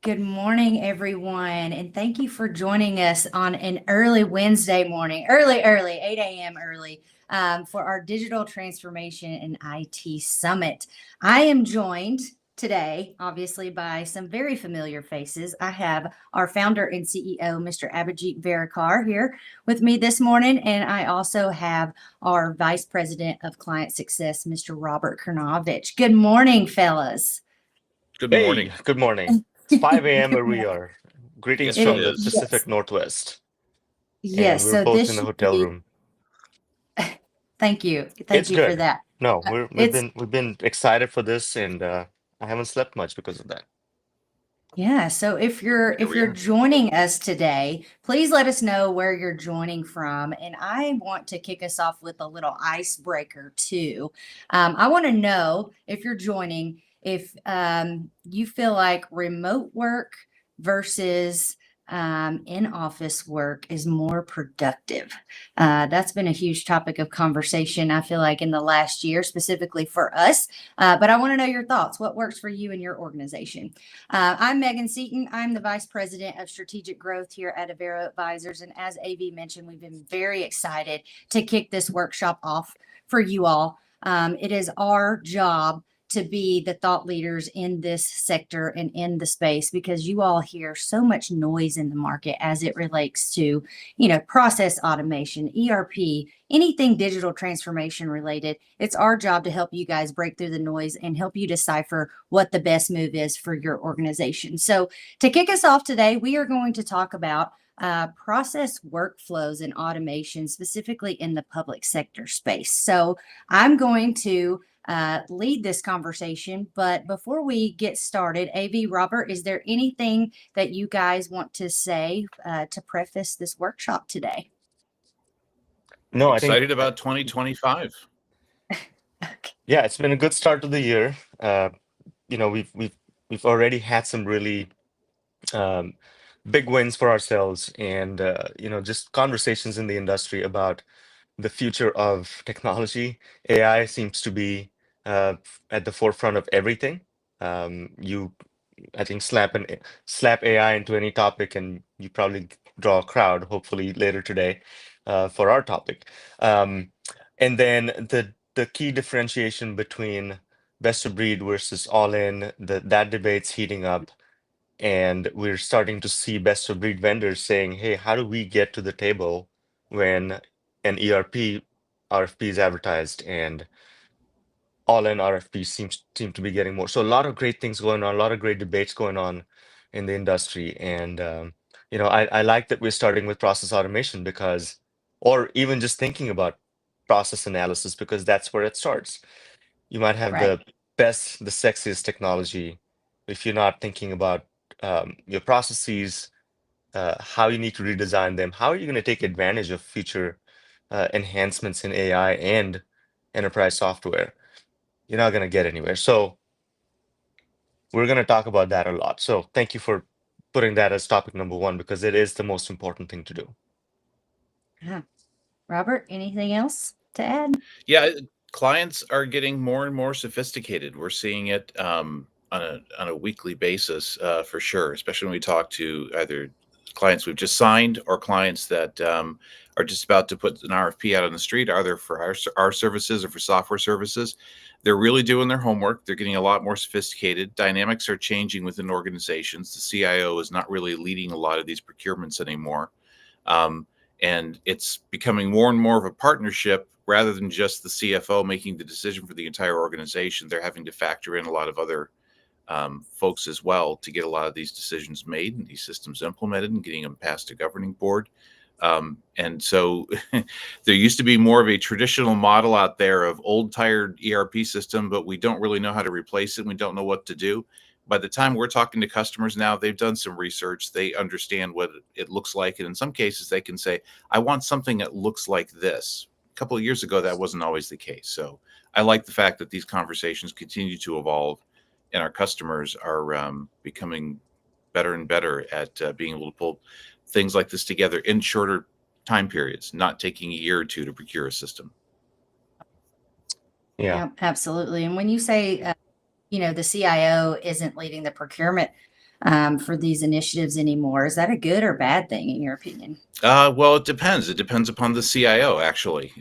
Good morning, everyone, and thank you for joining us on an early Wednesday morning, early, 8 a.m. early, for our Digital Transformation and IT Summit. I am joined today, obviously, by some very familiar faces. I have our founder and CEO, Mr. Abhijit Varekar, here with me this morning, and I also have our Vice President of Client Success, Mr. Robert Kurnovich. Good morning, fellas. Good Hey, morning. good morning. It's 5 a.m. Good where we morning. are. Greetings Yes, it from the is. Yes. Pacific Northwest. And Yes. we're So both this in the should hotel be, room. thank you. Thank It's you for good. that. No, It's, we've been excited for this, and I haven't slept much because of that. yeah. So if you're Here if we you're are. joining us today, please let us know where you're joining from. And I want to kick us off with a little icebreaker too. I want to know if you're joining, if you feel like remote work versus in-office work is more productive. That's been a huge topic of conversation, I feel like, in the last year, specifically for us. But I want to know your thoughts. What works for you and your organization? I'm Megan Seaton. I'm the Vice President of Strategic Growth here at Avero Advisors. And as AV mentioned, we've been very excited to kick this workshop off for you all. It is our job to be the thought leaders in this sector and in the space, because you all hear so much noise in the market as it relates to, process automation, ERP, anything digital transformation related. It's our job to help you guys break through the noise and help you decipher what the best move is for your organization. So to kick us off today, we are going to talk about process workflows and automation, specifically in the public sector space. So I'm going to lead this conversation. But before we get started, AV, Robert, is there anything that you guys want to say to preface this workshop today? No, I think, Excited about 2025. Okay. yeah, it's been a good start to the year. We've already had some really um, big wins for ourselves, and just conversations in the industry about the future of technology. AI seems to be at the forefront of everything. You, I think, slap AI into any topic, and you probably draw a crowd. Hopefully later today, for our topic. Um, and then the key differentiation between best of breed versus all in, that debate's heating up. And we're starting to see best of breed vendors saying, hey, how do we get to the table when an ERP RFP is advertised and all in RFPs seem to be getting more. So a lot of great things going on, a lot of great debates going on in the industry. And I like that we're starting with process automation, because, or even just thinking about process analysis, because that's where it starts. You might have Right. the best, the sexiest technology. If you're not thinking about your processes, how you need to redesign them, how are you going to take advantage of future enhancements in AI and enterprise software? You're not going to get anywhere. So we're going to talk about that a lot. So thank you for putting that as topic number one, because it is the most important thing to do. Yeah. Robert, anything else to add? Yeah, clients are getting more and more sophisticated. We're seeing it on a weekly basis, for sure, especially when we talk to either clients we've just signed or clients that are just about to put an RFP out on the street, either for our services or for software services. They're really doing their homework. They're getting a lot more sophisticated. Dynamics are changing within organizations. The CIO is not really leading a lot of these procurements anymore. Um, and it's becoming more and more of a partnership rather than just the CFO making the decision for the entire organization. They're having to factor in a lot of other folks as well to get a lot of these decisions made and these systems implemented and getting them past a governing board. And so there used to be more of a traditional model out there of old tired ERP system, but we don't really know how to replace it. We don't know what to do. By the time we're talking to customers now, they've done some research. They understand what it looks like. And in some cases, they can say, I want something that looks like this. A couple of years ago, that wasn't always the case. So I like the fact that these conversations continue to evolve, and our customers are becoming better and better at being able to pull things like this together in shorter time periods, not taking a year or two to procure a system. Yeah. Yeah, absolutely. And when you say, the CIO isn't leading the procurement, for these initiatives anymore. Is that a good or bad thing in your opinion? Well, it depends. It depends upon the CIO, actually.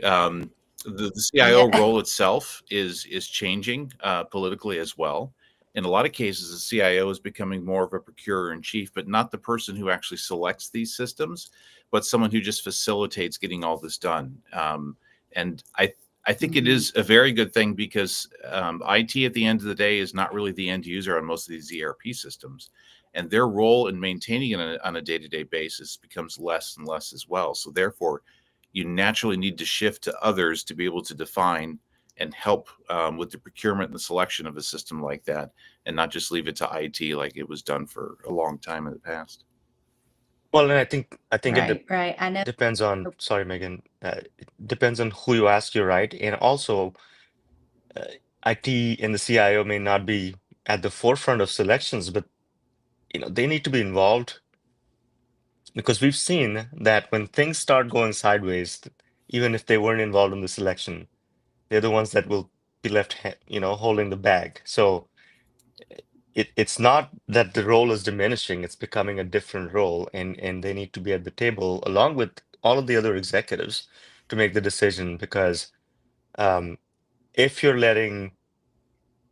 The CIO Yeah. role itself is changing politically as well. In a lot of cases, the CIO is becoming more of a procurer in chief, but not the person who actually selects these systems, but someone who just facilitates getting all this done. And I think it Mhm. is a very good thing because IT at the end of the day is not really the end user on most of these ERP systems, and their role in maintaining it on a day-to-day basis becomes less and less as well. So therefore, you naturally need to shift to others to be able to define and help with the procurement and the selection of a system like that, and not just leave it to IT like it was done for a long time in the past. Well, and I think it Right, right. I know. depends on, Oh, sorry, Megan, it depends on who you ask, you're right. And also, uh, IT and the CIO may not be at the forefront of selections, but they need to be involved because we've seen that when things start going sideways, even if they weren't involved in the selection, they're the ones that will be left, holding the bag. So it's not that the role is diminishing, it's becoming a different role, and they need to be at the table along with all of the other executives to make the decision because um, if you're letting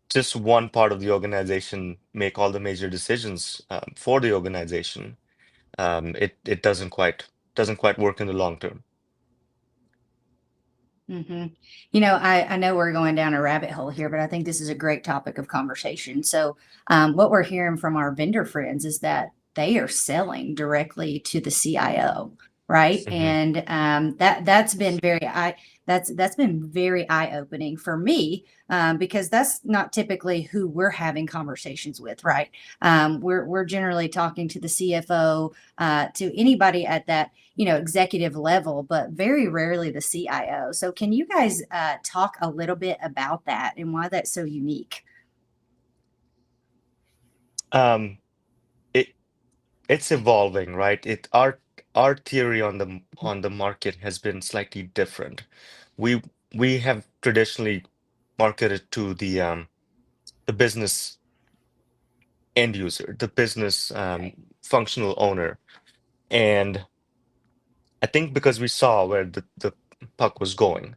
just one part of the organization make all the major decisions for the organization, it doesn't quite work in the long term. mhm. I know we're going down a rabbit hole here, but I think this is a great topic of conversation. So, what we're hearing from our vendor friends is that they are selling directly to the CIO, right? Mhm. And that's been very eye opening for me, because that's not typically who we're having conversations with, right? We're generally talking to the CFO, to anybody at that executive level, but very rarely the CIO. So can you guys talk a little bit about that and why that's so unique? Um, it it's evolving, right? Our theory on the market has been slightly different. We we have traditionally marketed to the business end user, the business Right. functional owner. And I think because we saw where the puck was going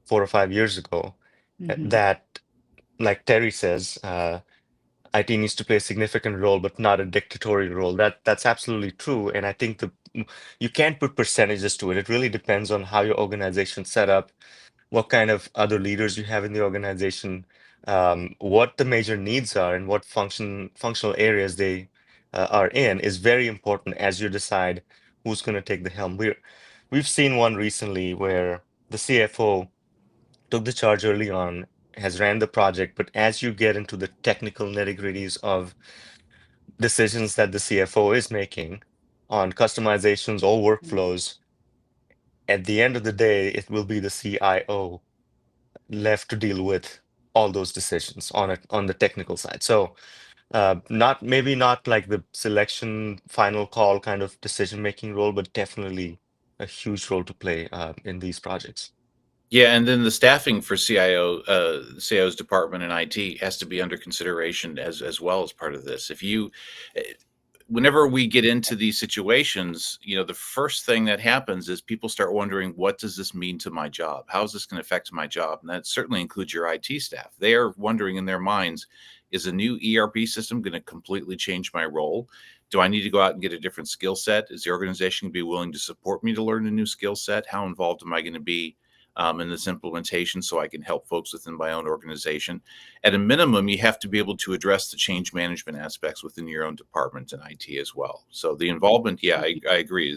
4 or 5 years ago, Hmm. that, like Terry says, IT needs to play a significant role, but not a dictatorial role. That's absolutely true. And I think you can't put percentages to it. It really depends on how your organization's set up, what kind of other leaders you have in the organization, what the major needs are, and what functional areas they are in is very important as you decide who's going to take the helm. We've seen one recently where the CFO took the charge early on, has ran the project, but as you get into the technical nitty-gritties of decisions that the CFO is making on customizations or workflows, at the end of the day, it will be the CIO left to deal with all those decisions on the technical side. So not maybe not like the selection final call kind of decision making role, but definitely a huge role to play in these projects. Yeah, and then the staffing for CIO's department and IT has to be under consideration as well as part of this. If you, eh, whenever we get into these situations, the first thing that happens is people start wondering, what does this mean to my job? How is this going to affect my job? And that certainly includes your IT staff. They are wondering in their minds, is a new ERP system going to completely change my role? Do I need to go out and get a different skill set? Is the organization going to be willing to support me to learn a new skill set? How involved am I going to be in this implementation so I can help folks within my own organization? At a minimum, you have to be able to address the change management aspects within your own department and IT as well. So the involvement, yeah, I agree,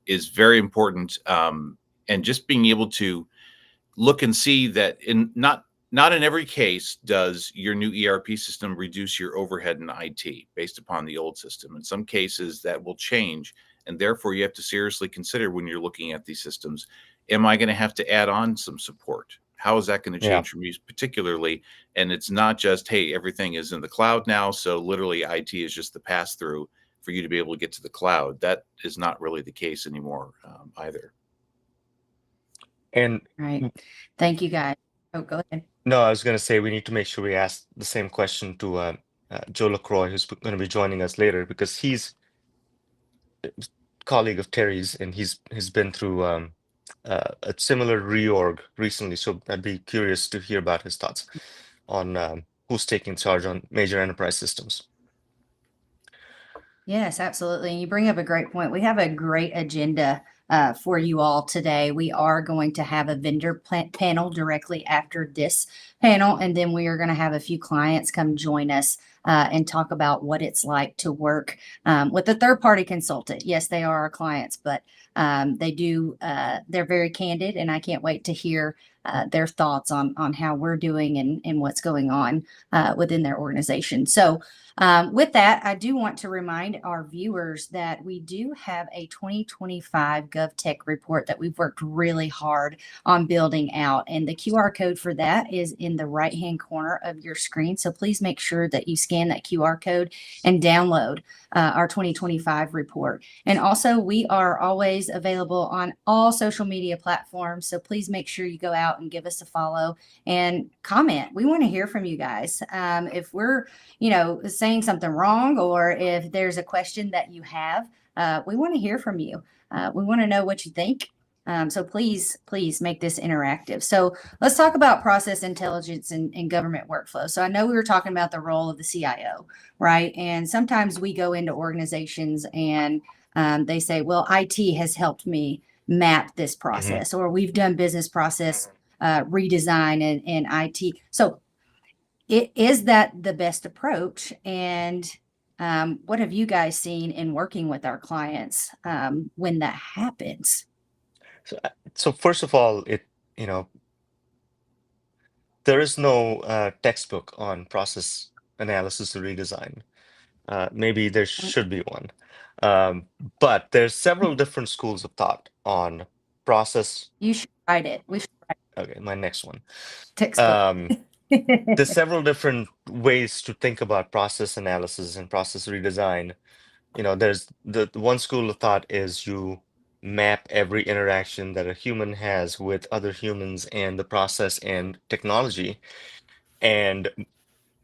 is very important. And just being able to look and see that in not in every case does your new ERP system reduce your overhead in IT based upon the old system. In some cases, that will change, and therefore you have to seriously consider when you're looking at these systems, am I going to have to add on some support? How is that going to Yeah. change for me particularly? And it's not just, hey, everything is in the cloud now, so literally IT is just the pass through for you to be able to get to the cloud. That is not really the case anymore either. And Right. Thank you guys. Oh, go ahead. no, I was going to say we need to make sure we ask the same question to Joe LaCroix, who's going to be joining us later, because he's a colleague of Terry's and he's been through a similar reorg recently. So I'd be curious to hear about his thoughts on who's taking charge on major enterprise systems. Yes, absolutely. You bring up a great point. We have a great agenda for you all today. We are going to have a vendor panel directly after this panel, and then we are going to have a few clients come join us and talk about what it's like to work with a third-party consultant. Yes, they are our clients, but they're very candid, and I can't wait to hear their thoughts on how we're doing and what's going on within their organization. So with that, I do want to remind our viewers that we do have a 2025 GovTech report that we've worked really hard on building out. And the QR code for that is in the right-hand corner of your screen. So please make sure that you scan that QR code and download our 2025 report. And also, we are always available on all social media platforms. So please make sure you go out and give us a follow and comment. We want to hear from you guys. If we're saying something wrong, or if there's a question that you have, we want to hear from you. We want to know what you think. So please make this interactive. So let's talk about process intelligence and government workflow. So I know we were talking about the role of the CIO, right? And sometimes we go into organizations and they say, well, IT has helped me map this process, or we've done business process redesign and IT. So is that the best approach? And what have you guys seen in working with our clients when that happens? So first of all, there is no textbook on process analysis or redesign. Maybe there should be one. But there's several different schools of thought on process. You should write it. We should write Okay, my next one. textbook. There's several different ways to think about process analysis and process redesign. There's the one school of thought is you map every interaction that a human has with other humans and the process and technology. And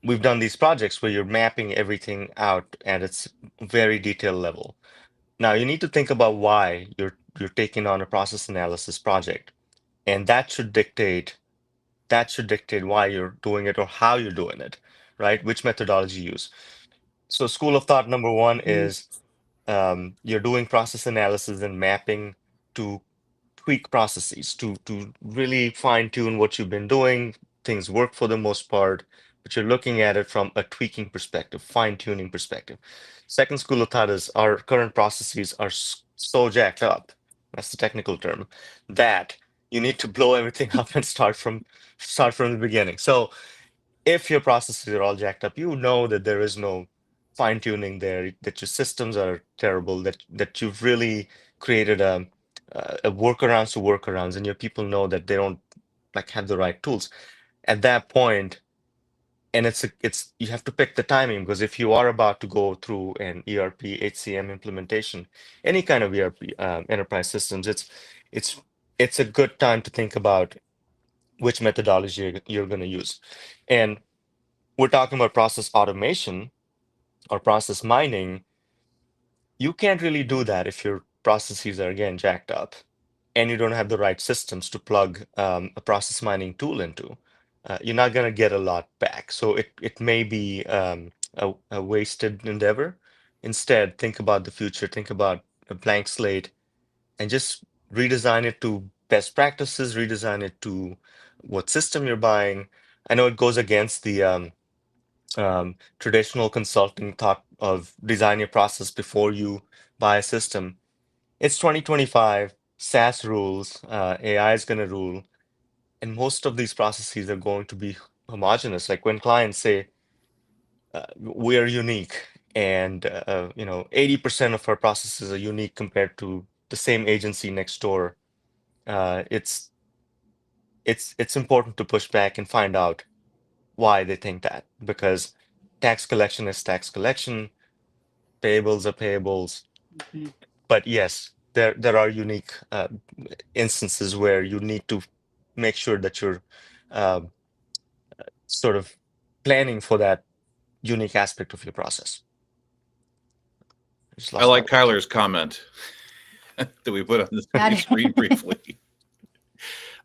we've done these projects where you're mapping everything out at its very detailed level. Now you need to think about why you're taking on a process analysis project, and that should dictate why you're doing it or how you're doing it, right? Which methodology you use. So school of thought number one is you're doing process analysis and mapping to tweak processes to really fine tune what you've been doing. Things work for the most part, but you're looking at it from a tweaking perspective, fine tuning perspective. Second school of thought is our current processes are so jacked up. That's the technical term, that you need to blow everything up and start from the beginning. So if your processes are all jacked up, you know that there is no fine tuning there, that your systems are terrible, that you've really created a workarounds to workarounds, and your people know that they don't have the right tools. At that point, and it's you have to pick the timing, because if you are about to go through an ERP HCM implementation, any kind of ERP enterprise systems, it's a good time to think about which methodology you're going to use. And we're talking about process automation or process mining. You can't really do that if your processes are again jacked up and you don't have the right systems to plug a process mining tool into. You're not going to get a lot back. So it may be a wasted endeavor. Instead, think about the future, think about a blank slate, and just redesign it to best practices, redesign it to what system you're buying. I know it goes against the traditional consulting thought of design your process before you buy a system. It's 2025, SaaS rules, AI is going to rule, and most of these processes are going to be homogeneous. Like when clients say, we are unique, and 80% of our processes are unique compared to the same agency next door. It's important to push back and find out why they think that, because tax collection is tax collection, payables are payables. Mhm. But yes, there are unique instances where you need to make sure that you're uh, sort of planning for that unique aspect of your process. I like Kyler's comment that we put on the screen briefly.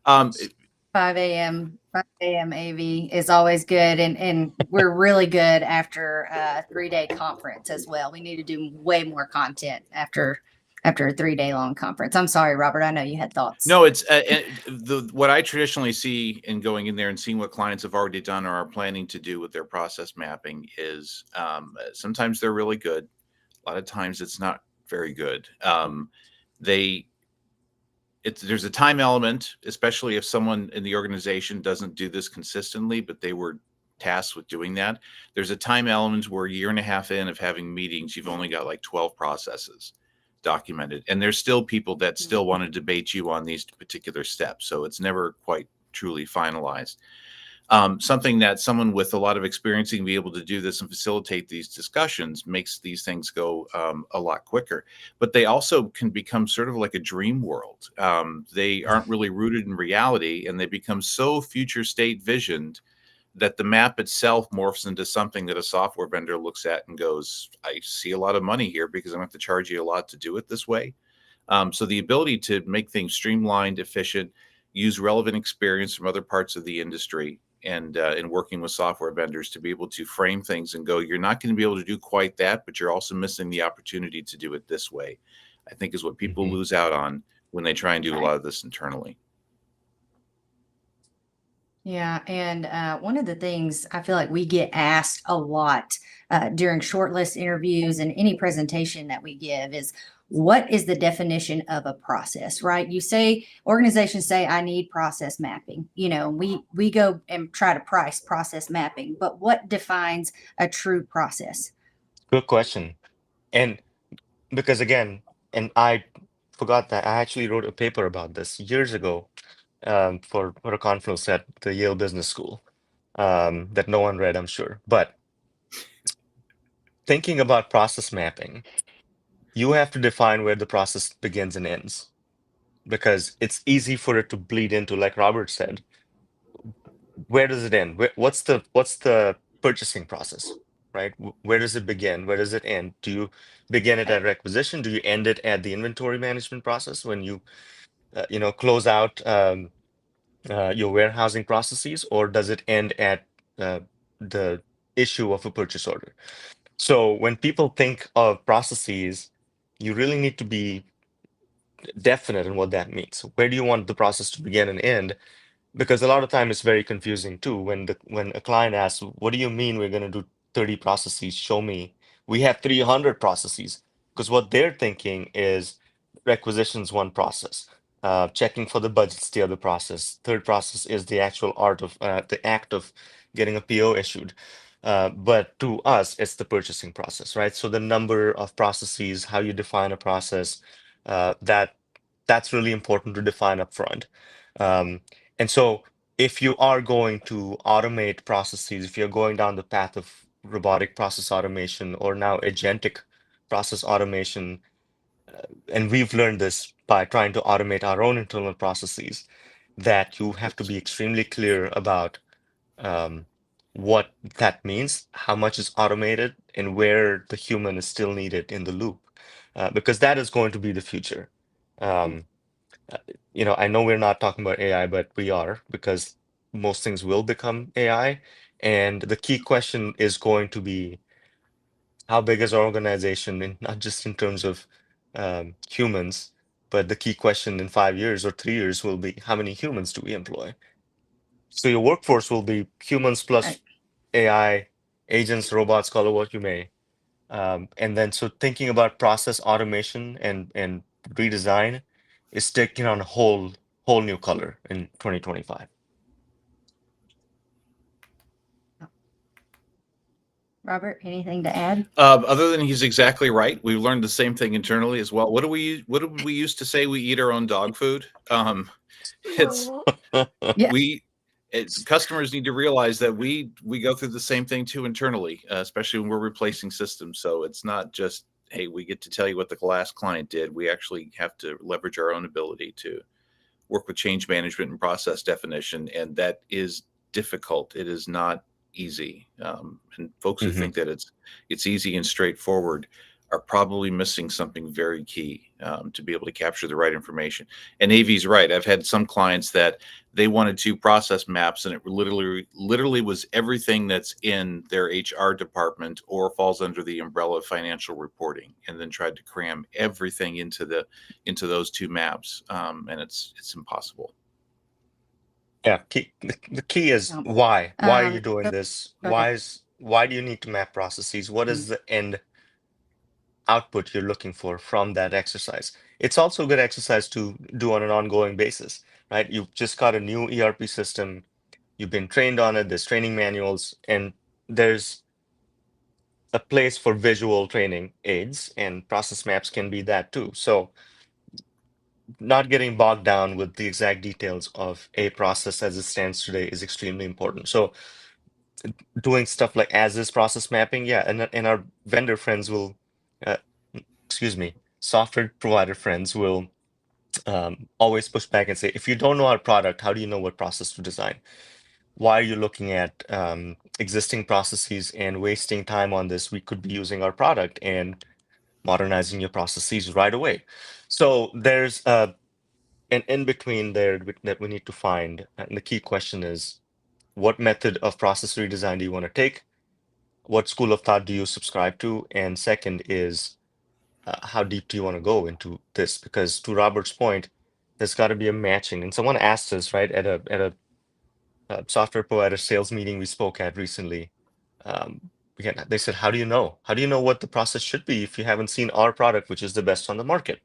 5 a.m. 5 a.m. AV is always good, and we're really good after a 3-day conference as well. We need to do way more content after a 3-day long conference. I'm sorry, Robert. I know you had thoughts. No, it's what I traditionally see in going in there and seeing what clients have already done or are planning to do with their process mapping is sometimes they're really good. A lot of times it's not very good. There's a time element, especially if someone in the organization doesn't do this consistently, but they were tasked with doing that. There's a time element where a year and a half in of having meetings, you've only got like 12 processes documented. And there's still people that still want to debate you on these particular steps. So it's never quite truly finalized. Something that someone with a lot of experience can be able to do this and facilitate these discussions makes these things go a lot quicker. But they also can become sort of like a dream world. They aren't really rooted in reality, and they become so future state visioned that the map itself morphs into something that a software vendor looks at and goes, I see a lot of money here because I'm going to have to charge you a lot to do it this way. So the ability to make things streamlined, efficient, use relevant experience from other parts of the industry, and in working with software vendors to be able to frame things and go, you're not going to be able to do quite that, but you're also missing the opportunity to do it this way, I think is what people lose out on when they try and do a lot of this internally. Yeah, and one of the things I feel like we get asked a lot during shortlist interviews and any presentation that we give is, what is the definition of a process, right? You say, organizations say, I need process mapping. You know, we go and try to price process mapping, but what defines a true process? Good question. And because again, and I forgot that I actually wrote a paper about this years ago for a conference at the Yale Business School that no one read, I'm sure. But thinking about process mapping, you have to define where the process begins and ends, because it's easy for it to bleed into, like Robert said, where does it end? What's the purchasing process, right? Where does it begin? Where does it end? Do you begin it at requisition? Do you end it at the inventory management process when you close out your warehousing processes, or does it end at the issue of a purchase order? So when people think of processes, you really need to be definite in what that means. Where do you want the process to begin and end? Because a lot of time it's very confusing too when a client asks, what do you mean we're going to do 30 processes? Show me. We have 300 processes, because what they're thinking is requisitions one process, checking for the budgets the other process, third process is the actual the act of getting a PO issued. But to us, it's the purchasing process, right? So the number of processes, how you define a process, that's really important to define upfront. And so if you are going to automate processes, if you're going down the path of robotic process automation or now agentic process automation, and we've learned this by trying to automate our own internal processes, that you have to be extremely clear about what that means, how much is automated, and where the human is still needed in the loop, because that is going to be the future. I know we're not talking about AI, but we are, because most things will become AI. And the key question is going to be, how big is our organization, and not just in terms of humans, but the key question in 5 years or 3 years will be, how many humans do we employ? So your workforce will be humans plus AI, agents, robots, call it what you may. And then so thinking about process automation and redesign is taking on a whole new color in 2025. Robert, anything to add? Other than he's exactly right, we learned the same thing internally as well. What do we used to say? We eat our own dog food. It's Yeah. customers need to realize that we go through the same thing too internally, especially when we're replacing systems. So it's not just, hey, we get to tell you what the last client did. We actually have to leverage our own ability to work with change management and process definition, and that is difficult. It is not easy. And folks who Hmm. think that it's easy and straightforward are probably missing something very key, to be able to capture the right information. And AV's right. I've had some clients that they wanted to process maps, and it literally was everything that's in their HR department or falls under the umbrella of financial reporting, and then tried to cram everything into those two maps, and it's impossible. Yeah, the key is Um, why. Why are you go, doing this? go ahead. Why do you need to map processes? What Mm. is the end output you're looking for from that exercise? It's also a good exercise to do on an ongoing basis, right? You've just got a new ERP system, you've been trained on it, there's training manuals, and there's a place for visual training aids, and process maps can be that too. So not getting bogged down with the exact details of a process as it stands today is extremely important. So doing stuff like as is process mapping, yeah, and our vendor friends will, uh, excuse me, software provider friends will always push back and say, if you don't know our product, how do you know what process to design? Why are you looking at existing processes and wasting time on this? We could be using our product and modernizing your processes right away. So there's an in between there that we need to find. And the key question is, what method of process redesign do you want to take? What school of thought do you subscribe to? And second is, how deep do you want to go into this? Because to Robert's point, there's got to be a matching. And someone asked us, right, at a software provider sales meeting we spoke at recently. Again, they said, how do you know? How do you know what the process should be if you haven't seen our product, which is the best on the market?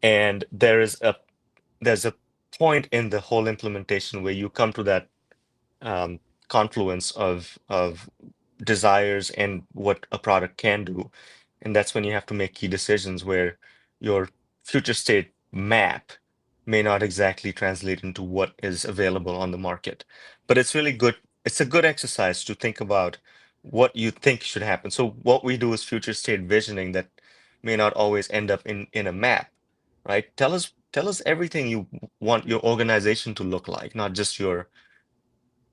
And there's a point in the whole implementation where you come to that um, confluence of desires and what a product can do. And that's when you have to make key decisions where your future state map may not exactly translate into what is available on the market. But it's really good. It's a good exercise to think about what you think should happen. So what we do is future state visioning that may not always end up in a map, right? Tell us everything you want your organization to look like, not just your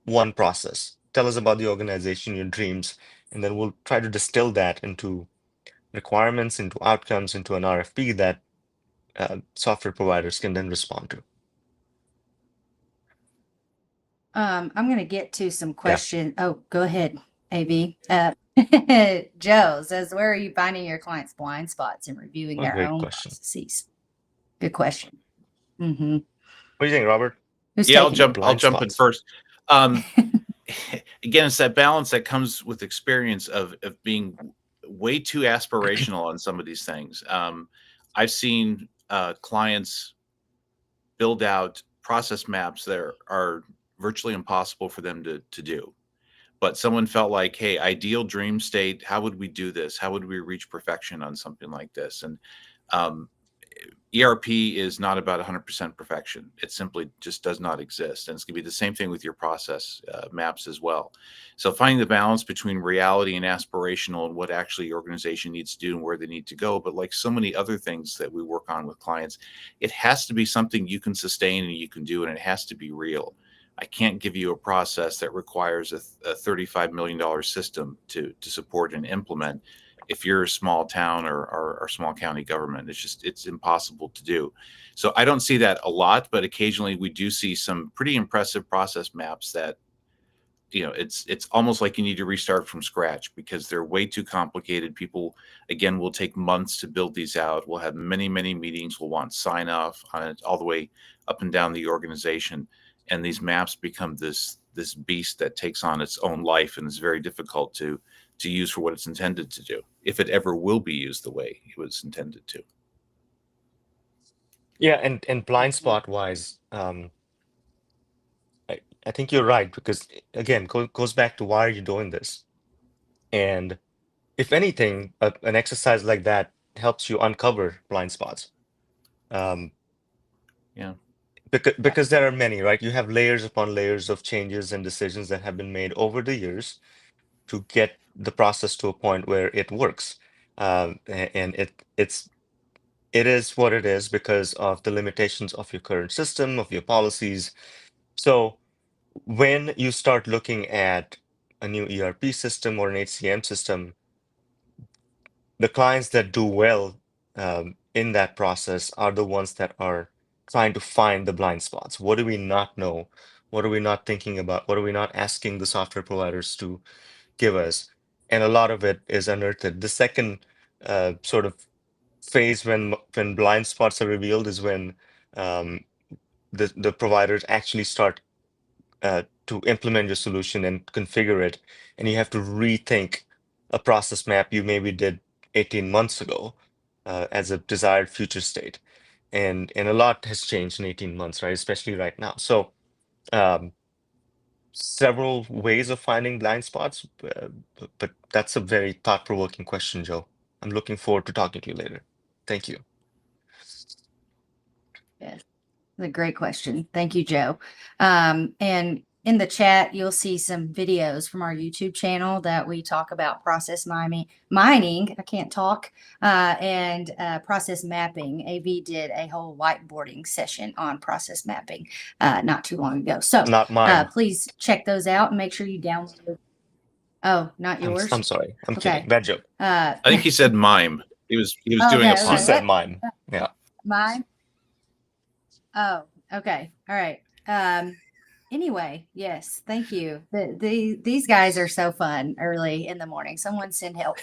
one process. Tell us about the organization, your dreams, and then we'll try to distill that into requirements, into outcomes, into an RFP that software providers can then respond to. I'm going to get to some Yeah. questions. Oh, go ahead, AV. Joe says, where are you finding your clients' blind spots and reviewing What a their great own question. processes? Good question. Mm-hmm. What do you think, Robert? Who's Yeah, taking it? I'll Blind jump in spots. first. Again, it's that balance that comes with experience of being way too aspirational on some of these things. I've seen clients build out process maps that are virtually impossible for them to do. But someone felt like, hey, ideal dream state, how would we do this? How would we reach perfection on something like this? And um, ERP is not about 100% perfection. It simply just does not exist. And it's going to be the same thing with your process maps as well. So finding the balance between reality and aspirational and what actually your organization needs to do and where they need to go. But like so many other things that we work on with clients, it has to be something you can sustain and you can do, and it has to be real. I can't give you a process that requires a $35 million system to support and implement if you're a small town or small county government. It's impossible to do. So I don't see that a lot, but occasionally we do see some pretty impressive process maps that, it's almost like you need to restart from scratch because they're way too complicated. People, again, will take months to build these out. We'll have many, many meetings. We'll want sign off on it all the way up and down the organization. And these maps become this beast that takes on its own life and is very difficult to use for what it's intended to do, if it ever will be used the way it was intended to. Yeah, and blind spot wise, I think you're right, because again, goes back to why are you doing this? And if anything, an exercise like that helps you uncover blind spots. Um, Yeah. because there are many, right? You have layers upon layers of changes and decisions that have been made over the years to get the process to a point where it works. And it is what it is because of the limitations of your current system, of your policies. So when you start looking at a new ERP system or an HCM system, the clients that do well in that process are the ones that are trying to find the blind spots. What do we not know? What are we not thinking about? What are we not asking the software providers to give us? And a lot of it is unearthed. The second sort of phase when blind spots are revealed is when um, the providers actually start to implement your solution and configure it, and you have to rethink a process map you maybe did 18 months ago as a desired future state. And a lot has changed in 18 months, right? Especially right now. So um, several ways of finding blind spots, but that's a very thought-provoking question, Joe. I'm looking forward to talking to you later. Thank you. Yes. A great question. Thank you, Joe. And in the chat, you'll see some videos from our YouTube channel that we talk about process mining. I can't talk, and process mapping. AV did a whole whiteboarding session on process mapping not too long ago. So Not mine. please check those out and make sure you download. Oh, not I'm yours? sorry. I'm Okay. kidding. Bad joke. I think he said mime. He was doing a Okay, She pun. said what? mine. Yeah. Mine? Oh, okay. All right. Anyway, yes, thank you. These guys are so fun early in the morning. Someone send help.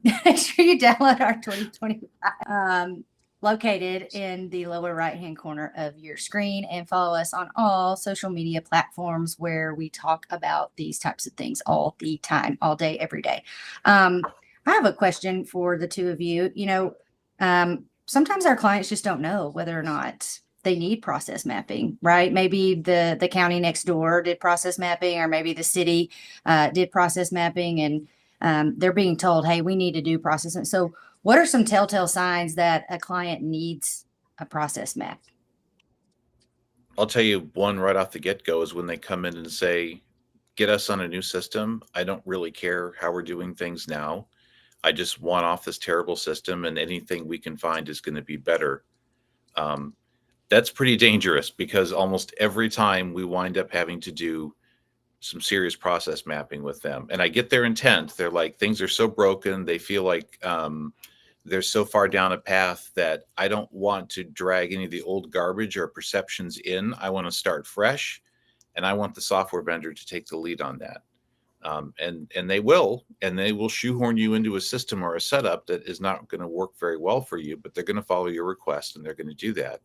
Make sure you download our 2025 located in the lower right-hand corner of your screen, and follow us on all social media platforms where we talk about these types of things all the time, all day, every day. I have a question for the two of you. Sometimes our clients just don't know whether or not they need process mapping, right? Maybe the county next door did process mapping, or maybe the city did process mapping, and they're being told, hey, we need to do process. So what are some telltale signs that a client needs a process map? I'll tell you one right off the get-go is when they come in and say, get us on a new system. I don't really care how we're doing things now. I just want off this terrible system, and anything we can find is going to be better. That's pretty dangerous, because almost every time we wind up having to do some serious process mapping with them. And I get their intent. They're like, things are so broken. They feel like they're so far down a path that I don't want to drag any of the old garbage or perceptions in. I want to start fresh, and I want the software vendor to take the lead on that. And they will shoehorn you into a system or a setup that is not going to work very well for you, but they're going to follow your request, and they're going to do that.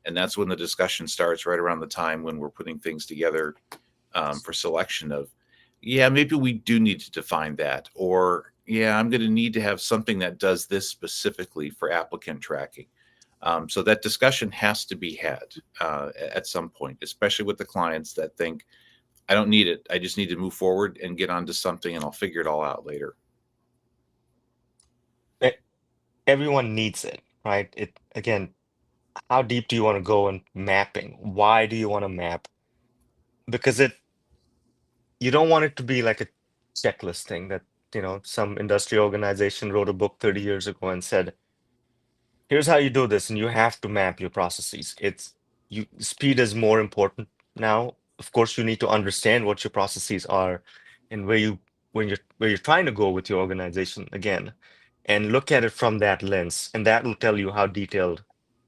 And that's when the discussion starts, right around the time when we're putting things together for selection of, yeah, maybe we do need to define that, or yeah, I'm going to need to have something that does this specifically for applicant tracking. So that discussion has to be had at some point, especially with the clients that think, I don't need it. I just need to move forward and get onto something, and I'll figure it all out later. Everyone needs it, right? It again, how deep do you want to go in mapping? Why do you want to map? Because you don't want it to be like a checklist thing that, some industry organization wrote a book 30 years ago and said, here's how you do this, and you have to map your processes. Speed is more important now. Of course, you need to understand what your processes are and where you're trying to go with your organization again, and look at it from that lens, and that will tell you how detailed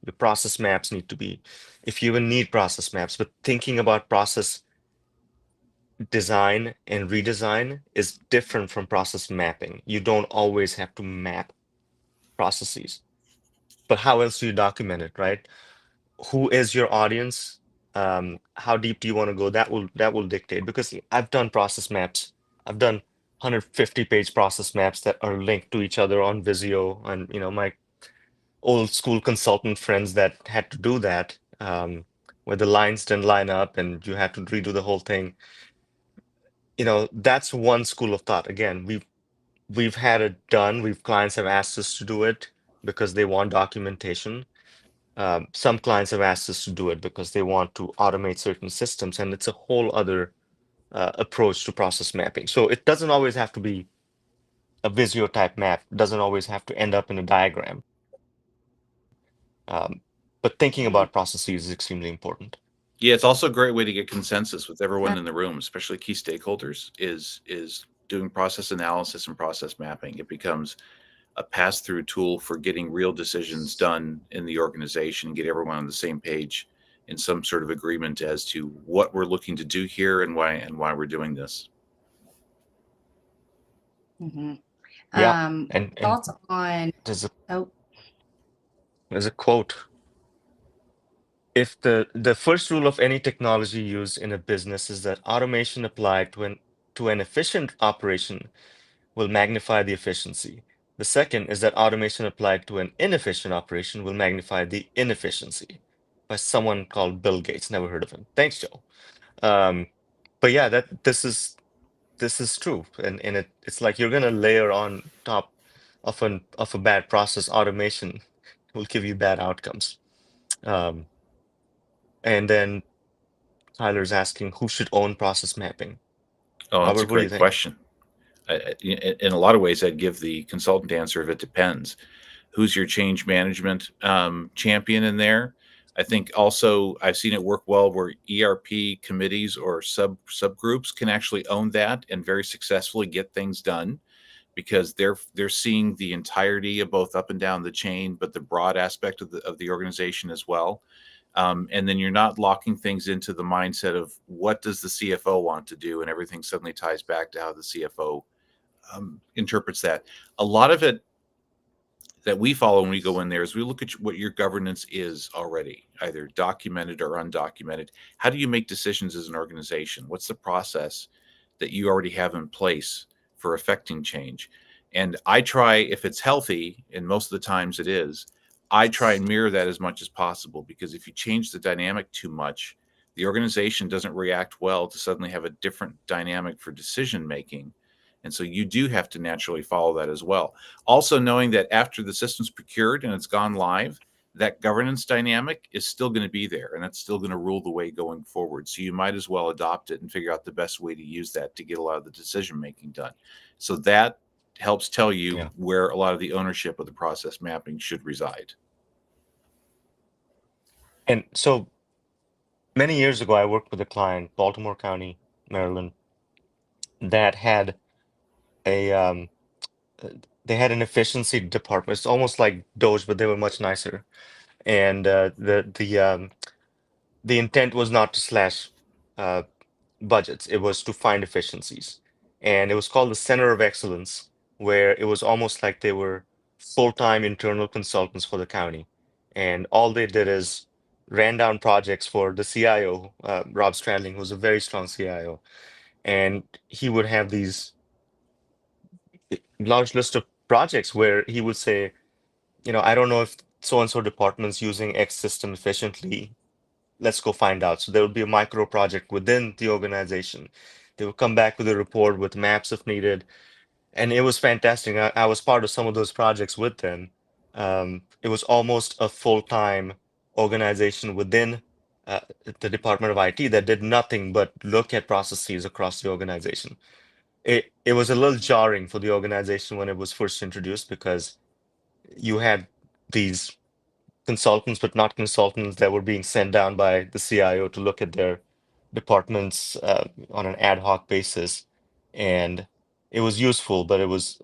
your process maps need to be, if you even need process maps. But thinking about process design and redesign is different from process mapping. You don't always have to map processes, but how else do you document it, right? Who is your audience? How deep do you want to go? That will dictate, because I've done process maps. I've done 150-page process maps that are linked to each other on Visio, and my old school consultant friends that had to do that, where the lines didn't line up and you had to redo the whole thing. That's one school of thought. Again, we've had it done. Clients have asked us to do it because they want documentation. Some clients have asked us to do it because they want to automate certain systems, and it's a whole other approach to process mapping. So it doesn't always have to be a Visio type map. It doesn't always have to end up in a diagram. But thinking about processes is extremely important. Yeah, it's also a great way to get consensus with everyone in the room, especially key stakeholders, is doing process analysis and process mapping. It becomes a pass-through tool for getting real decisions done in the organization and get everyone on the same page in some sort of agreement as to what we're looking to do here and why we're doing this. Mm-hmm. Yeah, and Thoughts on, there's a oh, there's a quote. If the first rule of any technology used in a business is that automation applied to an efficient operation will magnify the efficiency. The second is that automation applied to an inefficient operation will magnify the inefficiency. By someone called Bill Gates. Never heard of him. Thanks, Joe. Um, but yeah, that this is true, and it's like you're gonna layer on top of a bad process. Automation will give you bad outcomes. Um, and then Tyler's asking who should own process mapping. Oh, that's a Robert, what do you great think? question. In a lot of ways, I'd give the consultant answer of it depends. Who's your change management champion in there? I think also I've seen it work well where ERP committees or subgroups can actually own that and very successfully get things done because they're seeing the entirety of both up and down the chain, but the broad aspect of the organization as well. And then you're not locking things into the mindset of what does the CFO want to do, and everything suddenly ties back to how the CFO interprets that. A lot of it that we follow when we go in there is we look at what your governance is already, either documented or undocumented. How do you make decisions as an organization? What's the process that you already have in place for affecting change? And I try, if it's healthy, and most of the times it is, I try and mirror that as much as possible because if you change the dynamic too much, the organization doesn't react well to suddenly have a different dynamic for decision making. And so you do have to naturally follow that as well. Also, knowing that after the system's procured and it's gone live, that governance dynamic is still going to be there and that's still going to rule the way going forward. So you might as well adopt it and figure out the best way to use that to get a lot of the decision making done. So that helps tell you Yeah. where a lot of the ownership of the process mapping should reside. And so many years ago, I worked with a client, Baltimore County, Maryland, that had a uh, they had an efficiency department. It's almost like Doge, but they were much nicer. And the intent was not to slash uh, budgets; it was to find efficiencies. And it was called the Center of Excellence, where it was almost like they were full-time internal consultants for the county. And all they did is ran down projects for the CIO, Rob Stradling, who was a very strong CIO, and he would have these large list of projects where he would say, I don't know if so and so department's using X system efficiently. Let's go find out. So there would be a micro project within the organization. They would come back with a report with maps if needed. And it was fantastic. I was part of some of those projects with them. It was almost a full-time organization within uh, the Department of IT that did nothing but look at processes across the organization. It was a little jarring for the organization when it was first introduced because you had these consultants, but not consultants that were being sent down by the CIO to look at their departments on an ad hoc basis. And it was useful, but it was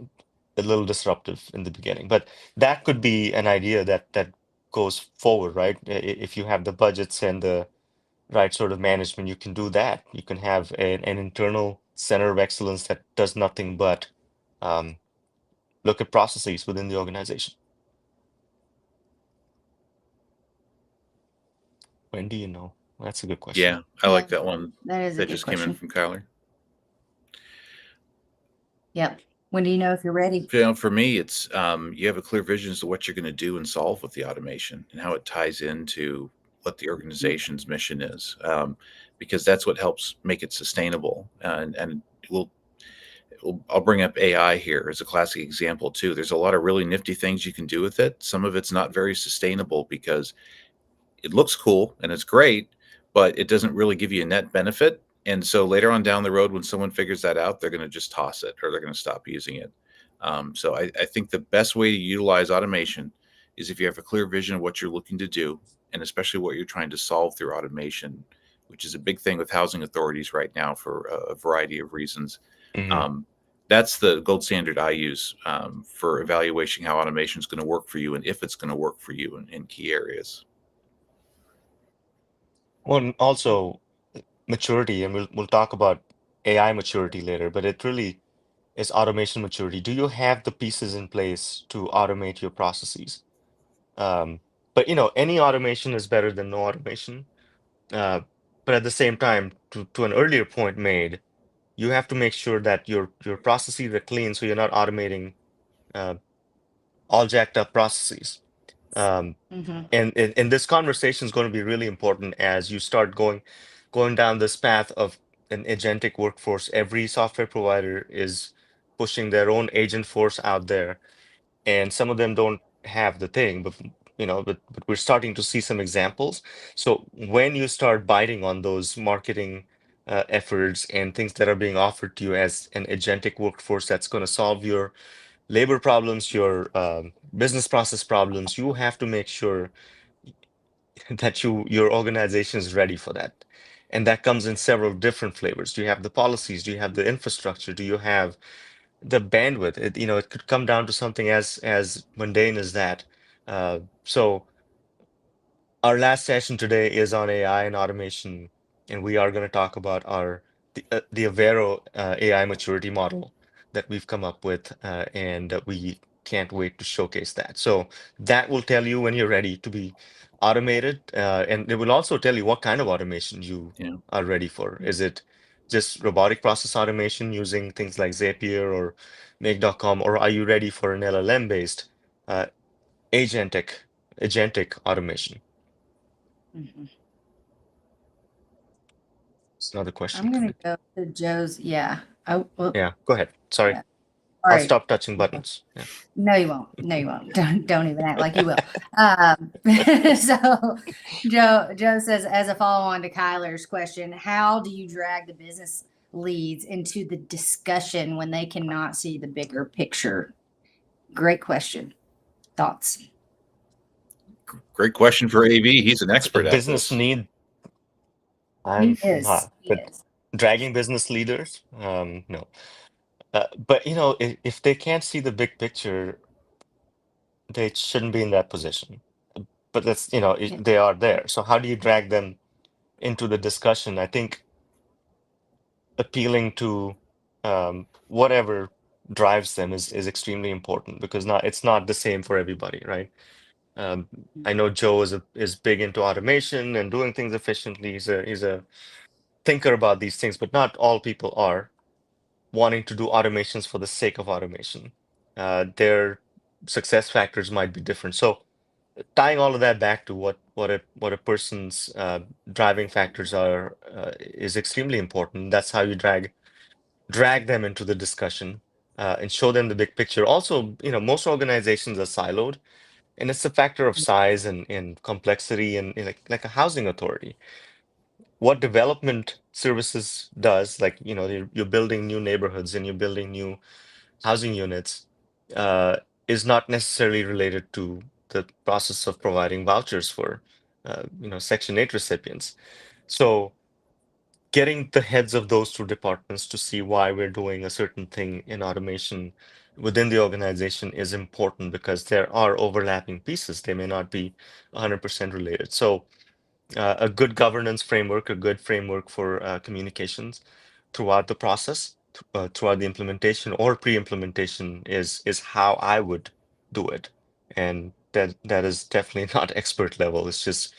a little disruptive in the beginning. But that could be an idea that goes forward, right? If you have the budgets and the right sort of management, you can do that. You can have an internal center of excellence that does nothing but um, look at processes within the organization. When do you know? Well, that's a good question. Yeah, I yeah, like that one that is a that good just came in question. from Kyler. Yep. When do you know if you're ready? For me, it's you have a clear vision as to what you're going to do and solve with the automation and how it ties into what the organization's mission is, because that's what helps make it sustainable. And we'll, I'll bring up AI here as a classic example too. There's a lot of really nifty things you can do with it. Some of it's not very sustainable because it looks cool and it's great, but it doesn't really give you a net benefit. And so later on down the road, when someone figures that out, they're going to just toss it or they're going to stop using it. So I think the best way to utilize automation is if you have a clear vision of what you're looking to do, and especially what you're trying to solve through automation. which is a big thing with housing authorities right now for a variety of reasons. Mhm. That's the gold standard I use for evaluating how automation is going to work for you and if it's going to work for you in key areas. Well, and also maturity, and we'll talk about AI maturity later, but it really is automation maturity. Do you have the pieces in place to automate your processes? Um, but any automation is better than no automation. Uh, but at the same time, to an earlier point made, you have to make sure that your processes are clean, so you're not automating uh, all jacked up processes. Um, Mm-hmm. and this conversation is going to be really important as you start going down this path of an agentic workforce. Every software provider is pushing their own agent force out there, and some of them don't have the thing, but but we're starting to see some examples. So when you start biting on those marketing efforts and things that are being offered to you as an agentic workforce that's going to solve your labor problems, your business process problems, you have to make sure that your organization is ready for that. And that comes in several different flavors. Do you have the policies? Do you have the infrastructure? Do you have the bandwidth? It could come down to something as mundane as that. So our last session today is on AI and automation, and we are going to talk about the Avero AI maturity model that we've come up with, and we can't wait to showcase that. So that will tell you when you're ready to be automated, and it will also tell you what kind of automation you Yeah. are ready for. Is it just robotic process automation using things like Zapier or Make.com, or are you ready for an LLM-based uh, agentic automation? Mm-hmm. It's another question I'm gonna coming. go to Joe's. Yeah. Oh, well, Yeah, go ahead. Sorry. yeah. All I'll right. stop touching Okay. buttons. Yeah. No, you won't. No, you won't. Don't even act like you will. So Joe says, as a follow-on to Kyler's question, how do you drag the business leads into the discussion when they cannot see the bigger picture? Great question. Thoughts? Great question for AB. He's an It's a expert at business this. need. He I'm is. not, He but is. dragging business leaders, no. But if they can't see the big picture, they shouldn't be in that position. But that's, Yeah. they are there. So how do you drag them into the discussion? I think appealing to whatever drives them is extremely important, because it's not the same for everybody, right? Um, I know Joe is big into automation and doing things efficiently. He's a thinker about these things, but not all people are wanting to do automations for the sake of automation. Their success factors might be different. So tying all of that back to what a person's driving factors are is extremely important. That's how you drag them into the discussion and show them the big picture. Also, most organizations are siloed, and it's a factor of size and complexity, and like a housing authority. What development services does, like you're building new neighborhoods and you're building new housing units, uh, is not necessarily related to the process of providing vouchers for Section 8 recipients. So getting the heads of those two departments to see why we're doing a certain thing in automation within the organization is important, because there are overlapping pieces. They may not be 100% related. So a good governance framework, a good framework for communications throughout the process, throughout the implementation or pre-implementation is how I would do it. And that is definitely not expert level. It's just,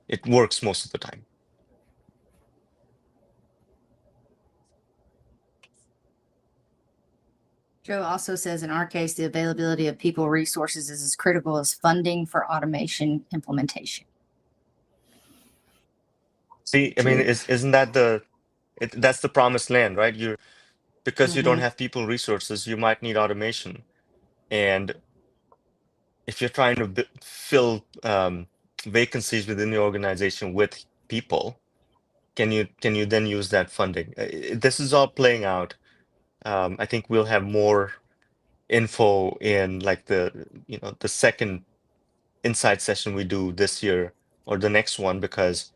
it works most of the time. Joe also says, in our case, the availability of people resources is as critical as funding for automation implementation. See, I mean, True. isn't that that's the promised land, right? Because you don't Mm-hmm. have people resources, you might need automation. And if you're trying to fill vacancies within the organization with people, can you then use that funding? This is all playing out. I think we'll have more info in like the second insight session we do this year or the next one, because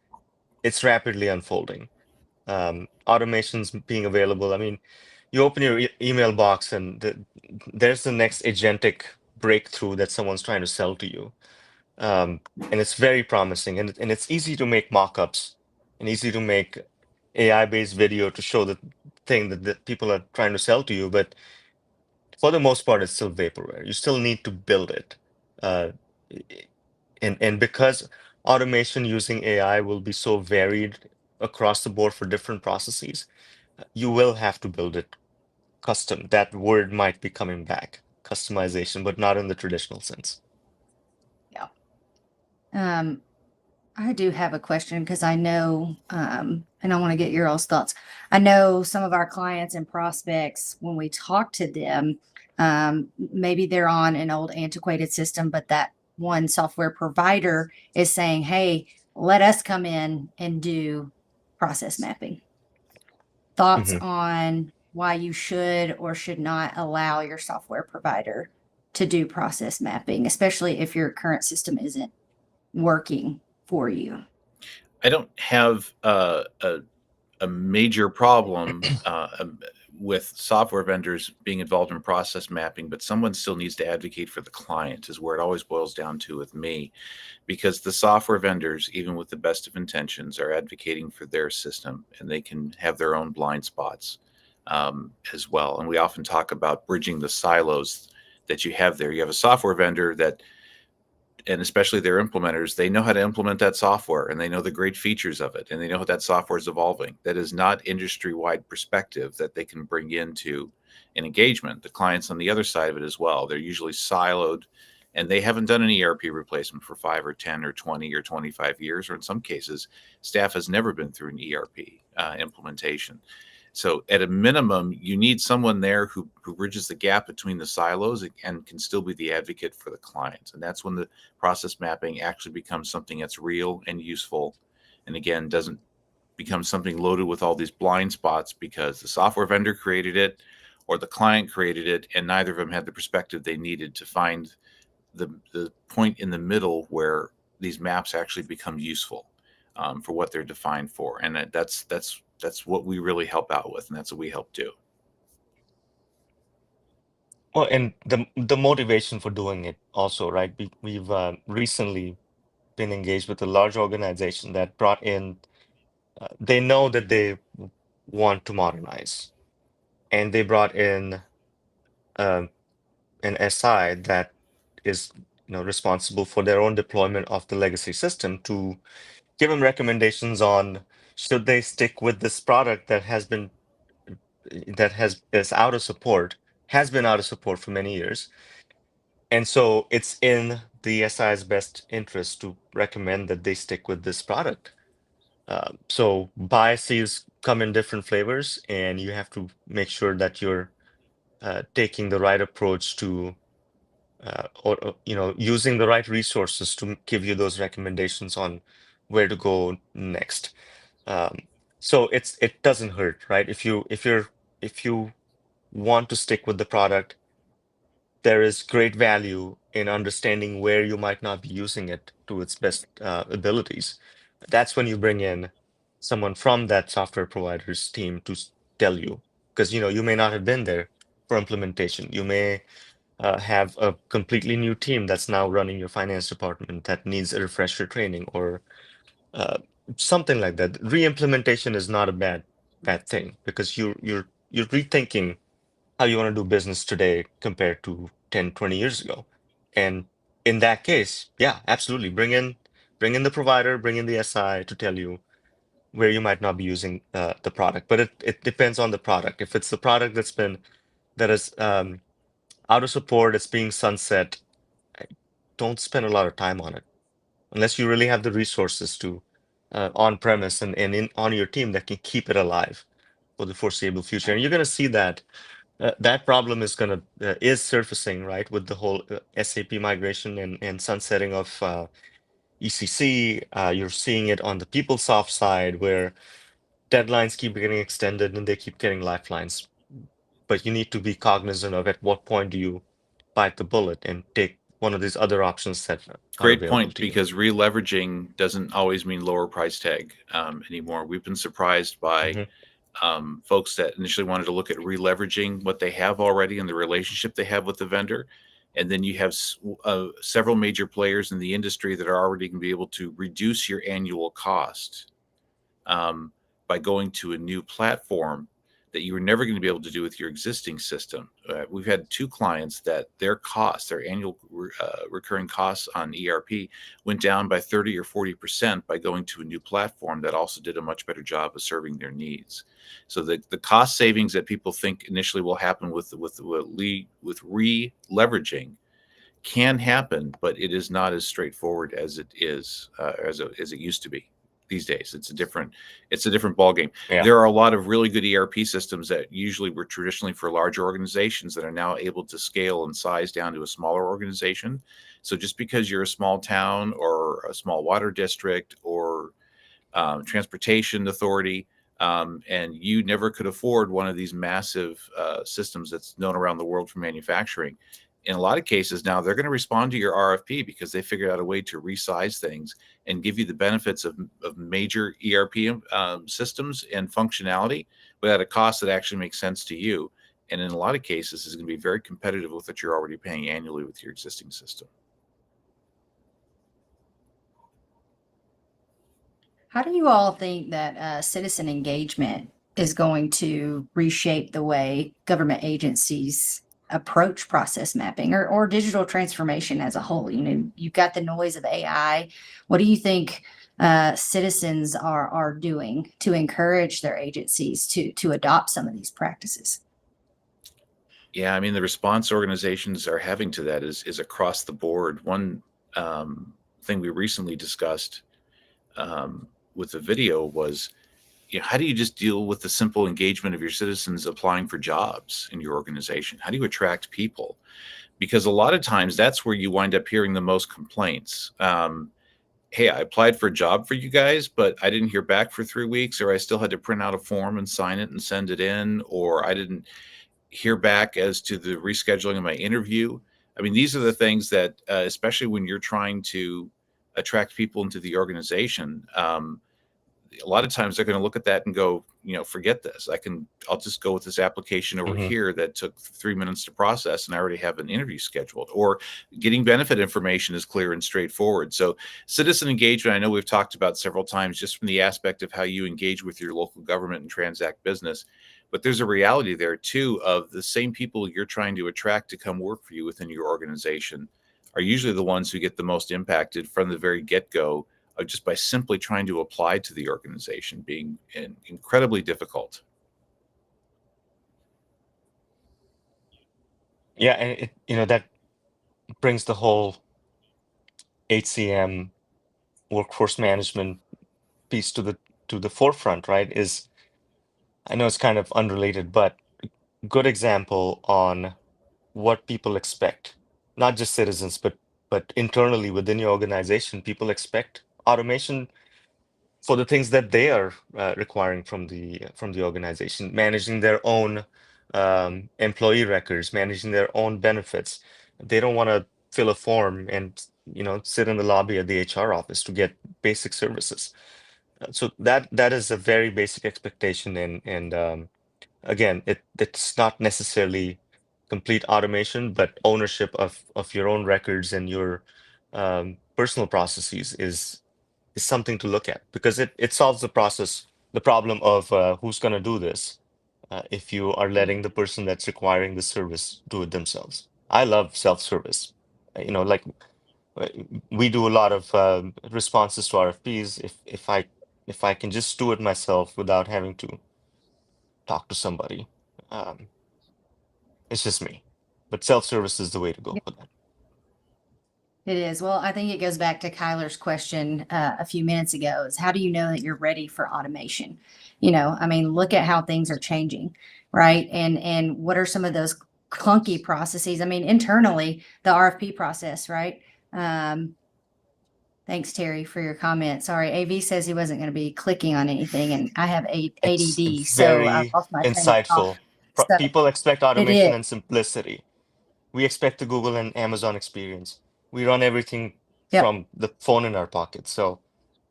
it's rapidly unfolding. Automations being available. I mean, you open your email box and there's the next agentic breakthrough that someone's trying to sell to you. And it's very promising, and it's easy to make mock-ups and easy to make AI-based video to show the thing that people are trying to sell to you. But for the most part, it's still vaporware. You still need to build it. Uh, and because automation using AI will be so varied across the board for different processes, you will have to build it custom. That word might be coming back, customization, but not in the traditional sense. Yeah. I do have a question because I know, and I want to get your all's thoughts. I know some of our clients and prospects, when we talk to them, maybe they're on an old antiquated system, but that one software provider is saying, hey, let us come in and do process mapping. Thoughts Mhm. on why you should or should not allow your software provider to do process mapping, especially if your current system isn't working for you. I don't have a major problem with software vendors being involved in process mapping, but someone still needs to advocate for the client, is where it always boils down to with me, because the software vendors, even with the best of intentions, are advocating for their system, and they can have their own blind spots as well. And we often talk about bridging the silos that you have there. You have a software vendor that, and especially their implementers, they know how to implement that software and they know the great features of it and they know how that software is evolving. That is not industry-wide perspective that they can bring into an engagement. The clients on the other side of it as well, they're usually siloed and they haven't done an ERP replacement for 5 or 10 or 20 or 25 years, or in some cases, staff has never been through an ERP implementation. So at a minimum, you need someone there who bridges the gap between the silos and can still be the advocate for the clients. And that's when the process mapping actually becomes something that's real and useful. And again, doesn't become something loaded with all these blind spots because the software vendor created it or the client created it, and neither of them had the perspective they needed to find the point in the middle where these maps actually become useful for what they're defined for. And that's what we really help out with, and that's what we help do. Well, and the motivation for doing it also, right? We've recently been engaged with a large organization that brought in, they know that they want to modernize, and they brought in um, an SI that is, responsible for their own deployment of the legacy system to give them recommendations on should they stick with this product that has been that has is out of support, has been out of support for many years. And so it's in the SI's best interest to recommend that they stick with this product. So biases come in different flavors, and you have to make sure that you're taking the right approach to, or using the right resources to give you those recommendations on where to go next. Um, so it doesn't hurt, right? If you want to stick with the product, there is great value in understanding where you might not be using it to its best abilities. That's when you bring in someone from that software provider's team to tell you, because you may not have been there for implementation. You may have a completely new team that's now running your finance department that needs a refresher training or uh, something like that. Re-implementation is not a bad thing because you're rethinking how you want to do business today compared to 10, 20 years ago. And in that case, yeah, absolutely. Bring in the provider, bring in the SI to tell you where you might not be using the product. But it depends on the product. If it's the product that is out of support, it's being sunset, don't spend a lot of time on it unless you really have the resources to on premise and on your team that can keep it alive for the foreseeable future. And you're going to see that that problem is surfacing, right, with the whole SAP migration and sunsetting of ECC. You're seeing it on the PeopleSoft side where deadlines keep getting extended and they keep getting lifelines. But you need to be cognizant of at what point do you bite the bullet and take one of these other options that are Great available point, to you. because re-leveraging doesn't always mean lower price tag anymore. We've been surprised by folks that initially wanted to look at re-leveraging what they have already and the relationship they have with the vendor. And then you have several major players in the industry that are already going to be able to reduce your annual cost by going to a new platform that you were never going to be able to do with your existing system. We've had 2 clients that their costs, their annual recurring costs on ERP went down by 30 or 40% by going to a new platform that also did a much better job of serving their needs. So the cost savings that people think initially will happen with re-leveraging can happen, but it is not as straightforward as it is as it used to be. These days, it's a different ball game. Yeah. There are a lot of really good ERP systems that usually were traditionally for larger organizations that are now able to scale and size down to a smaller organization. So just because you're a small town or a small water district or transportation authority, and you never could afford one of these massive systems that's known around the world for manufacturing, in a lot of cases now they're going to respond to your RFP because they figured out a way to resize things and give you the benefits of major ERP systems and functionality, but at a cost that actually makes sense to you. And in a lot of cases, is going to be very competitive with what you're already paying annually with your existing system. How do you all think that citizen engagement is going to reshape the way government agencies approach process mapping or digital transformation as a whole? You know, you've got the noise of AI. What do you think citizens are doing to encourage their agencies to adopt some of these practices? Yeah, I mean, the response organizations are having to that is across the board. One thing we recently discussed with the video was, how do you just deal with the simple engagement of your citizens applying for jobs in your organization? How do you attract people? Because a lot of times that's where you wind up hearing the most complaints. Hey, I applied for a job for you guys, but I didn't hear back for 3 weeks, or I still had to print out a form and sign it and send it in, or I didn't hear back as to the rescheduling of my interview. I mean, these are the things that, especially when you're trying to attract people into the organization, a lot of times they're going to look at that and go, forget this. I'll just go with this application over here that took 3 minutes to process, and I already have an interview scheduled. Or getting benefit information is clear and straightforward. So citizen engagement, I know we've talked about several times, just from the aspect of how you engage with your local government and transact business. But there's a reality there too of the same people you're trying to attract to come work for you within your organization are usually the ones who get the most impacted from the very get-go, just by simply trying to apply to the organization being incredibly difficult. Yeah, and that brings the whole HCM workforce management piece to the forefront, right? I know it's kind of unrelated, but good example on what people expect, not just citizens, but internally within your organization, people expect automation for the things that they are requiring from the organization, managing their own employee records, managing their own benefits. They don't want to fill a form and sit in the lobby at the HR office to get basic services. So that is a very basic expectation, and again, it's not necessarily complete automation, but ownership of your own records and your personal processes is something to look at, because it solves the problem of who's going to do this if you are letting the person that's requiring the service do it themselves. I love self-service. Like we do a lot of responses to RFPs. If I can just do it myself without having to talk to somebody, it's just me. But self-service is the way to go for that. It is. Well, I think it goes back to Kyler's question a few minutes ago, is how do you know that you're ready for automation? I mean, look at how things are changing, right? And what are some of those clunky processes? I mean, internally, the RFP process, right? Thanks, Terry, for your comment. Sorry, AV says he wasn't going to be clicking on anything, and I have It's ADD, so I very lost my train of insightful. thought. So People expect it automation is. and simplicity. We expect the Google and Amazon experience. We run everything Yep. from the phone in our pocket. So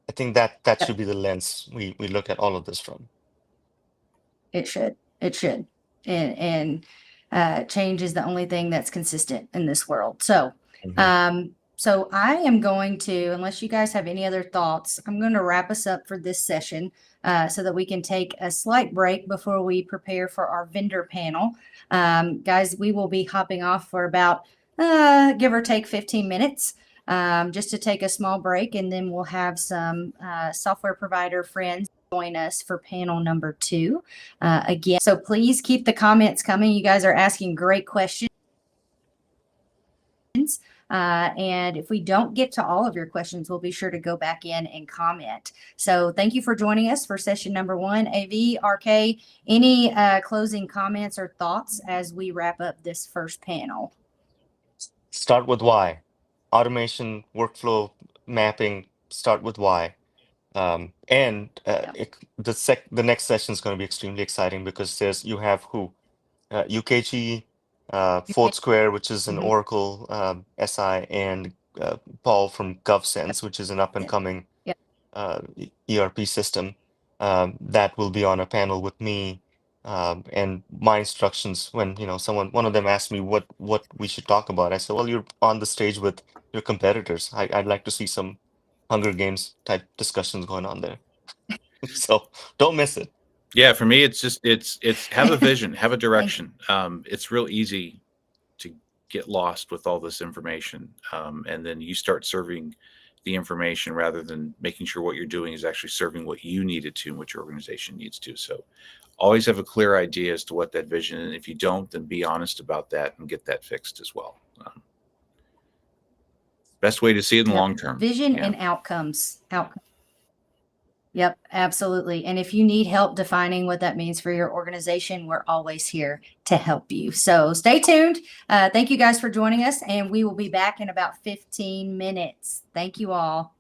I think that Yep. should be the lens we look at all of this from. It should. It should. And change is the only thing that's consistent in this world. So, so I am going to, unless you guys have any other thoughts, I'm going to wrap us up for this session so that we can take a slight break before we prepare for our vendor panel. Guys, we will be hopping off for about, give or take 15 minutes. Just to take a small break, and then we'll have some software provider friends join us for panel number 2 again. So please keep the comments coming. You guys are asking great questions. And if we don't get to all of your questions, we'll be sure to go back in and comment. So thank you for joining us for session number 1. AV, RK, any closing comments or thoughts as we wrap up this first panel? Start with why. Automation, workflow mapping, start with why. The next session is going to be extremely exciting because you have UKG, Fourth Square, which is an Oracle SI, and Paul from GovSense, which is an up and coming ERP system that will be on a panel with me. And my instructions when one of them asked me what we should talk about, I said, well, you're on the stage with your competitors. I'd like to see some Hunger Games type discussions going on there. So don't miss it. Yeah, for me, it's just it's have a vision, have a direction. It's real easy to get lost with all this information, and then you start serving the information rather than making sure what you're doing is actually serving what you need it to and what your organization needs to. So always have a clear idea as to what that vision is. And if you don't, then be honest about that and get that fixed as well. Best way to see it in the long term. Vision and outcomes. Yep, absolutely. And if you need help defining what that means for your organization, we're always here to help you. So stay tuned. Thank you guys for joining us, and we will be back in about 15 minutes. Thank you all.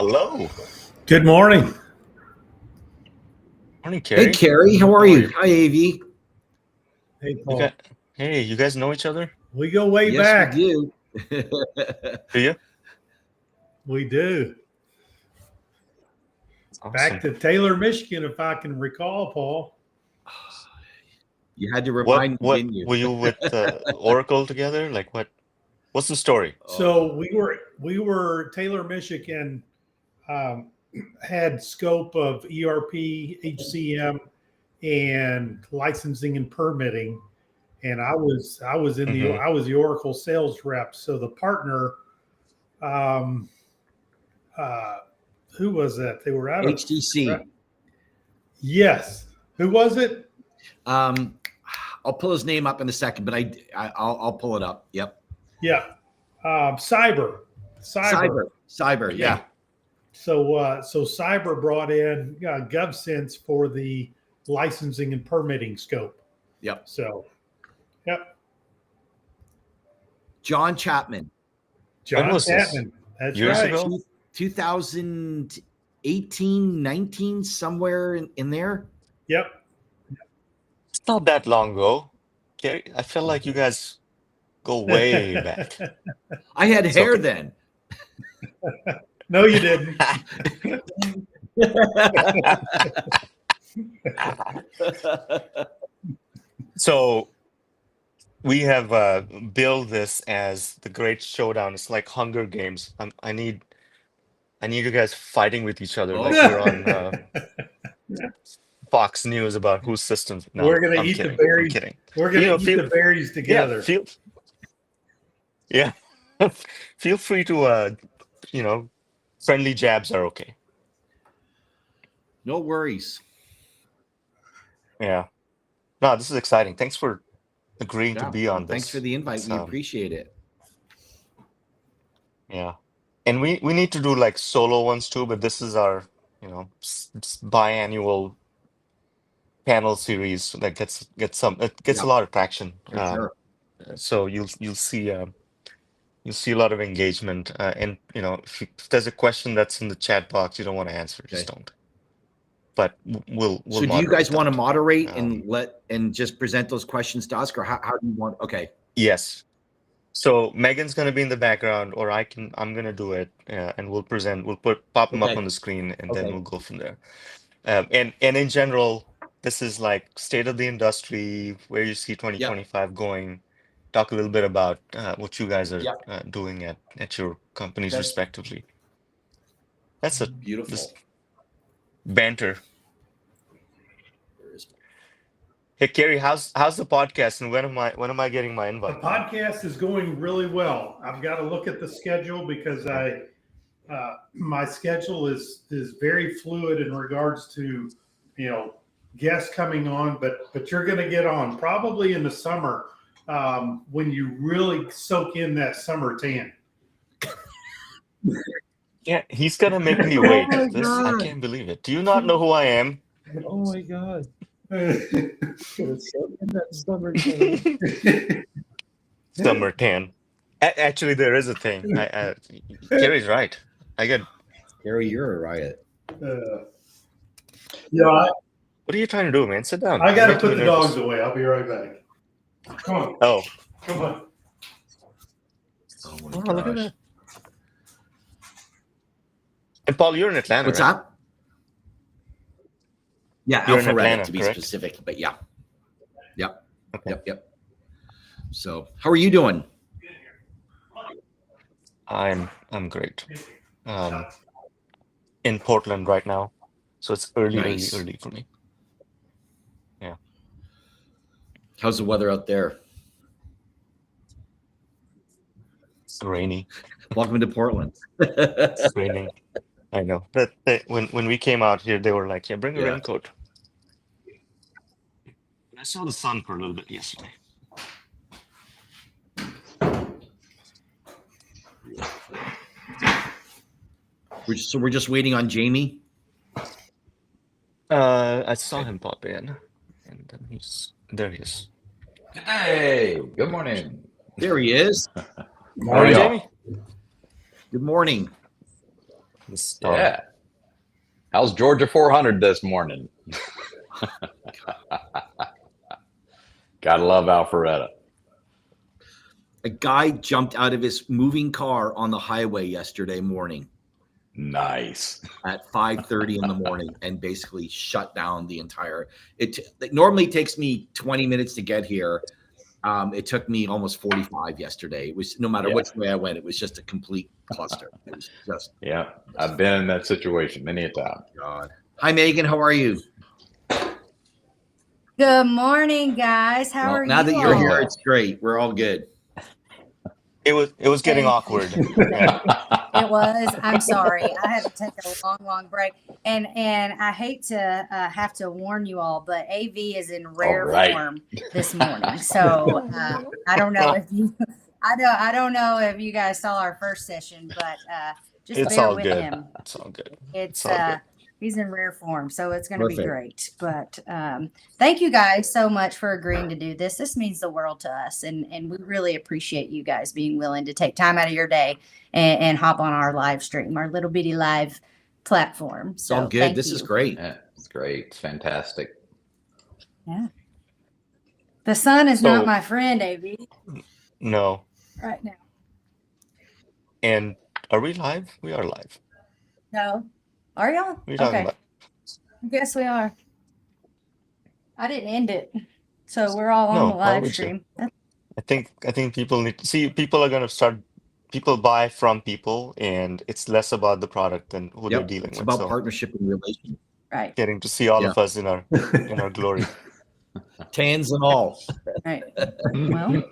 Hello. Good morning. Morning, Kerry. Hey, Kerry, how are you? Hi, AV. Hey, You Paul. hey, you guys know each other? We go way Yes, back. we do. Do you? We do. Awesome. Back to Taylor, Michigan, if I can recall, Paul. You had to What remind me, what didn't you? were you with Oracle together? Like what's the story? So we were Taylor, Michigan, had scope of ERP, HCM, and licensing and permitting, and I was in the Mhm. I was the Oracle sales rep. So the partner, who was that? They were out of HTC. Yes. Who was it? I'll pull his name up in a second, but I'll pull it up. Yep. Yeah. Cyber. Cyber. Yeah. So Cyber brought in GovSense for the licensing and permitting scope. Yep. So, yep. John Chapman. John was this? Chapman. That's Years right. ago? 2018, 19, somewhere in there. Yep. It's not that long ago. Kerry, I feel like you guys go way back. I had It's hair okay. then. No, you didn't. So we have billed this as the Great Showdown. It's like Hunger Games. I need you guys fighting with each other, like we're on Fox News about whose systems. No, We're gonna I'm eat kidding. the berries. I'm kidding. We're gonna eat feel- the berries together. Yeah, feel free to friendly jabs are okay. No worries. Yeah. No, this is exciting. Thanks for agreeing to Yeah. be on this. Thanks for the invite. It's, We appreciate it. Yeah. And we need to do like solo ones too, but this is our, biannual panel series that gets Yeah. a lot of traction. For sure. So you'll see a lot of engagement. And if there's a question that's in the chat box you don't want to answer, just don't. But we'll So do you guys want to moderate Um, and just present those questions to us, or how do you want? Okay. Yes. So Megan's going to be in the background, or I'm going to do it, and we'll present. We'll pop them up Okay. on the screen, and Okay. then we'll go from there. And in general, this is like state of the industry, where you see 2025 going. Talk a little bit about what you guys are doing at your companies That's respectively. That's a beautiful. this banter. Hey Kerry, how's the podcast, and when am I getting my The invite? podcast is going really well. I've got to look at the schedule because my schedule is very fluid in regards to guests coming on, but you're going to get on probably in the summer when you really soak in that summer tan. Yeah, he's gonna make me wait. my This I God. can't believe it. Do you not know who I am? Oh my God. Summer tan. Actually, there is a thing. Kerry's right. I get. Gary, you're a riot. Yeah, What are you trying to do, man? Sit down. I got to You're put making the me nervous. dogs away. I'll be right back. Come on, Oh, come on. Oh my look at gosh. that. And Paul, you're in Atlanta, What's right? that? Yeah, You're in Alpharetta Atlanta, to be correct? specific, but yeah. Yep. Okay. Yep. So, how are you doing? I'm great. In Portland right now, so it's early Nice. for me. How's the weather out there? It's rainy. Welcome to Portland. It's raining. I know. But when we came out here, they were like, "Yeah, bring a Yeah. raincoat." I saw the sun for a little bit yesterday. We're just waiting on Jamie. I saw him pop in, and then there he is. Hey, good morning. There he is. How are Morning, y'all? Jamie. Good morning. this star. Yeah. How's Georgia 400 this morning? Gotta love Alpharetta. A guy jumped out of his moving car on the highway yesterday morning Nice. at 5:30 in the morning and basically shut down the entire. It normally takes me 20 minutes to get here. It took me almost 45 yesterday. It was no matter which way I went, it was just a complete cluster. It was just. Yeah, I've been in that situation many a time. God. Hi, Megan. How are you? Good morning, guys. How Well, are now you that you're all? here, it's great. We're all good. It was getting Thank awkward. you. Yeah. It was. I'm sorry. I had to take a long break, and I hate to have to warn you all, but AV is in rare right. form this morning. So I don't know if you, I don't know if you guys saw our first session, but just It's bear all with good. him. It's all good. It's all good. he's in rare form, so it's going to be Perfect. great. But thank you guys so much for agreeing to do this. This means the world to us, and we really appreciate you guys being willing to take time out of your day and hop on our live stream, our little bitty live platform. It's So all good. thank This you. is great. Yeah, it's great. It's fantastic. Yeah. The sun is So- not my friend, AV, No. right now. And are we live? We are live. No, are y'all? What are you talking Okay, about? I guess we are. I didn't end it, so we're all on No, the why live would you? stream. I think people need to see. People are going to start. People buy from people, and it's less about the product than who they're Yep. dealing It's with. about So partnership and relation. Right, getting to see all Yeah. of us in our glory. Tans and all. right. Well,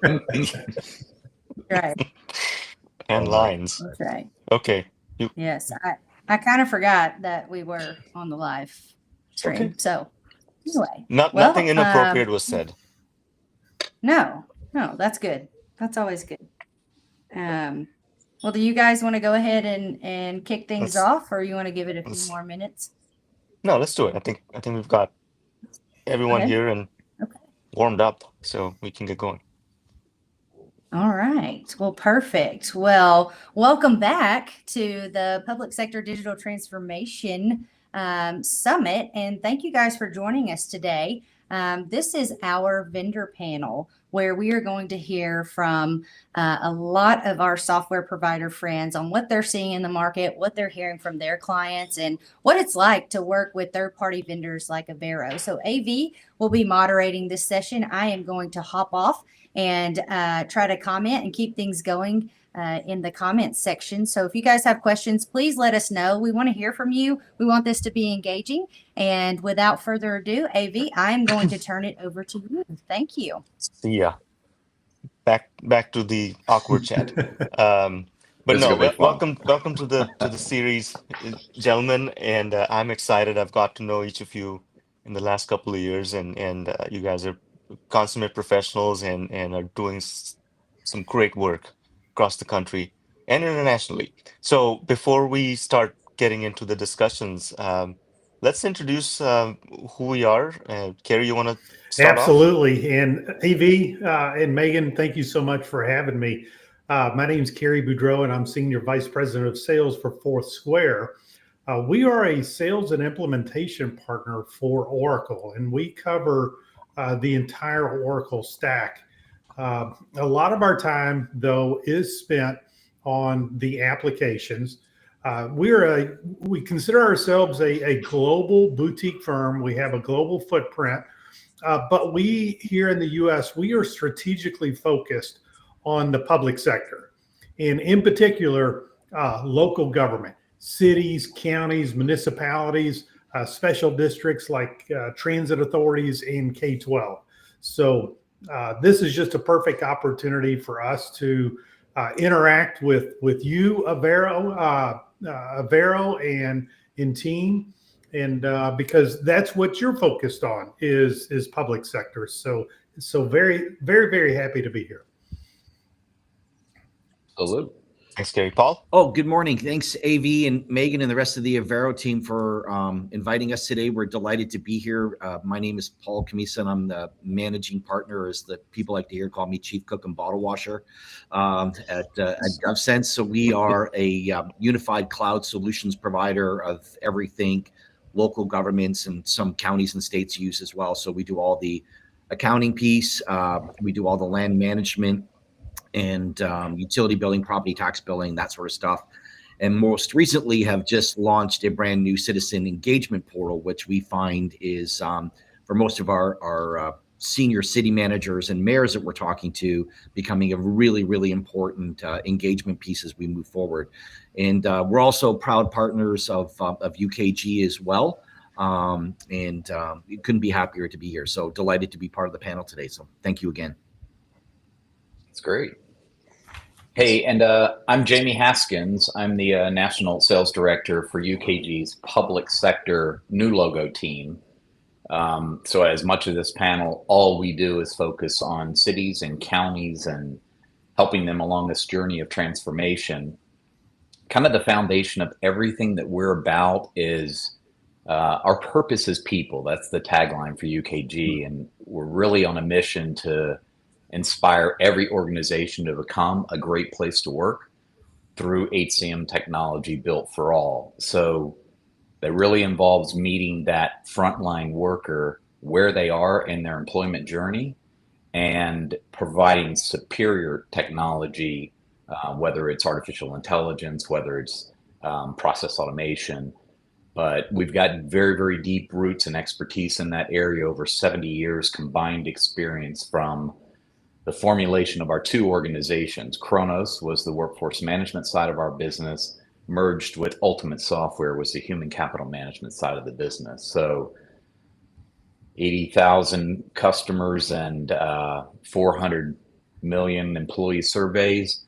right. And Oh, lines. That's right. Okay. Yes, I kind of forgot that we were on the live stream. Okay. So anyway, Nothing inappropriate was said. No, that's good. That's always good. Well, do you guys want to go ahead and kick things Let's- off, or you want to give it a few let's- more minutes? No, let's do it. I think we've got everyone Okay. here and Okay. warmed up, so we can get going. All right. Well, perfect. Well, welcome back to the Public Sector Digital Transformation Summit. And thank you guys for joining us today. This is our vendor panel where we are going to hear from a lot of our software provider friends on what they're seeing in the market, what they're hearing from their clients, and what it's like to work with third-party vendors like Avero. So AV will be moderating this session. I am going to hop off and try to comment and keep things going in the comments section. So if you guys have questions, please let us know. We want to hear from you. We want this to be engaging. And without further ado, AV, I'm going to turn it over to you. Thank you. See ya. Back to the awkward chat. But This is no, gonna be fun. welcome to the series, gentlemen. And I'm excited. I've got to know each of you in the last couple of years, and you guys are consummate professionals and are doing some great work across the country and internationally. So before we start getting into the discussions, let's introduce who we are. Carrie, you want to start off? Absolutely. And AV and Megan, thank you so much for having me. My name is Kerry Boudreau, and I'm Senior Vice President of Sales for Fourth Square. We are a sales and implementation partner for Oracle, and we cover the entire Oracle stack. A lot of our time, though, is spent on the applications. We consider ourselves a global boutique firm. We have a global footprint. But we here in the U.S., we are strategically focused on the public sector, and in particular, local government, cities, counties, municipalities, special districts like transit authorities and K-12. So this is just a perfect opportunity for us to interact with you, Avero and team. And because that's what you're focused on is public sector. So very, very, very happy to be here. Absolutely. Thanks, Gary. Paul? Oh, good morning. Thanks, AV and Megan and the rest of the Avero team for inviting us today. We're delighted to be here. My name is Paul Camisa, and I'm the managing partner, as the people like to hear call me, chief cook and bottle washer at GovSense. So we are a unified cloud solutions provider of everything local governments and some counties and states use as well. So we do all the accounting piece, we do all the land management, and utility billing, property tax billing, that sort of stuff. And most recently have just launched a brand new citizen engagement portal, which we find is for most of our senior city managers and mayors that we're talking to, becoming a really, really important engagement piece as we move forward. And we're also proud partners of UKG as well. And we couldn't be happier to be here. So delighted to be part of the panel today. So thank you again. That's great. Hey, and I'm Jamie Haskins. I'm the National Sales Director for UKG's Public Sector New Logo team. So as much of this panel, all we do is focus on cities and counties and helping them along this journey of transformation. Kind of the foundation of everything that we're about is our purpose is people. That's the tagline for UKG. And we're really on a mission to inspire every organization to become a great place to work through HCM technology built for all. So that really involves meeting that frontline worker where they are in their employment journey and providing superior technology, whether it's artificial intelligence, whether it's process automation. But we've got very, very deep roots and expertise in that area, over 70 years combined experience from the formulation of our two organizations. Kronos was the workforce management side of our business, merged with Ultimate Software was the human capital management side of the business. So 80,000 customers and 400 million employee surveys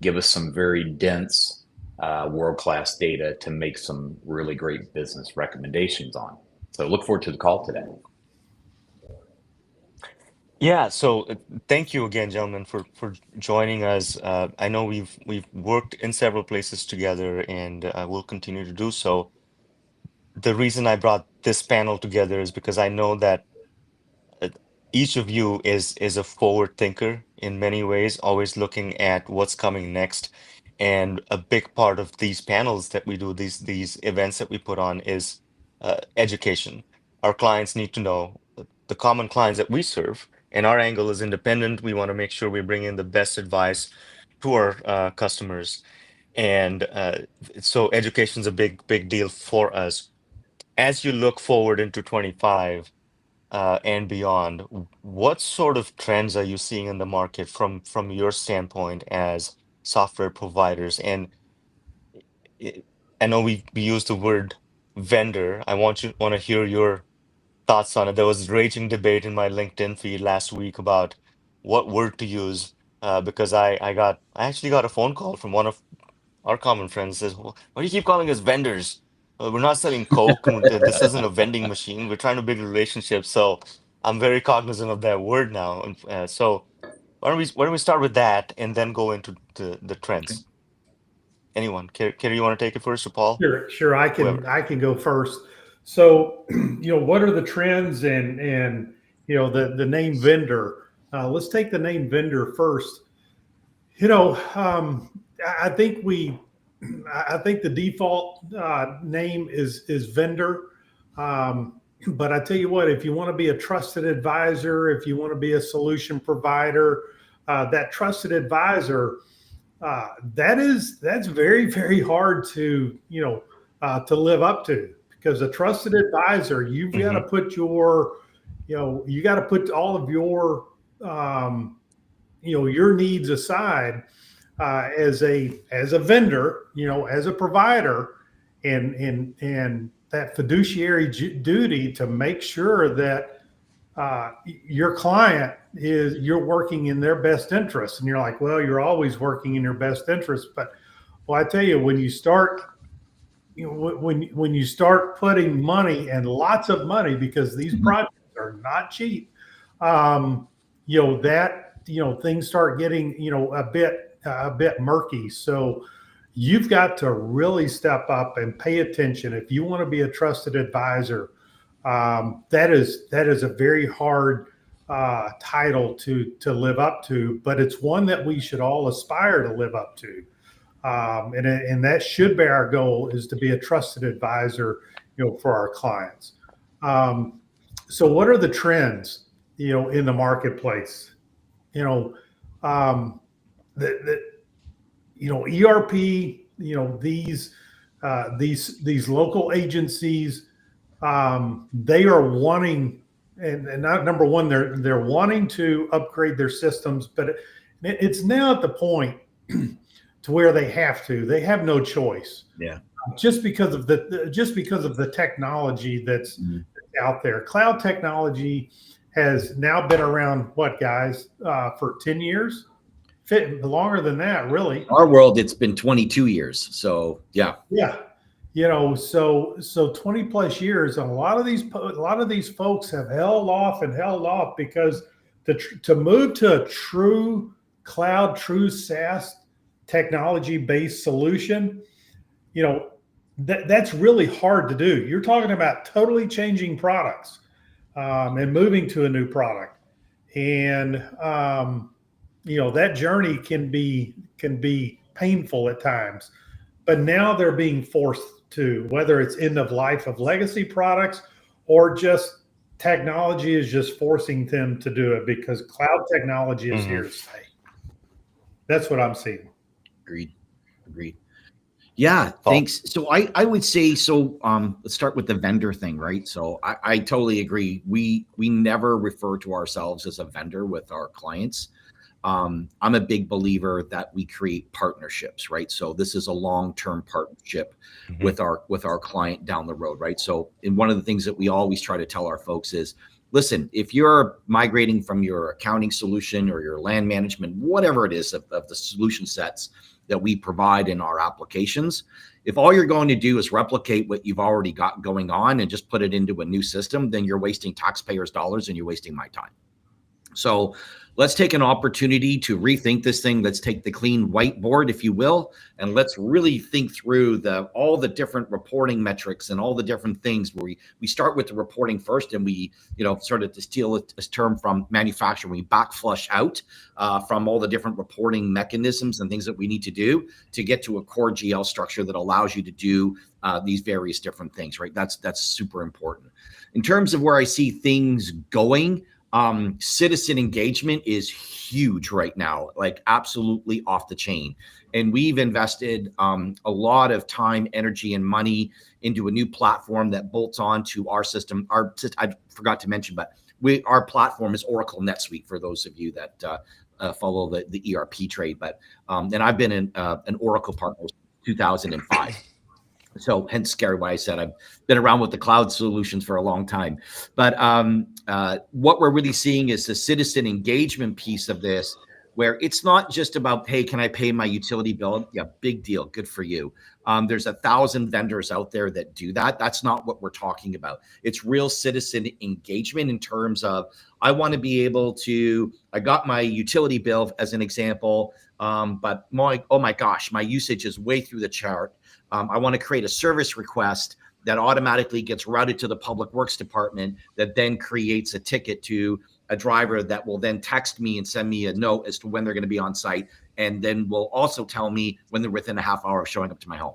give us some very dense world-class data to make some really great business recommendations on. So look forward to the call today. Yeah, so thank you again, gentlemen, for joining us. I know we've worked in several places together, and we'll continue to do so. The reason I brought this panel together is because I know that each of you is a forward thinker in many ways, always looking at what's coming next. And a big part of these panels that we do, these events that we put on, is education. Our clients need to know, the common clients that we serve, and our angle is independent. We want to make sure we bring in the best advice to our customers. And so education is a big deal for us. As you look forward into 25 and beyond, what sort of trends are you seeing in the market from your standpoint as software providers? And I know we use the word vendor. I want to hear your thoughts on it. There was raging debate in my LinkedIn feed last week about what word to use, because I actually got a phone call from one of our common friends. Says, "Why do you keep calling us vendors? We're not selling Coke. This isn't a vending machine. We're trying to build relationships." So I'm very cognizant of that word now. And so why don't we start with that and then go into the trends? Anyone? Kerry, you want to take it first, or Paul? Sure. I can go first. So, what are the trends and the name vendor? Let's take the name vendor first. I think the default name is vendor. But I tell you what, if you want to be a trusted advisor, if you want to be a solution provider, that trusted advisor, that's very, very hard to live up to, because a trusted advisor, you've got to put you got to put all of your your needs aside as a vendor, as a provider, and that fiduciary duty to make sure that your client you're working in their best interest. And you're like, well, you're always working in your best interest. But I tell you, when you start, when you start putting money, and lots of money, because these projects are not cheap, things start getting, a bit bit murky. So you've got to really step up and pay attention if you want to be a trusted advisor. That is a very hard title to live up to, but it's one that we should all aspire to live up to. And that should be our goal, is to be a trusted advisor, for our clients. So what are the trends, in the marketplace? ERP, these local agencies, they are wanting, and not, number one, they're wanting to upgrade their systems, but it's now at the point to where they have no choice. Yeah. Just because of the technology that's out there. Cloud technology has now been around, what, guys, for 10 years? Longer than that, really. Our world, it's been 22 years. So yeah. Yeah. So 20 plus years, and a lot of these folks have held off because to move to a true cloud, true SaaS technology-based solution, that's really hard to do. You're talking about totally changing products and moving to a new product. And, that journey can be painful at times. But now they're being forced to, whether it's end of life of legacy products or just technology is just forcing them to do it because cloud technology is here to stay. That's what I'm seeing. Agreed. Yeah, thanks. So I would say, let's start with the vendor thing, right? So I totally agree. We never refer to ourselves as a vendor with our clients. I'm a big believer that we create partnerships, right? So this is a long-term partnership with our client down the road, right? So, and one of the things that we always try to tell our folks is, listen, if you're migrating from your accounting solution or your land management, whatever it is of the solution sets that we provide in our applications, if all you're going to do is replicate what you've already got going on and just put it into a new system, then you're wasting taxpayers' dollars and you're wasting my time. So let's take an opportunity to rethink this thing. Let's take the clean whiteboard, if you will, and let's really think through all the different reporting metrics and all the different things where we start with the reporting first, and we, sort of, to steal a term from manufacturing, we back flush out from all the different reporting mechanisms and things that we need to do to get to a core GL structure that allows you to do these various different things, right? That's super important. In terms of where I see things going, citizen engagement is huge right now, like absolutely off the chain. And we've invested a lot of time, energy, and money into a new platform that bolts on to our system. I forgot to mention, but our platform is Oracle NetSuite for those of you that follow the ERP trade. But and I've been an Oracle partner since 2005. So hence, Gary, why I said I've been around with the cloud solutions for a long time. But what we're really seeing is the citizen engagement piece of this, where it's not just about, hey, can I pay my utility bill? Yeah, big deal. Good for you. There's 1,000 vendors out there that do that. That's not what we're talking about. It's real citizen engagement in terms of, I want to be able to, I got my utility bill as an example, but oh my gosh, my usage is way through the chart. I want to create a service request that automatically gets routed to the Public Works Department that then creates a ticket to a driver that will then text me and send me a note as to when they're going to be on site, and then will also tell me when they're within a half hour of showing up to my home.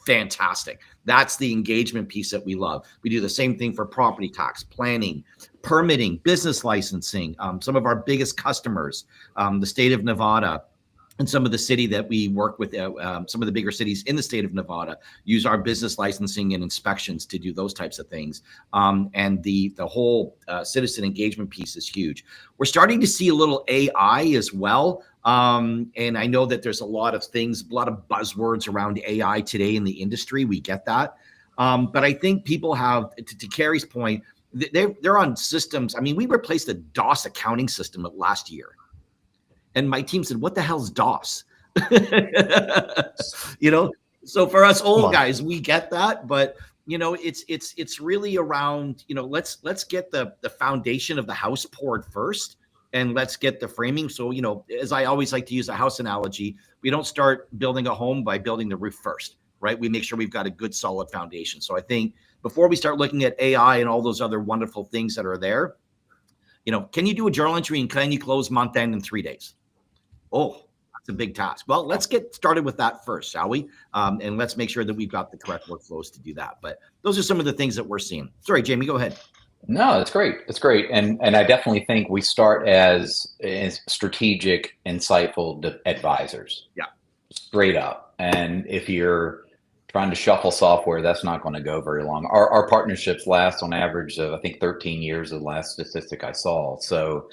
Fantastic. That's the engagement piece that we love. We do the same thing for property tax, planning, permitting, business licensing. Some of our biggest customers, the state of Nevada, and some of the city that we work with, some of the bigger cities in the state of Nevada, use our business licensing and inspections to do those types of things. And the whole citizen engagement piece is huge. We're starting to see a little AI as well. And I know that there's a lot of things, a lot of buzzwords around AI today in the industry. We get that. But I think people have, to Carrie's point, they're on systems. I mean, we replaced the DOS accounting system last year. And my team said, what the hell is DOS? So for us old guys, we get that, but it's really around, let's get the foundation of the house poured first, and let's get the framing. So, as I always like to use a house analogy, we don't start building a home by building the roof first, right? We make sure we've got a good solid foundation. So I think before we start looking at AI and all those other wonderful things that are there, can you do a journal entry and can you close month end in 3 days? Oh, that's a big task. Well, let's get started with that first, shall we? And let's make sure that we've got the correct workflows to do that. But those are some of the things that we're seeing. Sorry, Jamie, go ahead. No, it's great. It's great. And I definitely think we start as strategic, insightful advisors. Yeah. Straight up. And if you're trying to shuffle software, that's not going to go very long. Our partnerships last on average of, I think, 13 years is the last statistic I saw. So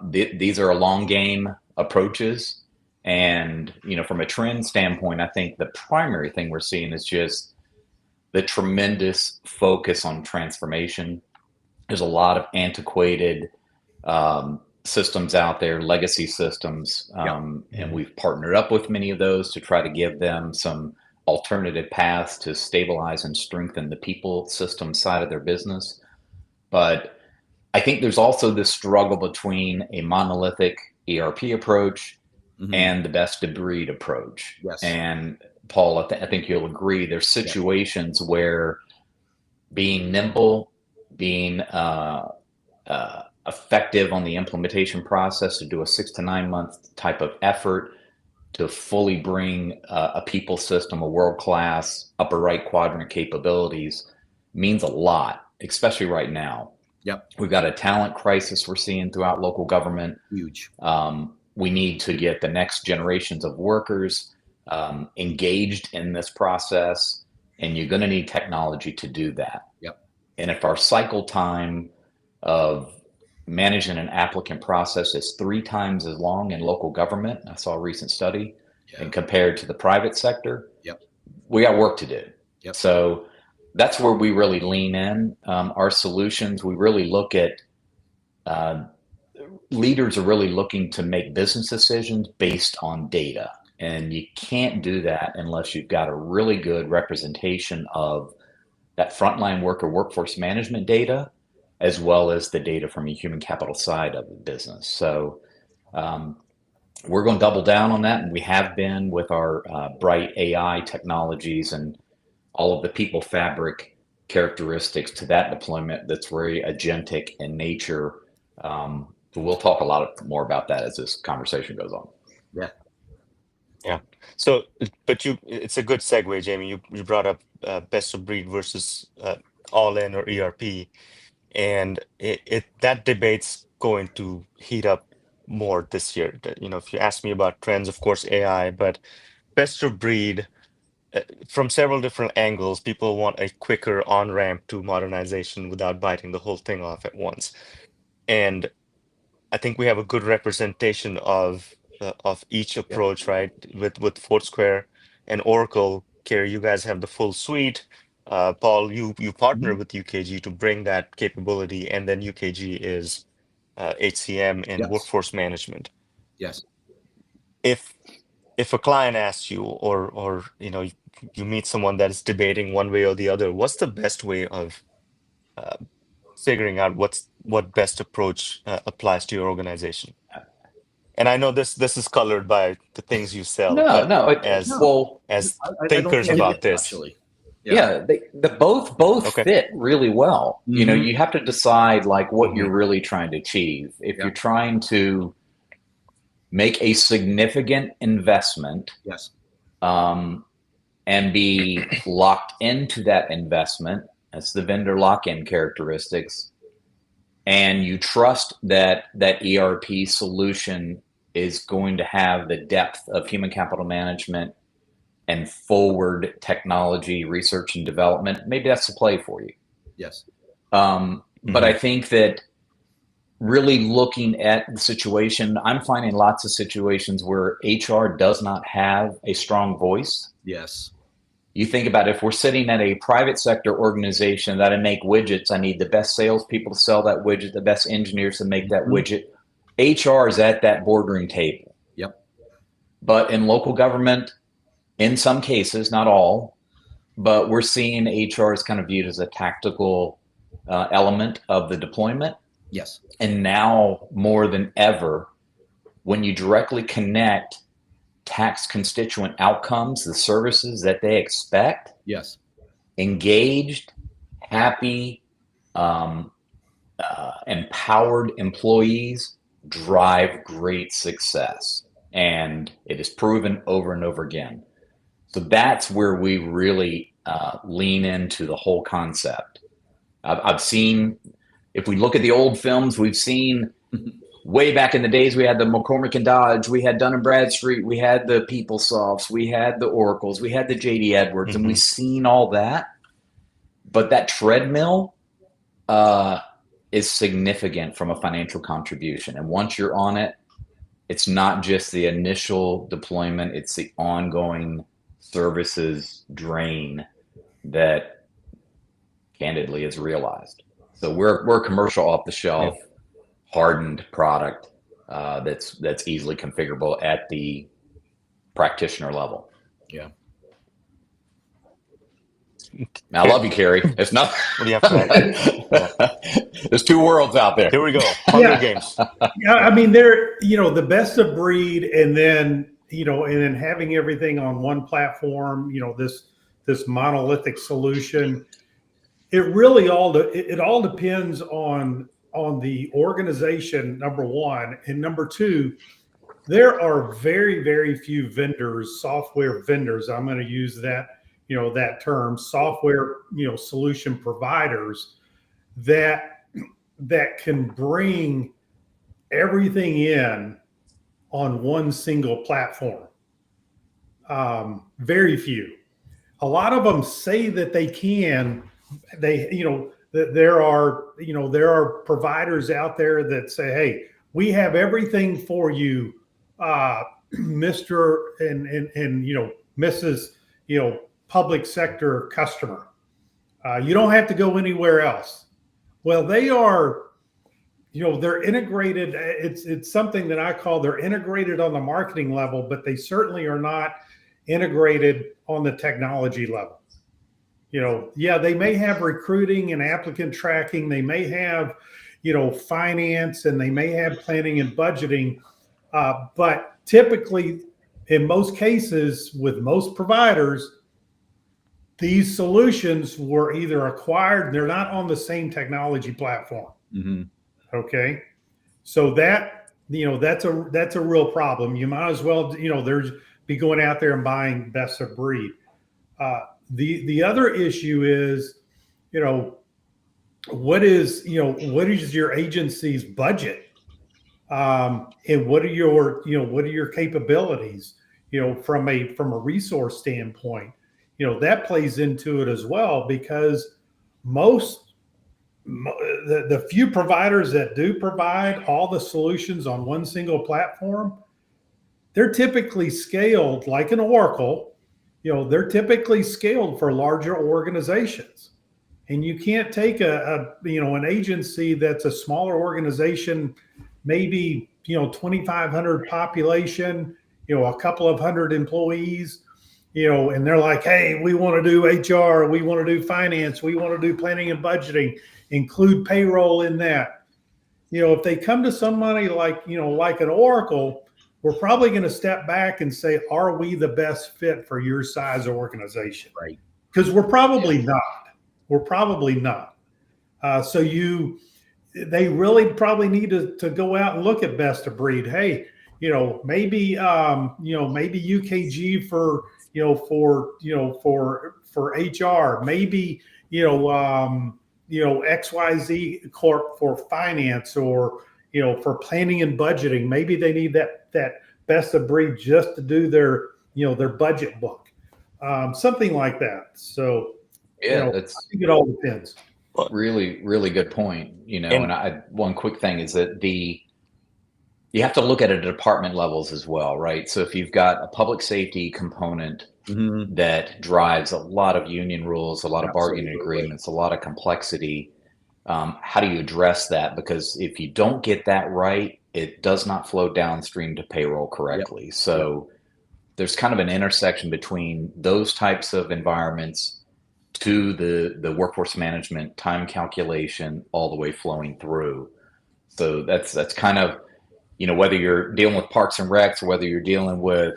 these are a long game approaches. And, from a trend standpoint, I think the primary thing we're seeing is just the tremendous focus on transformation. There's a lot of antiquated systems out there, legacy systems, and we've partnered up with many of those to try to give them some alternative paths to stabilize and strengthen the people system side of their business. But I think there's also this struggle between a monolithic ERP approach and the best of breed approach. Yes. And Paul, I think you'll agree, there's situations where being nimble, being effective on the implementation process to do a 6 to 9 month type of effort to fully bring a people system, a world-class upper right quadrant capabilities means a lot, especially right now. Yep. We've got a talent crisis we're seeing throughout local government. Huge. We need to get the next generations of workers engaged in this process, and you're going to need technology to do that. Yep. And if our cycle time of managing an applicant process is 3 times as long in local government, I saw a recent study, and compared to the private sector, we got work to do. Yep. So that's where we really lean in. Our solutions, we really look at leaders are really looking to make business decisions based on data. And you can't do that unless you've got a really good representation of that frontline worker workforce management data, as well as the data from a human capital side of the business. So we're going to double down on that. And we have been with our bright AI technologies and all of the people fabric characteristics to that deployment that's very agentic in nature. We'll talk a lot more about that as this conversation goes on. Yeah. Yeah. So, but it's a good segue, Jamie. You brought up best of breed versus all-in or ERP, and that debate's going to heat up more this year. If you ask me about trends, of course, AI, but best of breed, from several different angles, people want a quicker on-ramp to modernization without biting the whole thing off at once. And I think we have a good representation of each approach, right? With Foursquare and Oracle, Kerry, you guys have the full suite. Paul, you partner with UKG to bring that capability, and then UKG is HCM and workforce management. Yes. If a client asks you, or you meet someone that is debating one way or the other, what's the best way of figuring out what best approach applies to your organization? And I know this is colored by the things you sell, as thinkers about this. Actually. They both fit really well. You have to decide what you're really trying to achieve. If you're trying to make a significant investment, and be locked into that investment, that's the vendor lock-in characteristics, and you trust that ERP solution is going to have the depth of human capital management and forward technology research and development, maybe that's the play for you. Yes. But I think that really looking at the situation, I'm finding lots of situations where HR does not have a strong voice. Yes. You think about if we're sitting at a private sector organization that I make widgets, I need the best salespeople to sell that widget, the best engineers to make that widget. HR is at that boardroom table. Yep. But in local government, in some cases, not all, but we're seeing HR is kind of viewed as a tactical element of the deployment. Yes. And now more than ever, when you directly connect tax constituent outcomes, the services that they expect, Yes. engaged, happy, empowered employees drive great success. And it is proven over and over again. So that's where we really lean into the whole concept. I've seen, if we look at the old films, we've seen way back in the days, we had the McCormick and Dodge, we had Dun and Bradstreet, we had the PeopleSofts, we had the Oracles, we had the JD Edwards, and we've seen all that. But that treadmill is significant from a financial contribution. And once you're on it, it's not just the initial deployment, it's the ongoing services drain that candidly is realized. So we're a commercial off the shelf, hardened product that's easily configurable at the practitioner level. Yeah. I love you, Kerry. It's not. What do you have to add? There's two worlds out there. Here we go. Hunger Games. Yeah, I mean, they're, the best of breed, and then having everything on one platform, this monolithic solution. It really all depends on the organization, number one, and number two, there are very, very few vendors, software vendors. I'm going to use that, that term, software, solution providers that can bring everything in on one single platform. Very few. A lot of them say that they can. That there are providers out there that say, hey, we have everything for you, Mr. and Mrs. Public sector customer. You don't have to go anywhere else. Well, they are, they're integrated. It's something that I call, they're integrated on the marketing level, but they certainly are not integrated on the technology level. They may have recruiting and applicant tracking. They may have, finance, and they may have planning and budgeting. But typically, in most cases, with most providers, these solutions were either acquired, they're not on the same technology platform. Mm-hmm. Okay. So that, that's a real problem. You might as well, be going out there and buying best of breed. The other issue is, what is your agency's budget? And what are your capabilities, from a resource standpoint? That plays into it as well, because the few providers that do provide all the solutions on one single platform, they're typically scaled like an Oracle. They're typically scaled for larger organizations, and you can't take an agency that's a smaller organization, maybe 2,500 population, a couple of hundred employees, and they're like, hey, we want to do HR, we want to do finance, we want to do planning and budgeting, include payroll in that. If they come to somebody like an Oracle, we're probably going to step back and say, are we the best fit for your size organization? Right. Because we're probably not. We're probably not. So they really probably need to go out and look at best of breed. Hey, maybe UKG for HR, maybe XYZ Corp for finance, or for planning and budgeting. Maybe they need that best of breed just to do their budget book, something like that. So I think it all depends. Really, really good point. And one quick thing is that you have to look at it at department levels as well, right? So if you've got a public safety component Mm-hmm. that drives a lot of union rules, a lot of bargaining Absolutely. agreements, a lot of complexity, how do you address that? Because if you don't get that right, it does not flow downstream to payroll correctly. Yep. So there's kind of an intersection between those types of environments to the workforce management, time calculation, all the way flowing through. So that's kind of, whether you're dealing with parks and recs, or whether you're dealing with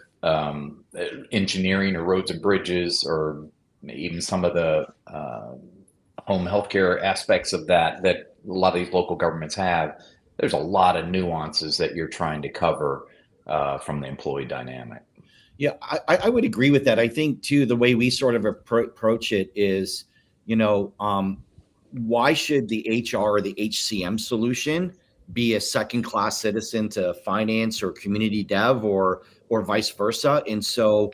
engineering or roads and bridges, or even some of the home healthcare aspects of that a lot of these local governments have. There's a lot of nuances that you're trying to cover from the employee dynamic. Yeah, I would agree with that. I think too, the way we sort of approach it is, why should the HR or the HCM solution be a second class citizen to finance or community dev or vice versa? And so,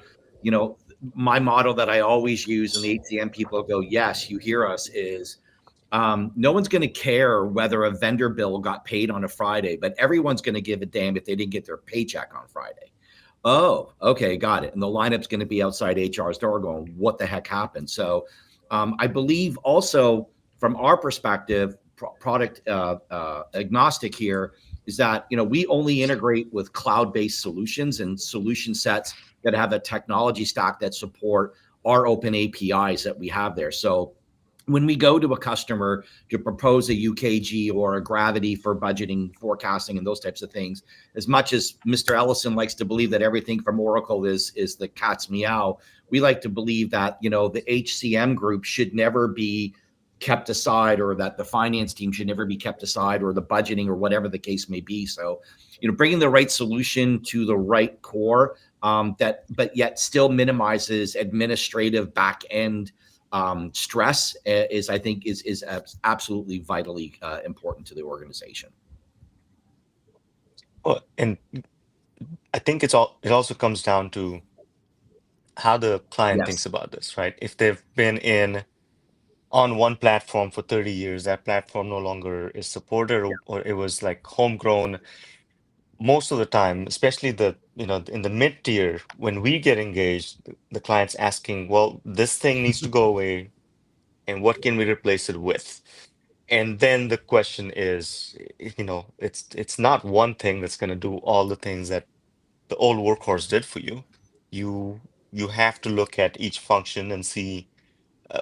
my model that I always use, and the HCM people go, yes, you hear us, is no one's going to care whether a vendor bill got paid on a Friday, but everyone's going to give a damn if they didn't get their paycheck on Friday. Oh, okay, got it. And the lineup's going to be outside HR's door going, what the heck happened? So I believe also from our perspective, product agnostic here, is that, we only integrate with cloud-based solutions and solution sets that have a technology stack that support our open APIs that we have there. So when we go to a customer to propose a UKG or a Gravity for budgeting, forecasting, and those types of things, as much as Mr. Ellison likes to believe that everything from Oracle is the cat's meow, we like to believe that, the HCM group should never be kept aside, or that the finance team should never be kept aside, or the budgeting, or whatever the case may be. So, bringing the right solution to the right core, but yet still minimizes administrative back end stress is, I think, is absolutely vitally important to the organization. Well, and I think it also comes down to how the client thinks about this, right? If they've been on one platform for 30 years, that platform no longer is supported, or it was like homegrown. Most of the time, especially in the mid tier, when we get engaged, the client's asking, well, this thing needs to go away, and what can we replace it with? And then the question is, it's not one thing that's going to do all the things that the old workhorse did for you. You have to look at each function and see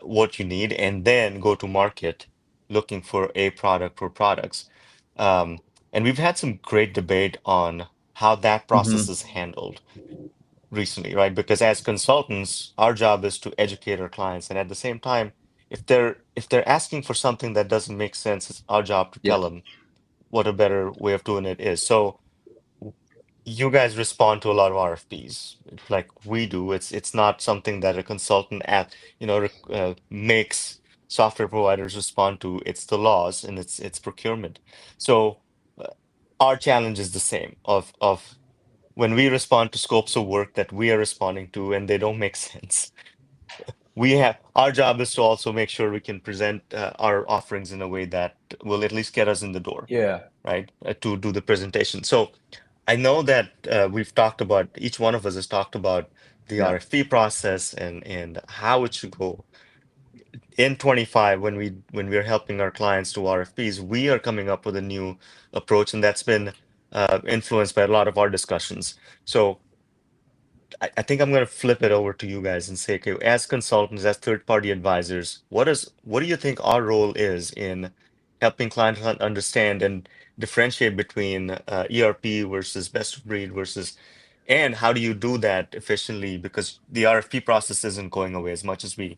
what you need, and then go to market looking for a product or products. And we've had some great debate on how that process is handled recently, right? Because as consultants, our job is to educate our clients, and at the same time, if they're asking for something that doesn't make sense, it's our job to tell them what a better way of doing it is. So you guys respond to a lot of RFPs like we do. It's not something that a consultant makes software providers respond to. It's the laws, and it's procurement. So uh, our challenge is the same of when we respond to scopes of work that we are responding to and they don't make sense. Our job is to also make sure we can present our offerings in a way that will at least get us in the door, right? To do the presentation. So I know that each one of us has talked about the RFP process and how it should go. In 25, when we're helping our clients do RFPs, we are coming up with a new approach, and that's been influenced by a lot of our discussions. So I think I'm going to flip it over to you guys and say, okay, as consultants, as third-party advisors, what do you think our role is in helping clients understand and differentiate between ERP versus best of breed and how do you do that efficiently? Because the RFP process isn't going away, as much as we,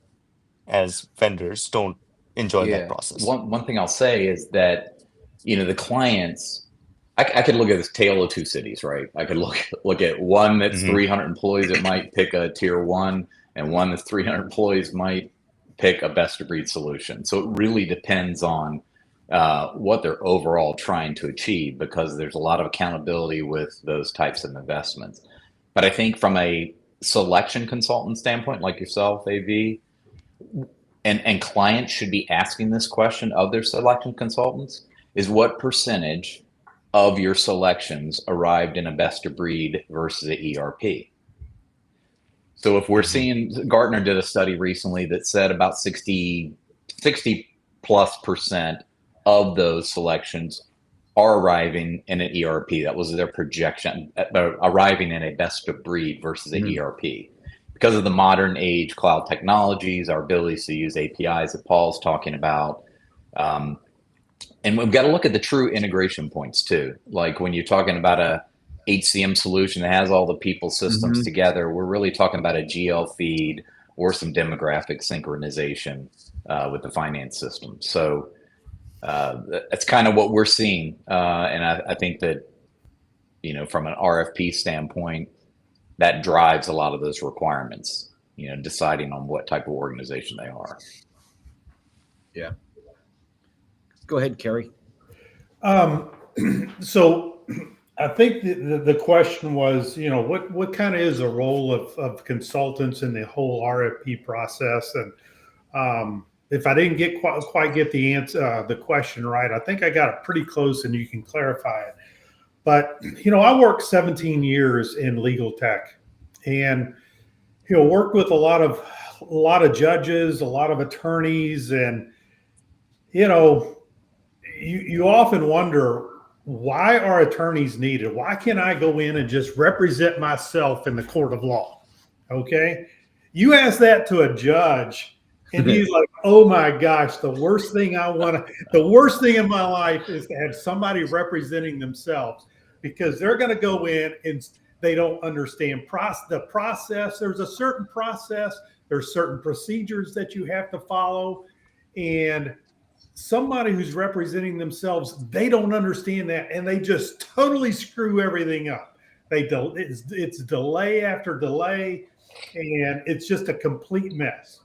as vendors, don't enjoy that process. One thing I'll say is that, the clients, I could look at this tale of two cities, right? I could look at one that's 300 employees that might pick a tier one, and one that's 300 employees might pick a best of breed solution. So it really depends on what they're overall trying to achieve, because there's a lot of accountability with those types of investments. But I think from a selection consultant standpoint, like yourself, AV, and clients should be asking this question of their selection consultants, is what percentage of your selections arrived in a best of breed versus an ERP? So if we're seeing, Gartner did a study recently that said about 60+ percent of those selections are arriving in an ERP. That was their projection, arriving in a best of breed versus an ERP. Because of the modern age cloud technologies, our ability to use APIs that Paul's talking about, And we've got to look at the true integration points too. Like when you're talking about a HCM solution that has all the people systems together, we're really talking about a GL feed or some demographic synchronization with the finance system. So that's kind of what we're seeing. And I think that, you know, from an RFP standpoint, that drives a lot of those requirements, you know, deciding on what type of organization they are. Yeah. Go ahead, Kerry. So I think the question was, you know, what kind of is a role of consultants in the whole RFP process? And if I didn't get quite get the answer, the question right, I think I got it pretty close, and you can clarify it. But, you know, I worked 17 years in legal tech, and, you know, worked with a lot of judges, a lot of attorneys, and, you know, you often wonder, why are attorneys needed? Why can't I go in and just represent myself in the court of law? Okay. You ask that to a judge, and he's like, oh my gosh, the worst thing in my life is to have somebody representing themselves, because they're going to go in and they don't understand the process. There's a certain process. There's certain procedures that you have to follow. And somebody who's representing themselves, they don't understand that, and they just totally screw everything up. It's delay after delay, and it's just a complete mess.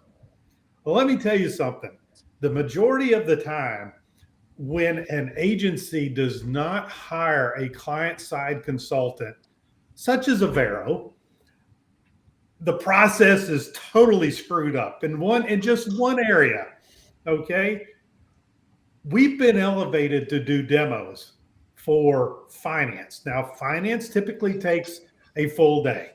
Well, let me tell you something. The majority of the time, when an agency does not hire a client-side consultant, such as Avero, the process is totally screwed up in just one area. Okay. We've been elevated to do demos for finance. Now, finance typically takes a full day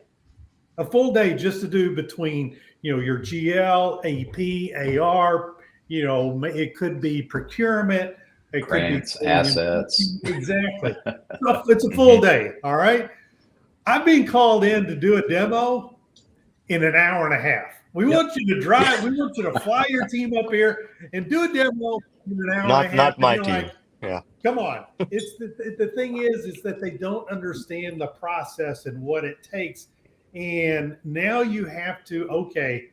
just to do between, you know, your GL, AP, AR, you know, it could be procurement, it Grants, could be assets. Exactly. It's a full day. All right. I've been called in to do a demo in an hour and a half. We want you to drive. We want you to fly your team up here and do a demo in an hour and a half. Not my team. Like, yeah. Come on. It's the thing is that they don't understand the process and what it takes. And now you have to, okay,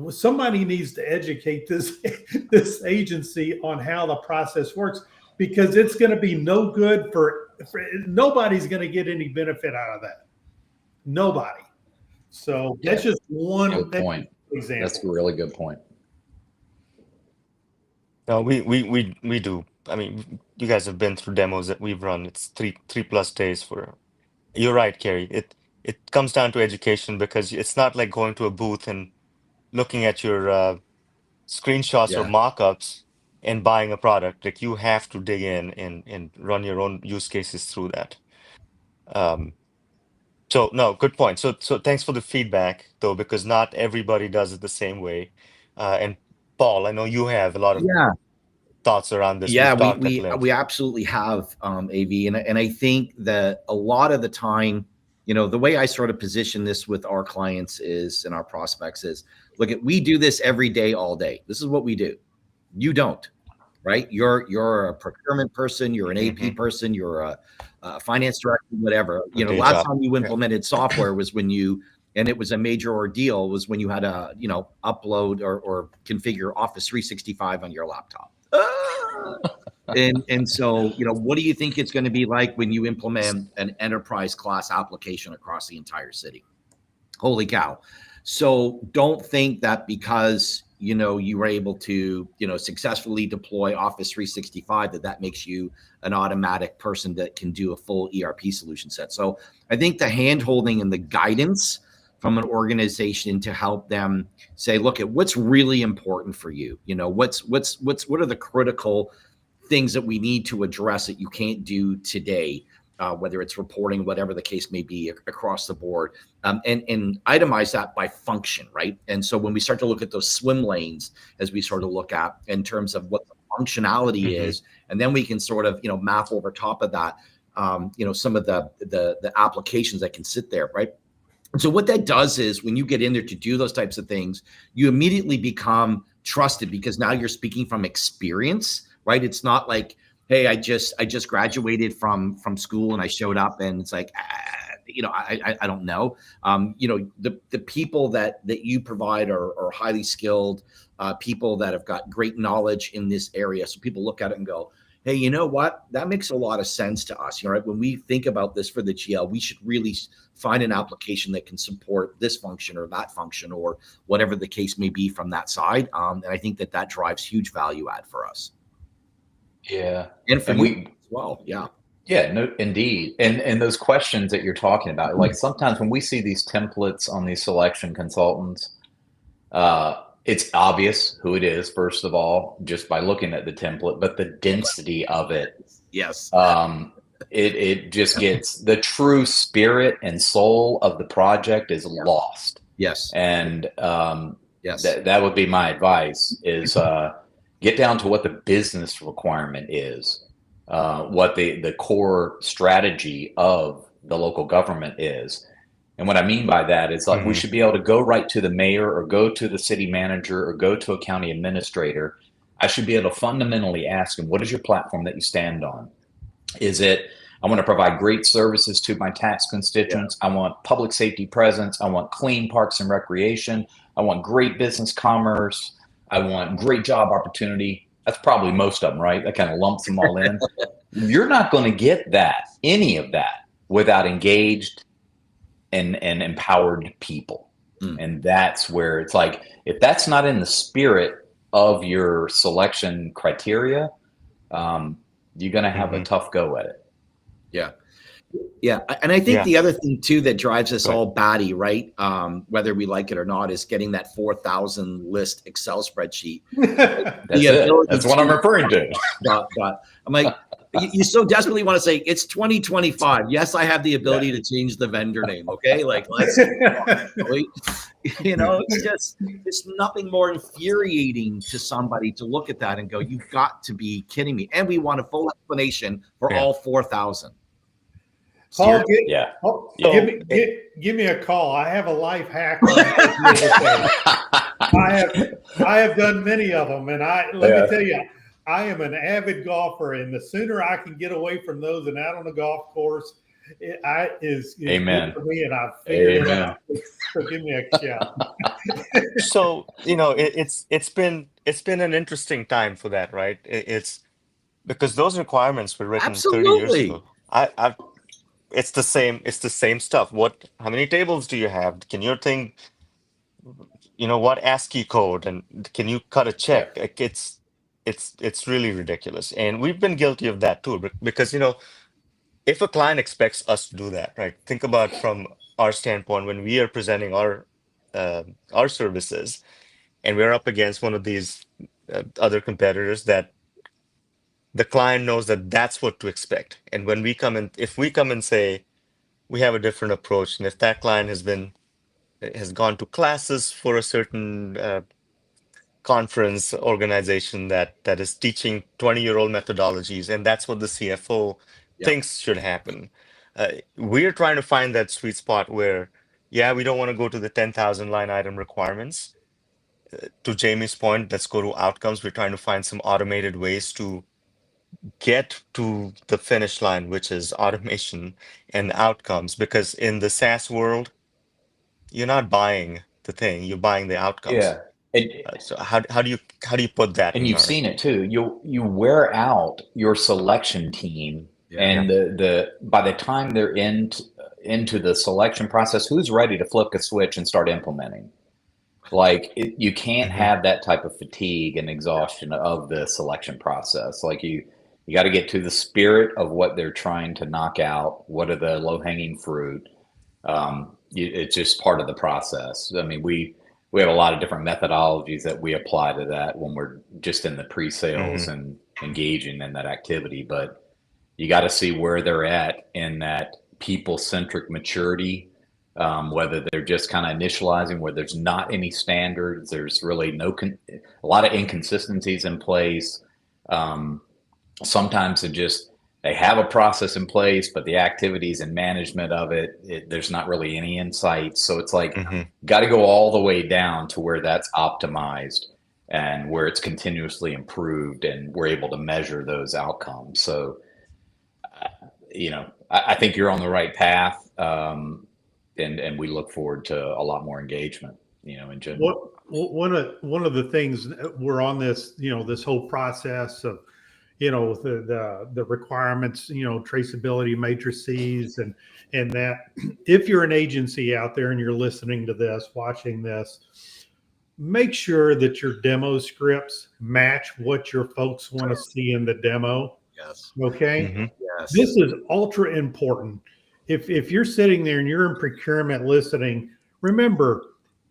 somebody needs to educate this agency on how the process works, because it's going to be no good for nobody's going to get any benefit out of that. Nobody. So that's just one good point. Example. That's a really good point. No, we do. I mean, you guys have been through demos that we've run. It's three plus days for. You're right, Kerry. It comes down to education, because it's not like going to a booth and looking at your screenshots or mock-ups and buying a product. Like, you have to dig in and run your own use cases through that. So no, good point. So thanks for the feedback, though, because not everybody does it the same way. And Paul, I know you have a lot of thoughts around this. Yeah, we absolutely have, AV, and I think that a lot of the time, you know, the way I sort of position this with our clients is, and our prospects is, look, we do this every day, all day. This is what we do. You don't, right? You're a procurement person, you're an AP person, you're a finance director, whatever. You know, last time you implemented software was when and it was a major ordeal, was when you had to, you know, upload or configure Office 365 on your laptop. And so, you know, what do you think it's going to be like when you implement an enterprise class application across the entire city? Holy cow. So don't think that because, you know, you were able to, you know, successfully deploy Office 365, that makes you an automatic person that can do a full ERP solution set. So I think the hand-holding and the guidance from an organization to help them say, look at what's really important for you. You know, what are the critical things that we need to address that you can't do today, whether it's reporting, whatever the case may be across the board, and itemize that by function, right? And so when we start to look at those swim lanes, as we sort of look at in terms of what the functionality is, and then we can sort of, you know, map over top of that, you know, some of the applications that can sit there, right? And so what that does is when you get in there to do those types of things, you immediately become trusted because now you're speaking from experience, right? It's not like, hey, I just graduated from school and I showed up and it's like, I don't know. The people that you provide are highly skilled people that have got great knowledge in this area. So people look at it and go, hey, you know what? That makes a lot of sense to us. Right? When we think about this for the GL, we should really find an application that can support this function or that function or whatever the case may be from that side. And I think that drives huge value add for us. Yeah. And for you as well. Yeah. Yeah, no, indeed. And those questions that you're talking about, like sometimes when we see these templates on these selection consultants, it's obvious who it is, first of all, just by looking at the template, but the density of it. Yes. It just gets the true spirit and soul of the project is lost. Yes. And yes, that would be my advice is get down to what the business requirement is, what the core strategy of the local government is. And what I mean by that is like we should be able to go right to the mayor or go to the city manager or go to a county administrator. I should be able to fundamentally ask them, what is your platform that you stand on? Is it, I want to provide great services to my tax constituents. I want public safety presence. I want clean parks and recreation. I want great business commerce. I want great job opportunity. That's probably most of them, right? That kind of lumps them all in. You're not going to get any of that, without engaged and empowered people. And that's where it's like, if that's not in the spirit of your selection criteria, you're going to have a tough go at it. Yeah. Yeah. And I think the other thing too that drives us all batty, right? Whether we like it or not, is getting that 4,000 list Excel spreadsheet. That's what I'm referring to. I'm like, you so desperately want to say it's 2025. Yes, I have the ability to change the vendor name. Okay. Like, let's, it's nothing more infuriating to somebody to look at that and go, you've got to be kidding me. And we want a full explanation for all 4,000. Paul, give me a call. I have a life hack. I have done many of them, and let me tell you, I am an avid golfer, and the sooner I can get away from those and out on the golf course, is good for me, and I've figured it out. So give me a shout. So it's been an interesting time for that, right? It's because those requirements were written 30 years ago. It's the same stuff. How many tables do you have? Can your thing, what ASCII code, and can you cut a check? Like it's really ridiculous. And we've been guilty of that too, because if a client expects us to do that, right? Think about from our standpoint when we are presenting our services, and we're up against one of these other competitors that the client knows that that's what to expect. And when if we come and say we have a different approach, and if that client has gone to classes for a certain conference organization that is teaching 20-year-old methodologies, and that's what the CFO thinks should happen, we're trying to find that sweet spot where, we don't want to go to the 10,000 line item requirements. To Jamie's point, let's go to outcomes. We're trying to find some automated ways to get to the finish line, which is automation and outcomes, because in the SaaS world, you're not buying the thing, you're buying the outcomes. So how do you put that? And you've seen it too. You wear out your selection team, and the by the time they're into the selection process, who's ready to flip a switch and start implementing? Like you can't have that type of fatigue and exhaustion of the selection process. Like you got to get to the spirit of what they're trying to knock out. What are the low-hanging fruit? It's just part of the process. I mean, we have a lot of different methodologies that we apply to that when we're just in the pre-sales and engaging in that activity. But you got to see where they're at in that people-centric maturity, whether they're just kind of initializing, where there's not any standards, there's really a lot of inconsistencies in place. Sometimes they have a process in place, but the activities and management of it, there's not really any insights. So it's like, got to go all the way down to where that's optimized. and where it's continuously improved and we're able to measure those outcomes. So, I think you're on the right path. And we look forward to a lot more engagement, in general. One of the things we're on this, this whole process of, the requirements, traceability matrices and that if you're an agency out there and you're listening to this, watching this, make sure that your demo scripts match what your folks want to see in the demo. Yes. Okay. Mm-hmm. Yes. This is ultra important. If you're sitting there and you're in procurement listening, remember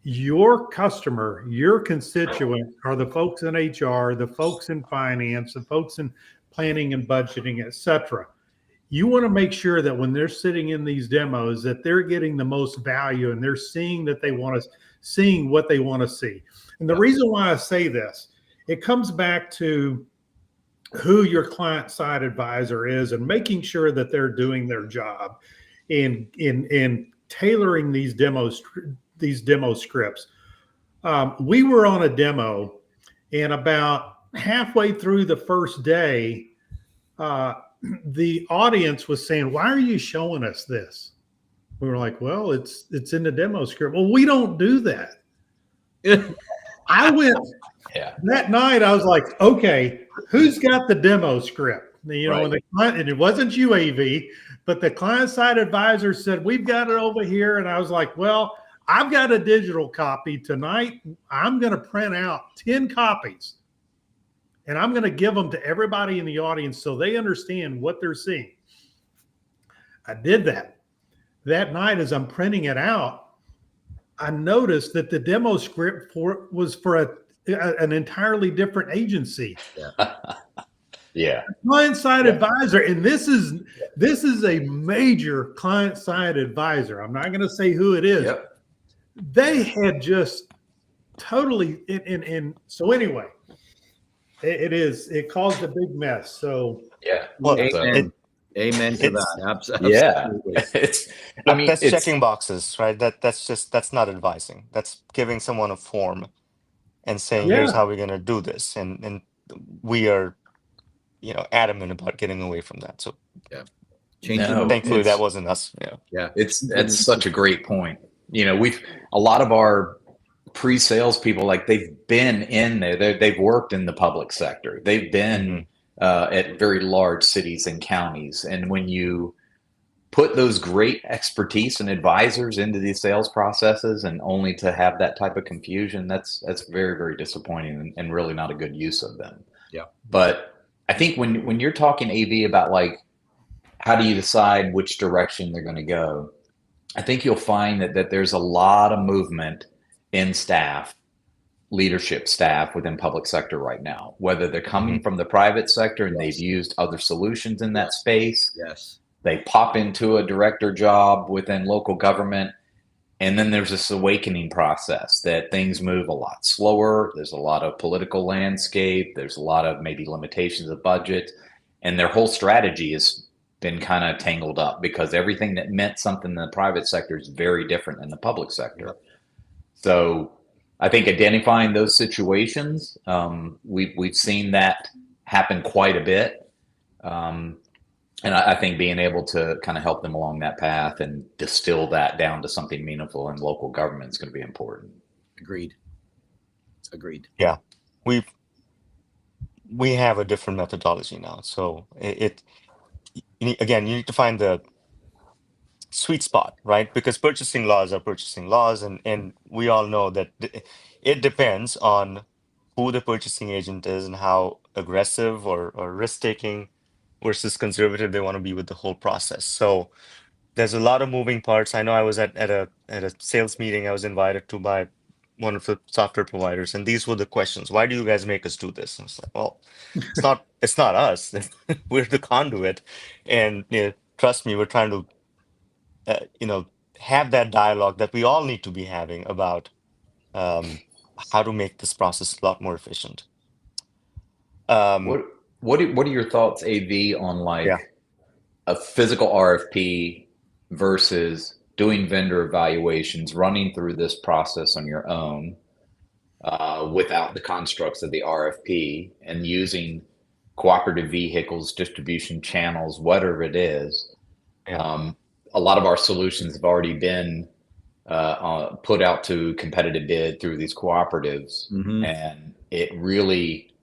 your customer, your constituent are the folks in HR, the folks in finance, the folks in planning and budgeting, etc. You want to make sure that when they're sitting in these demos that they're getting the most value and they're seeing that seeing what they want to see. And the reason why I say this, it comes back to who your client side advisor is and making sure that they're doing their job in tailoring these demo scripts. We were on a demo, and about halfway through the first day, the audience was saying, "Why are you showing us this?" We were like, "Well, it's in the demo script." Well, we don't do that. I went that night. I was like, "Okay, who's got the demo script?" And the client, and it wasn't UAV, but the client side advisor said, "We've got it over here." And I was like, "Well, I've got a digital copy tonight. I'm going to print out 10 copies, and I'm going to give them to everybody in the audience so they understand what they're seeing." I did that. That night, as I'm printing it out, I noticed that the demo script was for an entirely different agency. Yeah. Client-side advisor, and this is a major client-side advisor. I'm not going to say who it is. Yep. They had just totally and so anyway, it caused a big mess. So Well, Amen to that. Absolutely. Yeah. That's checking boxes, right? That's not advising. That's giving someone a form and saying, here's how we're going to do this. And we are, adamant about getting away from that. So thankfully that wasn't us. That's such a great point. A lot of our pre-sales people, like they've been in there, they've worked in the public sector. They've been at very large cities and counties. And when you put those great expertise and advisors into these sales processes and only to have that type of confusion, that's very, very disappointing and really not a good use of them. Yeah. But I think when you're talking AV about like, how do you decide which direction they're going to go? I think you'll find that there's a lot of movement in leadership staff within public sector right now, whether they're coming from the private sector and they've used other solutions in that space. Yes. They pop into a director job within local government. And then there's this awakening process that things move a lot slower. There's a lot of political landscape. There's a lot of maybe limitations of budget. And their whole strategy has been kind of tangled up because everything that meant something in the private sector is very different in the public sector. So I think identifying those situations, we've seen that happen quite a bit. And I think being able to kind of help them along that path and distill that down to something meaningful in local government is going to be important. Agreed. Yeah. We have a different methodology now. So you need to find the sweet spot, right? Because purchasing laws are purchasing laws. And we all know that it depends on who the purchasing agent is and how aggressive or risk-taking versus conservative they want to be with the whole process. So there's a lot of moving parts. I know I was at a sales meeting I was invited to by one of the software providers, and these were the questions. Why do you guys make us do this? And I was like, well, it's not us. We're the conduit. And trust me, we're trying to have that dialogue that we all need to be having about how to make this process a lot more efficient. What are your thoughts, AV, on like a physical RFP versus doing vendor evaluations, running through this process on your own, without the constructs of the RFP and using cooperative vehicles, distribution channels, whatever it is. Yeah. A lot of our solutions have already been put out to competitive bid through these cooperatives, and it really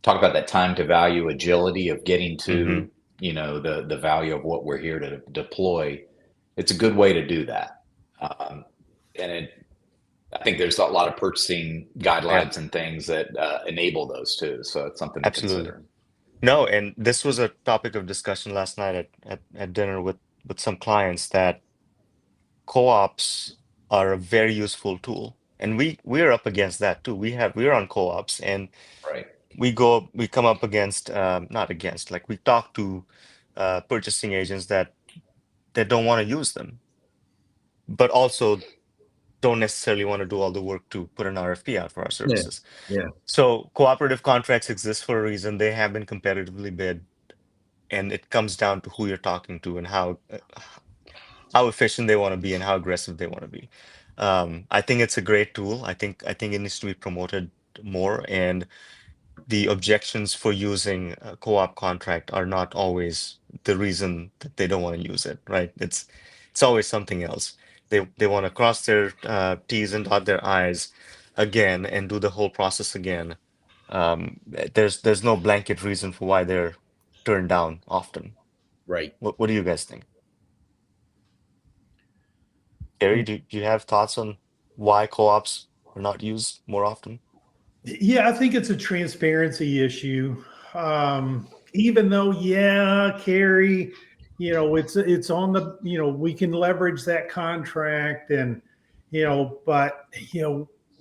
talk about that time to value agility of getting to the value of what we're here to deploy. It's a good way to do that, and I think there's a lot of purchasing guidelines and things that enable those too. So it's something to Absolutely. consider. No, and this was a topic of discussion last night at dinner with some clients, that co-ops are a very useful tool. And we're up against that too. We're on co-ops, and Right. we come up against, not against, like we talk to purchasing agents that don't want to use them, but also don't necessarily want to do all the work to put an RFP out for our services. Yeah. So cooperative contracts exist for a reason. They have been competitively bid, and it comes down to who you're talking to and how efficient they want to be and how aggressive they want to be. I think it's a great tool. I think it needs to be promoted more, and the objections for using a co-op contract are not always the reason that they don't want to use it, right? It's always something else. They want to cross their T's and dot their I's again and do the whole process again. There's no blanket reason for why they're turned down often. Right. What do you guys think? Gary, do you have thoughts on why co-ops are not used more often? Yeah, I think it's a transparency issue. Even though, yeah, Carrie, it's on the, we can leverage that contract, and, but,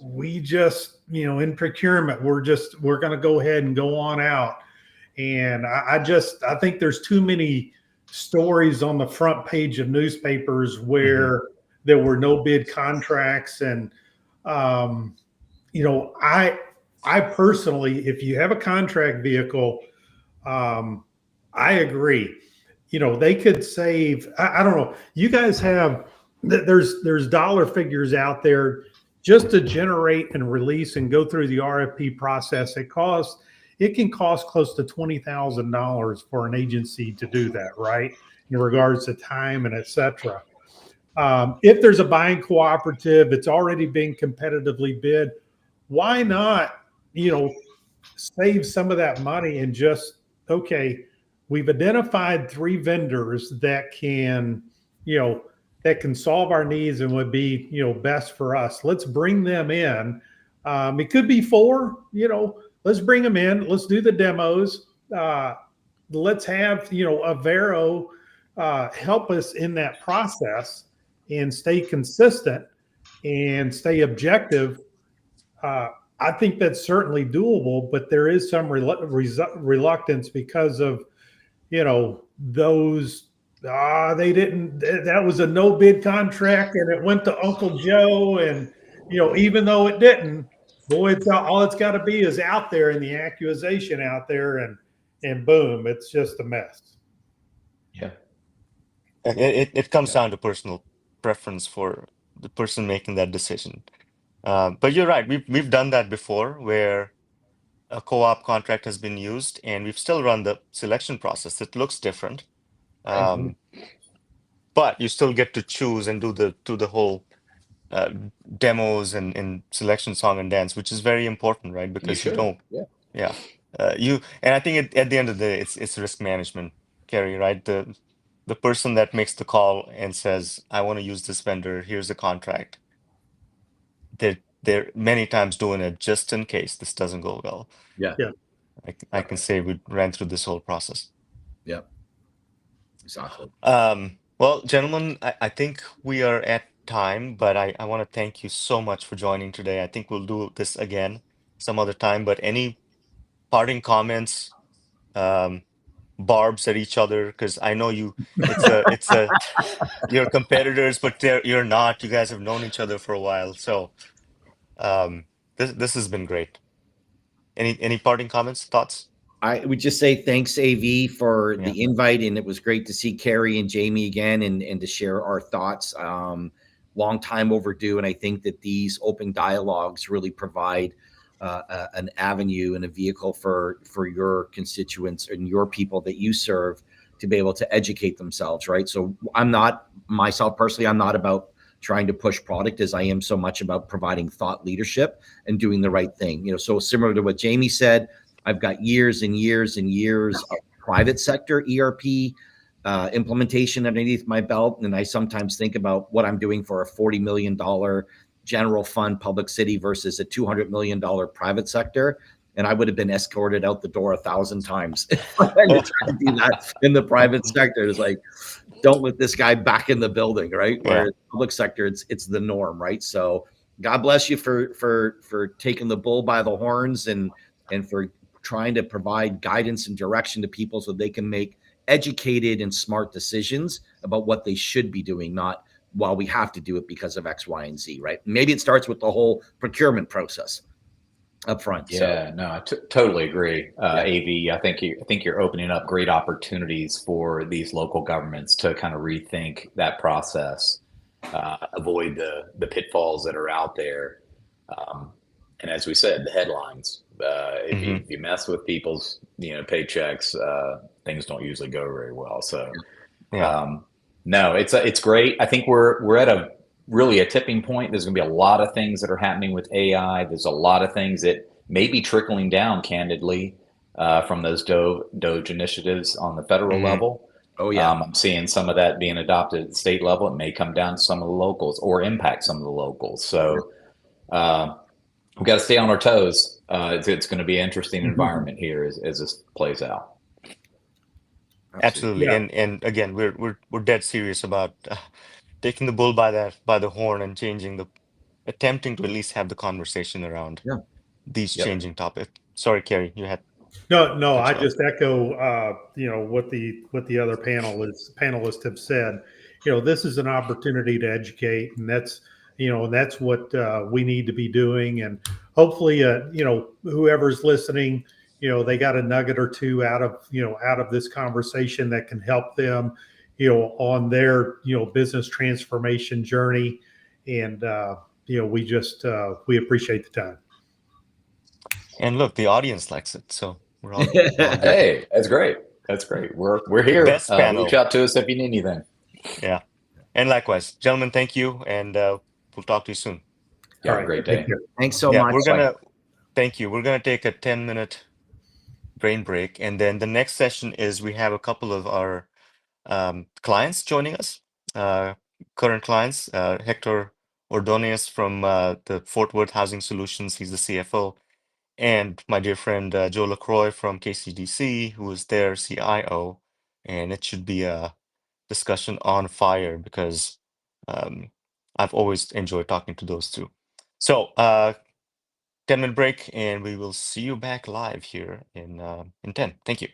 we just, in procurement, we're going to go ahead and go on out. And I think there's too many stories on the front page of newspapers where there were no bid contracts. And, I personally, if you have a contract vehicle, I agree. They could save, I don't know. You guys have, there's dollar figures out there just to generate and release and go through the RFP process. It can cost close to $20,000 for an agency to do that, right? In regards to time and et cetera. If there's a buying cooperative, it's already being competitively bid. Why not, save some of that money and just, okay, we've identified 3 vendors that can, solve our needs and would be, best for us. Let's bring them in. It could be 4, let's bring them in. Let's do the demos. Let's have, Avero help us in that process and stay consistent and stay objective. I think that's certainly doable, but there is some reluctance because of, those, they didn't, that was a no bid contract and it went to Uncle Joe. And, even though it didn't, boy, all it's got to be is out there and the accusation out there, and boom, it's just a mess. Yeah. It comes down to personal preference for the person making that decision. But you're right. We've done that before, where a co-op contract has been used, and we've still run the selection process. It looks different, but you still get to choose and do the whole demos and selection song and dance, which is very important, right? Because you don't. Yeah. And I think at the end of the day, it's risk management, Carrie, right? The person that makes the call and says, I want to use this vendor, here's the contract. They're many times doing it just in case this doesn't go well. Yeah. I can say we ran through this whole process. Yeah. Exactly. Well, gentlemen, I think we are at time, but I want to thank you so much for joining today. I think we'll do this again some other time, but any parting comments, barbs at each other, because I know you're competitors, but you're not. You guys have known each other for a while, so this has been great. Any parting comments, thoughts? I would just say thanks, AV, for the invite, and it was great to see Carrie and Jamie again and to share our thoughts. long time overdue. And I think that these open dialogues really provide an avenue and a vehicle for your constituents and your people that you serve to be able to educate themselves, right? So I'm not, myself personally, I'm not about trying to push product as I am so much about providing thought leadership and doing the right thing. You know, so similar to what Jamie said, I've got years and years and years of private sector ERP implementation underneath my belt. And I sometimes think about what I'm doing for a $40 million general fund public city versus a $200 million private sector. And I would have been escorted out the door 1,000 times if I had to try to do that in the private sector. It's like, don't let this guy back in the building, right? Yeah. Whereas public sector, it's the norm, right? So God bless you for taking the bull by the horns and for trying to provide guidance and direction to people so they can make educated and smart decisions about what they should be doing, not while we have to do it because of X, Y, and Z, right? Maybe it starts with the whole procurement process up front. Yeah, So no, I totally agree, AV. I think you're opening up great opportunities for these local governments to kind of rethink that process, avoid the pitfalls that are out there, and as we said, the headlines. If you mess with people's paychecks, things don't usually go very well. So Yeah. no, it's great. I think we're at a really a tipping point. There's going to be a lot of things that are happening with AI. There's a lot of things that may be trickling down, candidly, from those Doge initiatives on the federal level. Oh yeah. I'm seeing some of that being adopted at the state level. It may come down to some of the locals or impact some of the locals. So we've got to stay on our toes. It's going to be an interesting environment here as this plays out. Absolutely. Yeah. And again, we're dead serious about taking the bull by the horn and attempting to at least have the conversation around Yeah. these Yep. changing topics. Sorry, Kerry, you had No, I touched on. just echo, what the other panelists have said. This is an opportunity to educate, and that's what we need to be doing. And hopefully, whoever's listening, they got a nugget or two out of this conversation that can help them, on their, business transformation journey. And we appreciate the time. And look, the audience likes it, so we're all good. Hey, that's great. That's great. We're here. Best panel. Reach out to us if you need anything. Yeah. And likewise, gentlemen, thank you, and we'll talk to you soon. Yeah, All have a right. great day. Thanks so Yeah, much. thank you. We're gonna take a 10-minute brain break, and then the next session is we have a couple of our clients joining us, current clients, Hector Ordonez from the Fort Worth Housing Solutions. He's the CFO. And my dear friend Joe LaCroix from KCDC, who is their CIO. And it should be a discussion on fire because I've always enjoyed talking to those two. So 10-minute break, and we will see you back live here in 10. Thank you.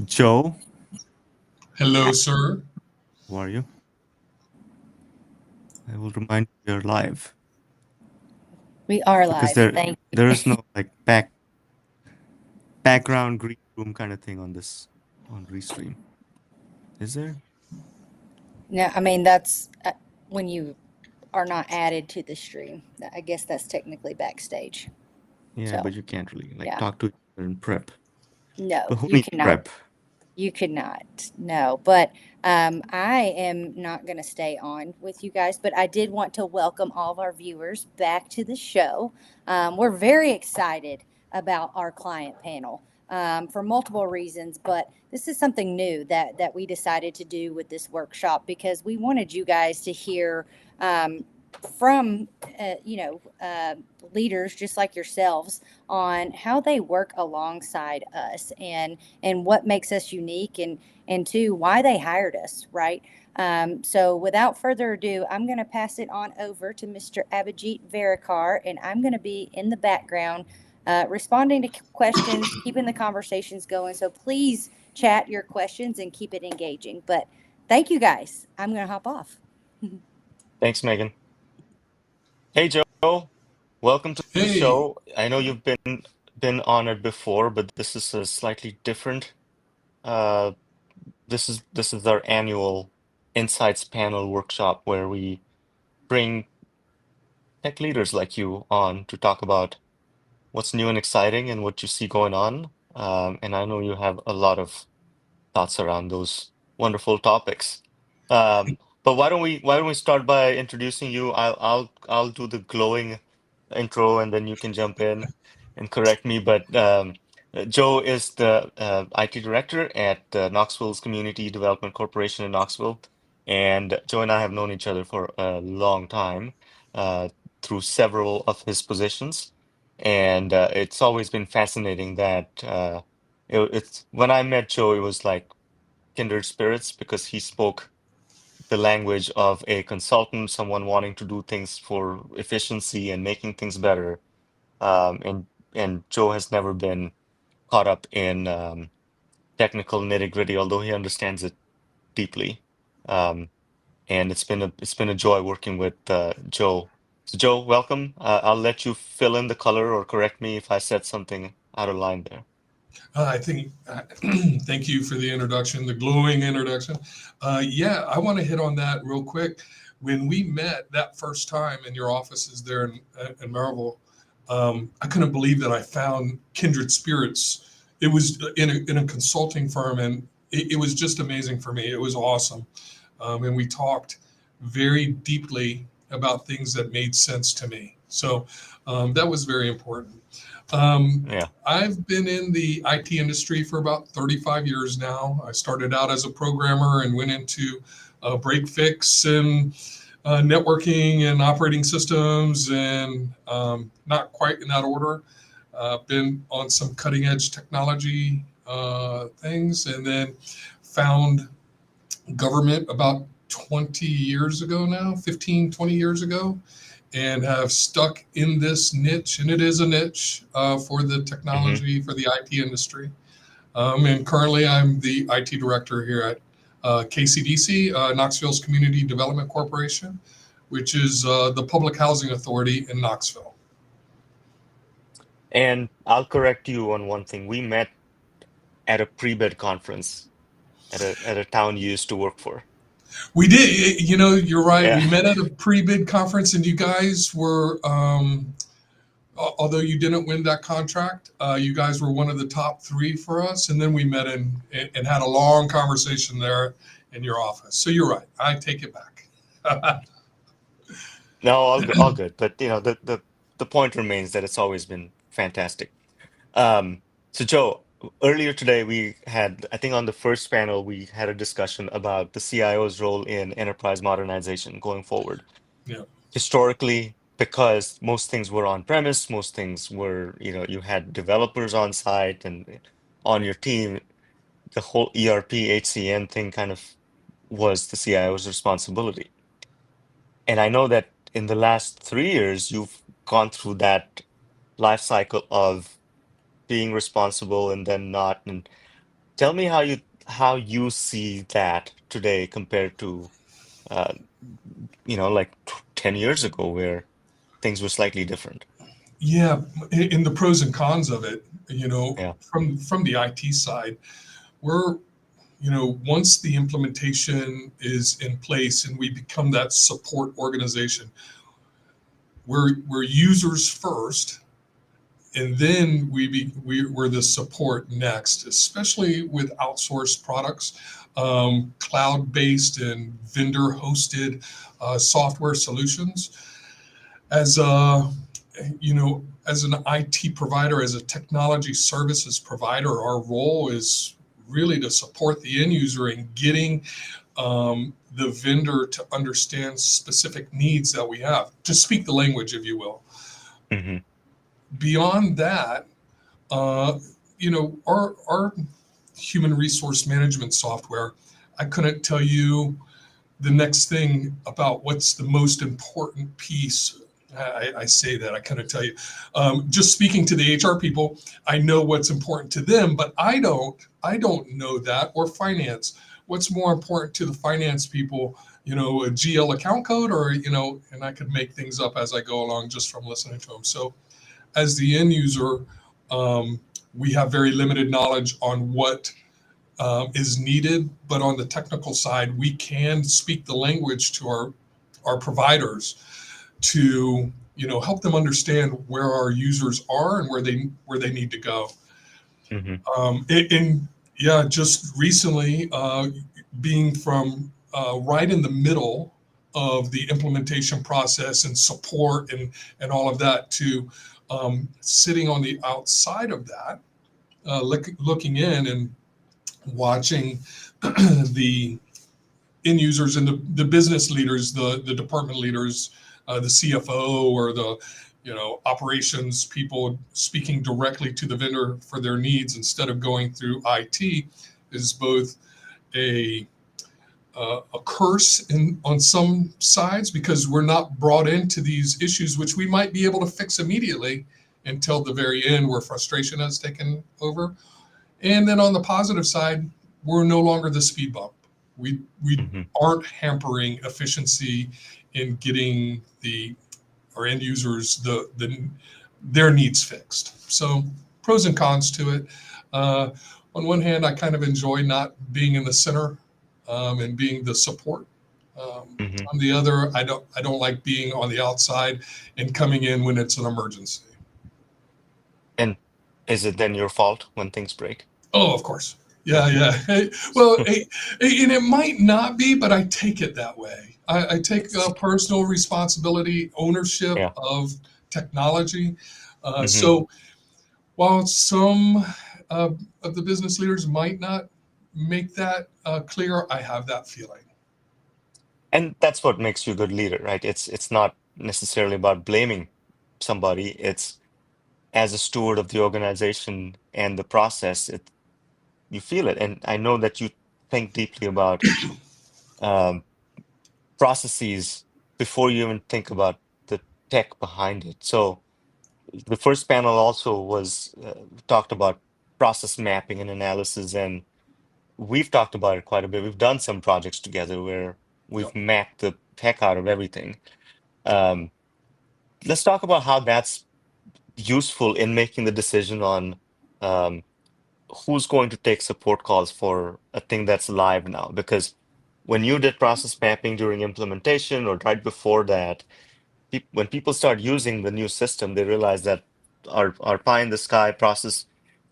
Joe, Hello, sir. how are you? I will remind you you're live We are because live. Thank you. there is no like background green room kind of thing on this on Restream. Is there? No, I mean, that's when you are not added to the stream. I guess that's technically backstage. Yeah, So, but you can't really like yeah. talk to each other and prep. No, But who you needs cannot. prep? You could not. No, but I am not going to stay on with you guys, but I did want to welcome all of our viewers back to the show. We're very excited about our client panel for multiple reasons, but this is something new that we decided to do with this workshop because we wanted you guys to hear from leaders just like yourselves on how they work alongside us and what makes us unique and two, why they hired us, right? So without further ado, I'm going to pass it on over to Mr. Abhijit Varakar, and I'm going to be in the background responding to questions, keeping the conversations going. So please chat your questions and keep it engaging. But thank you guys. I'm going to hop off. Thanks, Megan. Hey, Joe. Welcome to the Hey. show. I know you've been on it before, but this is a slightly different. This is our annual Insights Panel workshop where we bring tech leaders like you on to talk about what's new and exciting and what you see going on. And I know you have a lot of thoughts around those wonderful topics. But why don't we start by introducing you? I'll do the glowing intro and then you can jump in and correct me. But Joe is the IT director at Knoxville's Community Development Corporation in Knoxville. And Joe and I have known each other for a long time through several of his positions. And it's always been fascinating that it's when I met Joe, it was like kindred spirits because he spoke the language of a consultant, someone wanting to do things for efficiency and making things better. And Joe has never been caught up in technical nitty-gritty, although he understands it deeply. And it's been a joy working with Joe. So Joe, welcome. I'll let you fill in the color or correct me if I said something out of line there. I think, thank you for the introduction, the glowing introduction. Yeah, I want to hit on that real quick. When we met that first time in your offices there in Maryville, I couldn't believe that I found kindred spirits. It was in a consulting firm, and it was just amazing for me. It was awesome. And we talked very deeply about things that made sense to me. So that was very important. Yeah. I've been in the IT industry for about 35 years now. I started out as a programmer and went into break fix and networking and operating systems, and not quite in that order. Been on some cutting edge technology things, and then found government about 20 years ago now, 15, 20 years ago, and have stuck in this niche, and it is a niche for the technology, for the IT industry. And currently I'm the IT director here at KCDC, Knoxville's Community Development Corporation, which is the public housing authority in Knoxville. And I'll correct you on one thing. We met at a pre-bid conference at a town you used to work for. We did, you're right. Yeah. We met at a pre-bid conference, and you guys were, although you didn't win that contract, you guys were one of the top three for us. And then we met and had a long conversation there in your office. So you're right. I take it back. No, all good. But the point remains that it's always been fantastic. So Joe, earlier today we had, I think on the first panel, we had a discussion about the CIO's role in enterprise modernization going forward. Yeah. Historically, because most things were on premise, most things were, you had developers on site and on your team, the whole ERP, HCM thing kind of was the CIO's responsibility. And I know that in the last 3 years, you've gone through that life cycle of being responsible and then not. And Tell me how you see that today compared to uh, like 10 years ago where things were slightly different. Yeah, in the pros and cons of it, Yeah. from the IT side, we're, once the implementation is in place and we become that support organization, we're users first, and then we're the support next, especially with outsourced products, cloud-based and vendor-hosted software solutions. As as an IT provider, as a technology services provider, our role is really to support the end user in getting the vendor to understand specific needs that we have, to speak the language, if you will. Hmm. Beyond that, our human resource management software, I couldn't tell you the next thing about what's the most important piece. I say that, I couldn't tell you. Just speaking to the HR people, I know what's important to them, but I don't know that, or finance. What's more important to the finance people, a GL account code, or, and I could make things up as I go along just from listening to them. So as the end user, we have very limited knowledge on what is needed, but on the technical side, we can speak the language to our providers to help them understand where our users are and where they need to go. Hmm. And yeah, just recently, being from right in the middle of the implementation process and support and all of that, to sitting on the outside of that, looking in and watching the end users and the business leaders, the department leaders, the CFO, or the operations people speaking directly to the vendor for their needs instead of going through IT, is both a curse on some sides, because we're not brought into these issues, which we might be able to fix immediately, until the very end where frustration has taken over. And then on the positive side, we're no longer the speed bump. We Hmm. aren't hampering efficiency in getting our end users their needs fixed. So pros and cons to it. On one hand, I kind of enjoy not being in the center and being the support. Hmm. On the other, I don't like being on the outside and coming in when it's an emergency. And is it then your fault when things break? Oh, of course. Yeah, yeah. Hey, well, and it might not be, but I take it that way. I take personal responsibility, ownership Yeah. of technology. Hmm. So while some of the business leaders might not make that clear, I have that feeling. And that's what makes you a good leader, right? It's not necessarily about blaming somebody. It's as a steward of the organization and the process, you feel it. And I know that you think deeply about um, processes before you even think about the tech behind it. So the first panel also was talked about process mapping and analysis, and we've talked about it quite a bit. We've done some projects together where we've Yep. mapped the heck out of everything. Um, let's talk about how that's useful in making the decision on um, who's going to take support calls for a thing that's live now. Because when you did process mapping during implementation or right before that, when people start using the new system, they realize that our pie in the sky process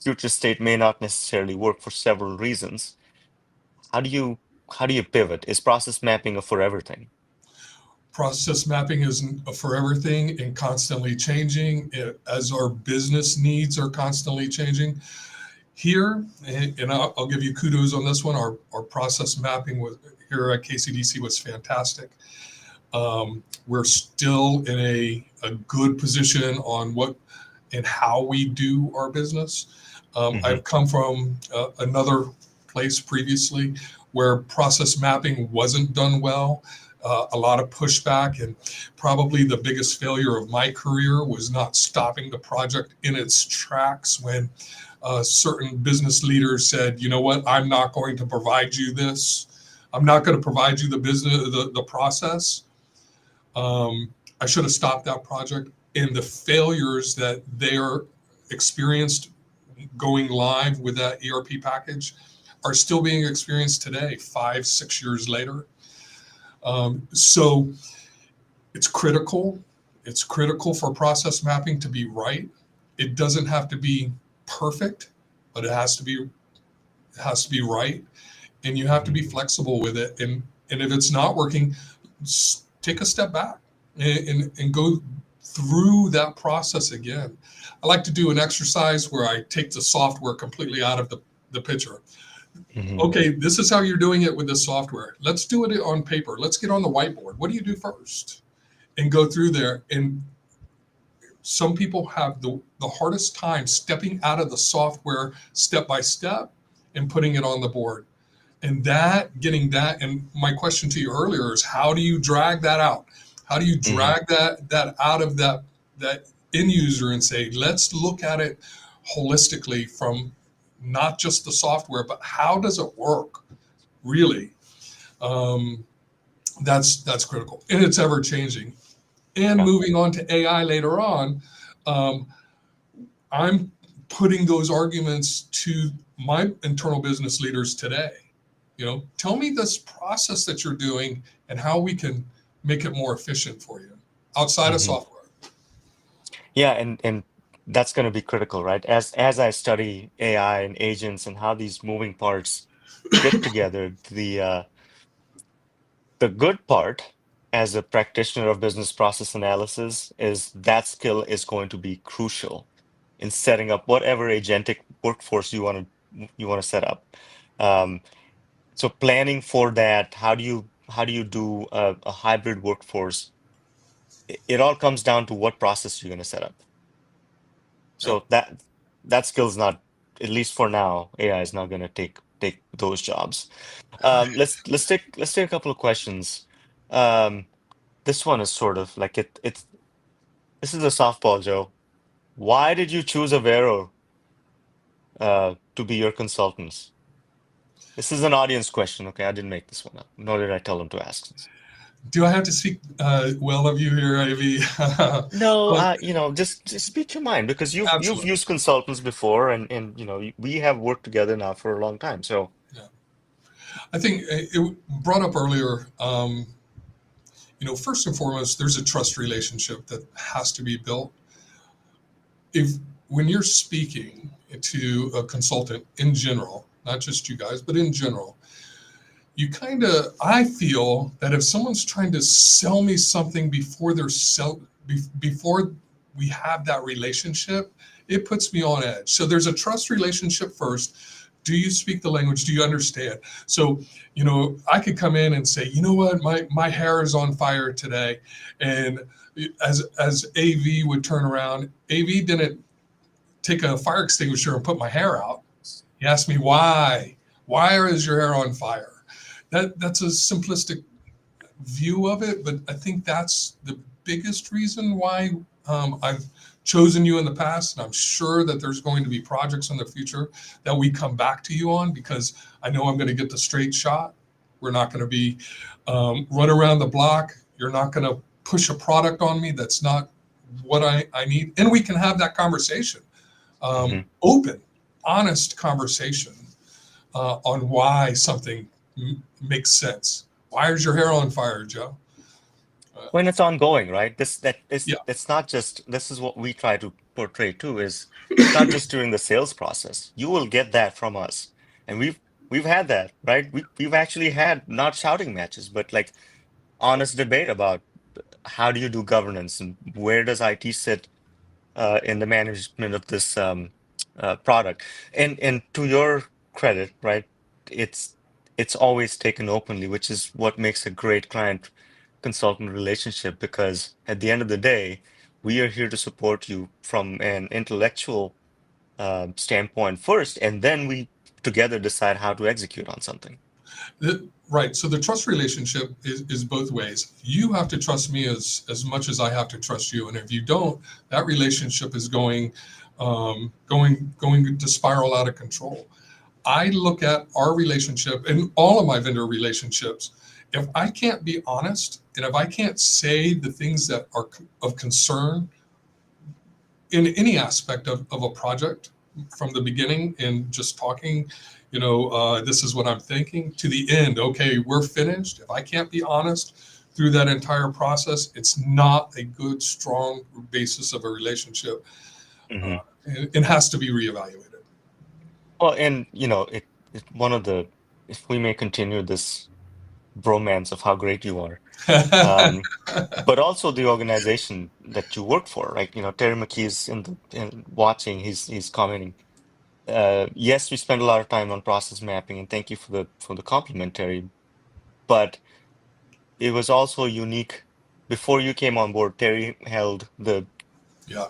future state may not necessarily work for several reasons. How do you pivot? Is process mapping a forever thing? Process mapping is a forever thing and constantly changing, as our business needs are constantly changing. Here, and I'll give you kudos on this one, our process mapping here at KCDC was fantastic. We're still in a good position on what and how we do our business. Hmm. I've come from another place previously where process mapping wasn't done well. a lot of pushback, and probably the biggest failure of my career was not stopping the project in its tracks when certain business leaders said, you know what, I'm not going to provide you this. I'm not going to provide you the business, the process. I should have stopped that project. And the failures that they are experienced going live with that ERP package are still being experienced today, 5-6 years later. So it's critical. It's critical for process mapping to be right. It doesn't have to be perfect, but it has to be right. And you have to be flexible with it. And if it's not working, take a step back and go through that process again. I like to do an exercise where I take the software completely out of the picture. Okay, this is how you're doing it with the software. Let's do it on paper. Let's get on the whiteboard. What do you do first? And go through there. And some people have the hardest time stepping out of the software step by step and putting it on the board. And getting that, and my question to you earlier is, how do you drag that out? How do you drag that out of that end user and say, let's look at it holistically from not just the software, but how does it work really? That's critical, and it's ever changing. And moving on to AI later on, I'm putting those arguments to my internal business leaders today. Tell me this process that you're doing and how we can make it more efficient for you outside of software. Yeah, and that's going to be critical, right? As I study AI and agents and how these moving parts fit together, the good part as a practitioner of business process analysis is that skill is going to be crucial in setting up whatever agentic workforce you want to set up. So planning for that, how do you do a hybrid workforce? It all comes down to what process you're going to set up. So that skill's not, at least for now, AI is not going to take those jobs. Let's take a couple of questions. This one is sort of like this is a softball, Joe. Why did you choose Avero to be your consultants? This is an audience question, okay? I didn't make this one up, nor did I tell them to ask this. Do I have to speak well of you here, AV? No, just speak your mind, because you've Absolutely. used consultants before, and we have worked together now for a long time. So I think it brought up earlier. First and foremost, there's a trust relationship that has to be built. When you're speaking to a consultant in general, not just you guys, but in general, I feel that if someone's trying to sell me something before we have that relationship, it puts me on edge. So there's a trust relationship first. Do you speak the language? Do you understand? So, I could come in and say, you know what, my hair is on fire today. And as AV would turn around, AV didn't take a fire extinguisher and put my hair out. He asked me, why? Why is your hair on fire? That's a simplistic view of it, but I think that's the biggest reason why I've chosen you in the past, and I'm sure that there's going to be projects in the future that we come back to you on, because I know I'm going to get the straight shot. We're not going to be run around the block. You're not going to push a product on me that's not what I need, and we can have that conversation, open, honest conversation on why something makes sense. Why is your hair on fire, Joe? when it's ongoing, right? It's not just, this is what we try to portray too, is it's not just during the sales process. You will get that from us, and we've had that, right? We've actually had not shouting matches, but like honest debate about how do you do governance and where does IT sit in the management of this product. And to your credit, right? It's always taken openly, which is what makes a great client consultant relationship, because at the end of the day, we are here to support you from an intellectual standpoint first, and then we together decide how to execute on something. Right. So the trust relationship is both ways. You have to trust me as much as I have to trust you. And if you don't, that relationship is going to spiral out of control. I look at our relationship and all of my vendor relationships. If I can't be honest and if I can't say the things that are of concern in any aspect of a project from the beginning and just talking, this is what I'm thinking to the end. Okay, we're finished. If I can't be honest through that entire process, it's not a good, strong basis of a relationship. Mhm. It has to be reevaluated. Well, and one of the, if we may continue this bromance of how great you are, but also the organization that you work for, right? Terry McKee's watching. He's commenting. Yes, we spend a lot of time on process mapping, and thank you for the complimentary. But it was also unique. Before you came on board, Terry held the Yeah,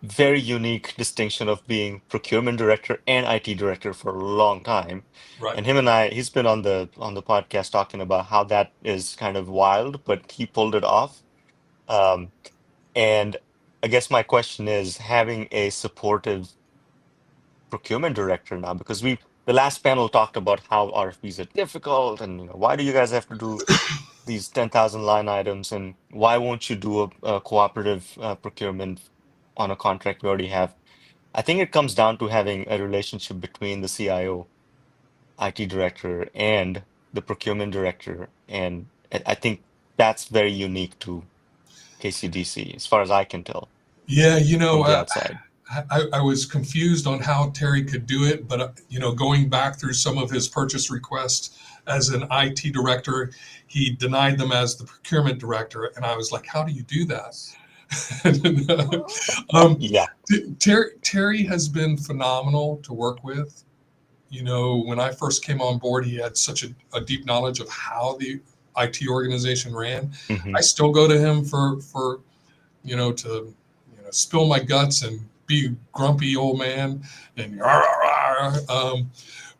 very unique distinction of being procurement director and IT director for a long time. right. And he's been on the podcast talking about how that is kind of wild, but he pulled it off. Um, and I guess my question is having a supportive procurement director now, because the last panel talked about how RFPs are difficult and why do you guys have to do these 10,000 line items, and why won't you do a cooperative procurement on a contract we already have? I think it comes down to having a relationship between the CIO, IT director, and the procurement director, and I think that's very unique to KCDC, as far as I can tell Yeah, from the outside. I was confused on how Terry could do it, but going back through some of his purchase requests as an IT director, he denied them as the procurement director, and I was like, "How do you do that?" um, Yeah. Terry has been phenomenal to work with. When I first came on board, he had such a deep knowledge of how the IT organization ran. Hmm. I still go to him for to spill my guts and be a grumpy old man and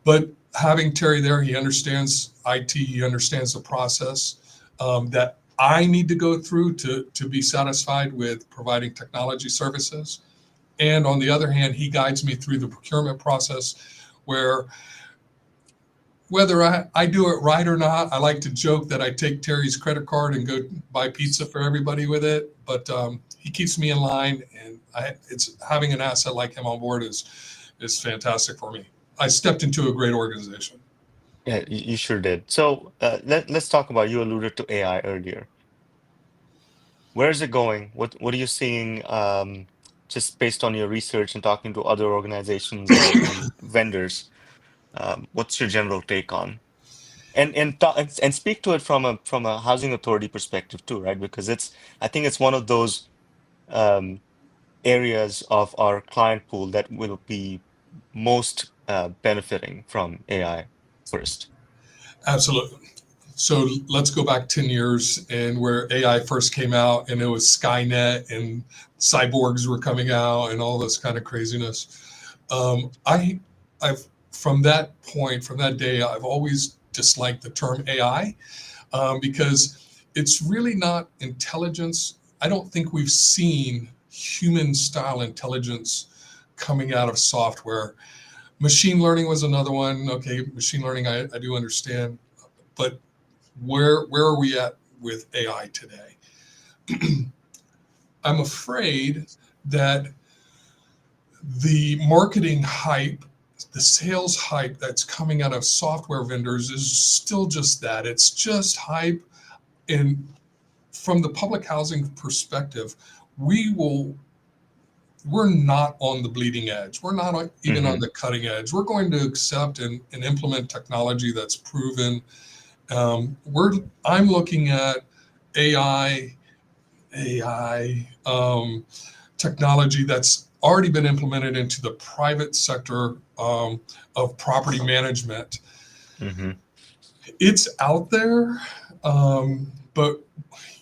but having Terry there, he understands IT, he understands the process that I need to go through to be satisfied with providing technology services. And on the other hand, he guides me through the procurement process where whether I do it right or not, I like to joke that I take Terry's credit card and go buy pizza for everybody with it. But he keeps me in line, and it's having an asset like him on board is fantastic for me. I stepped into a great organization. Yeah, you sure did. So let's talk about, you alluded to AI earlier. Where is it going? What are you seeing, just based on your research and talking to other organizations and vendors? What's your general take on? And speak to it from a housing authority perspective too, right? Because I think it's one of those um, areas of our client pool that will be most benefiting from AI first. Absolutely. So let's go back 10 years and where AI first came out and it was Skynet and cyborgs were coming out and all this kind of craziness. I've from that point, from that day, I've always disliked the term AI because it's really not intelligence. I don't think we've seen human style intelligence coming out of software. Machine learning was another one. Okay, machine learning, I do understand, but where are we at with AI today? I'm afraid that the marketing hype, the sales hype that's coming out of software vendors is still just that. It's just hype. And from the public housing perspective, we're not on the bleeding edge. We're not even on the cutting edge. We're going to accept and implement technology that's proven. I'm looking at AI technology that's already been implemented into the private sector of property management. Mm-hmm. It's out there, but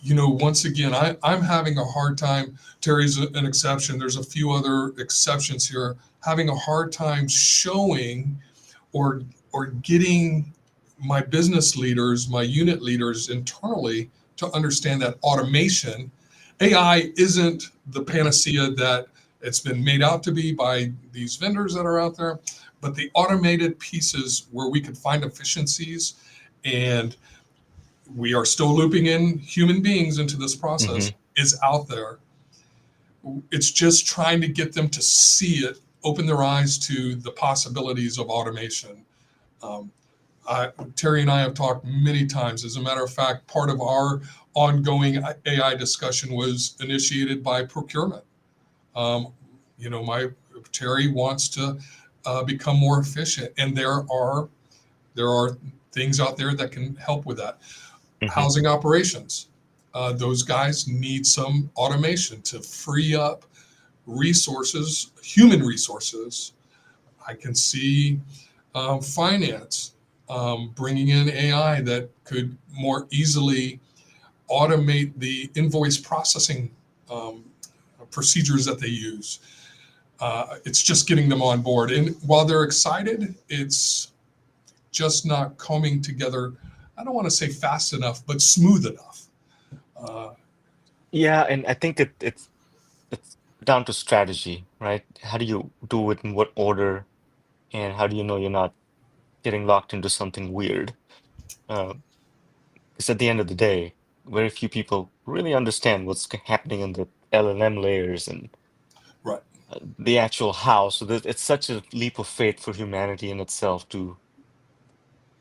once again, I'm having a hard time. Terry's an exception. There's a few other exceptions here. Having a hard time showing or getting my business leaders, my unit leaders internally to understand that automation, AI isn't the panacea that it's been made out to be by these vendors that are out there, but the automated pieces where we could find efficiencies, and we are still looping in human beings into this process, is out there. It's just trying to get them to see it, open their eyes to the possibilities of automation. Terry and I have talked many times. As a matter of fact, part of our ongoing AI discussion was initiated by procurement. Terry wants to become more efficient, and there are things out there that can help with that. Housing operations, those guys need some automation to free up resources, human resources. I can see finance bringing in AI that could more easily automate the invoice processing procedures that they use. It's just getting them on board. And while they're excited, it's just not coming together. I don't want to say fast enough, but smooth enough. Yeah, and I think it's down to strategy, right? How do you do it in what order, and how do you know you're not getting locked into something weird? Because at the end of the day, very few people really understand what's happening in the LLM layers and Right. the actual how. So it's such a leap of faith for humanity in itself to,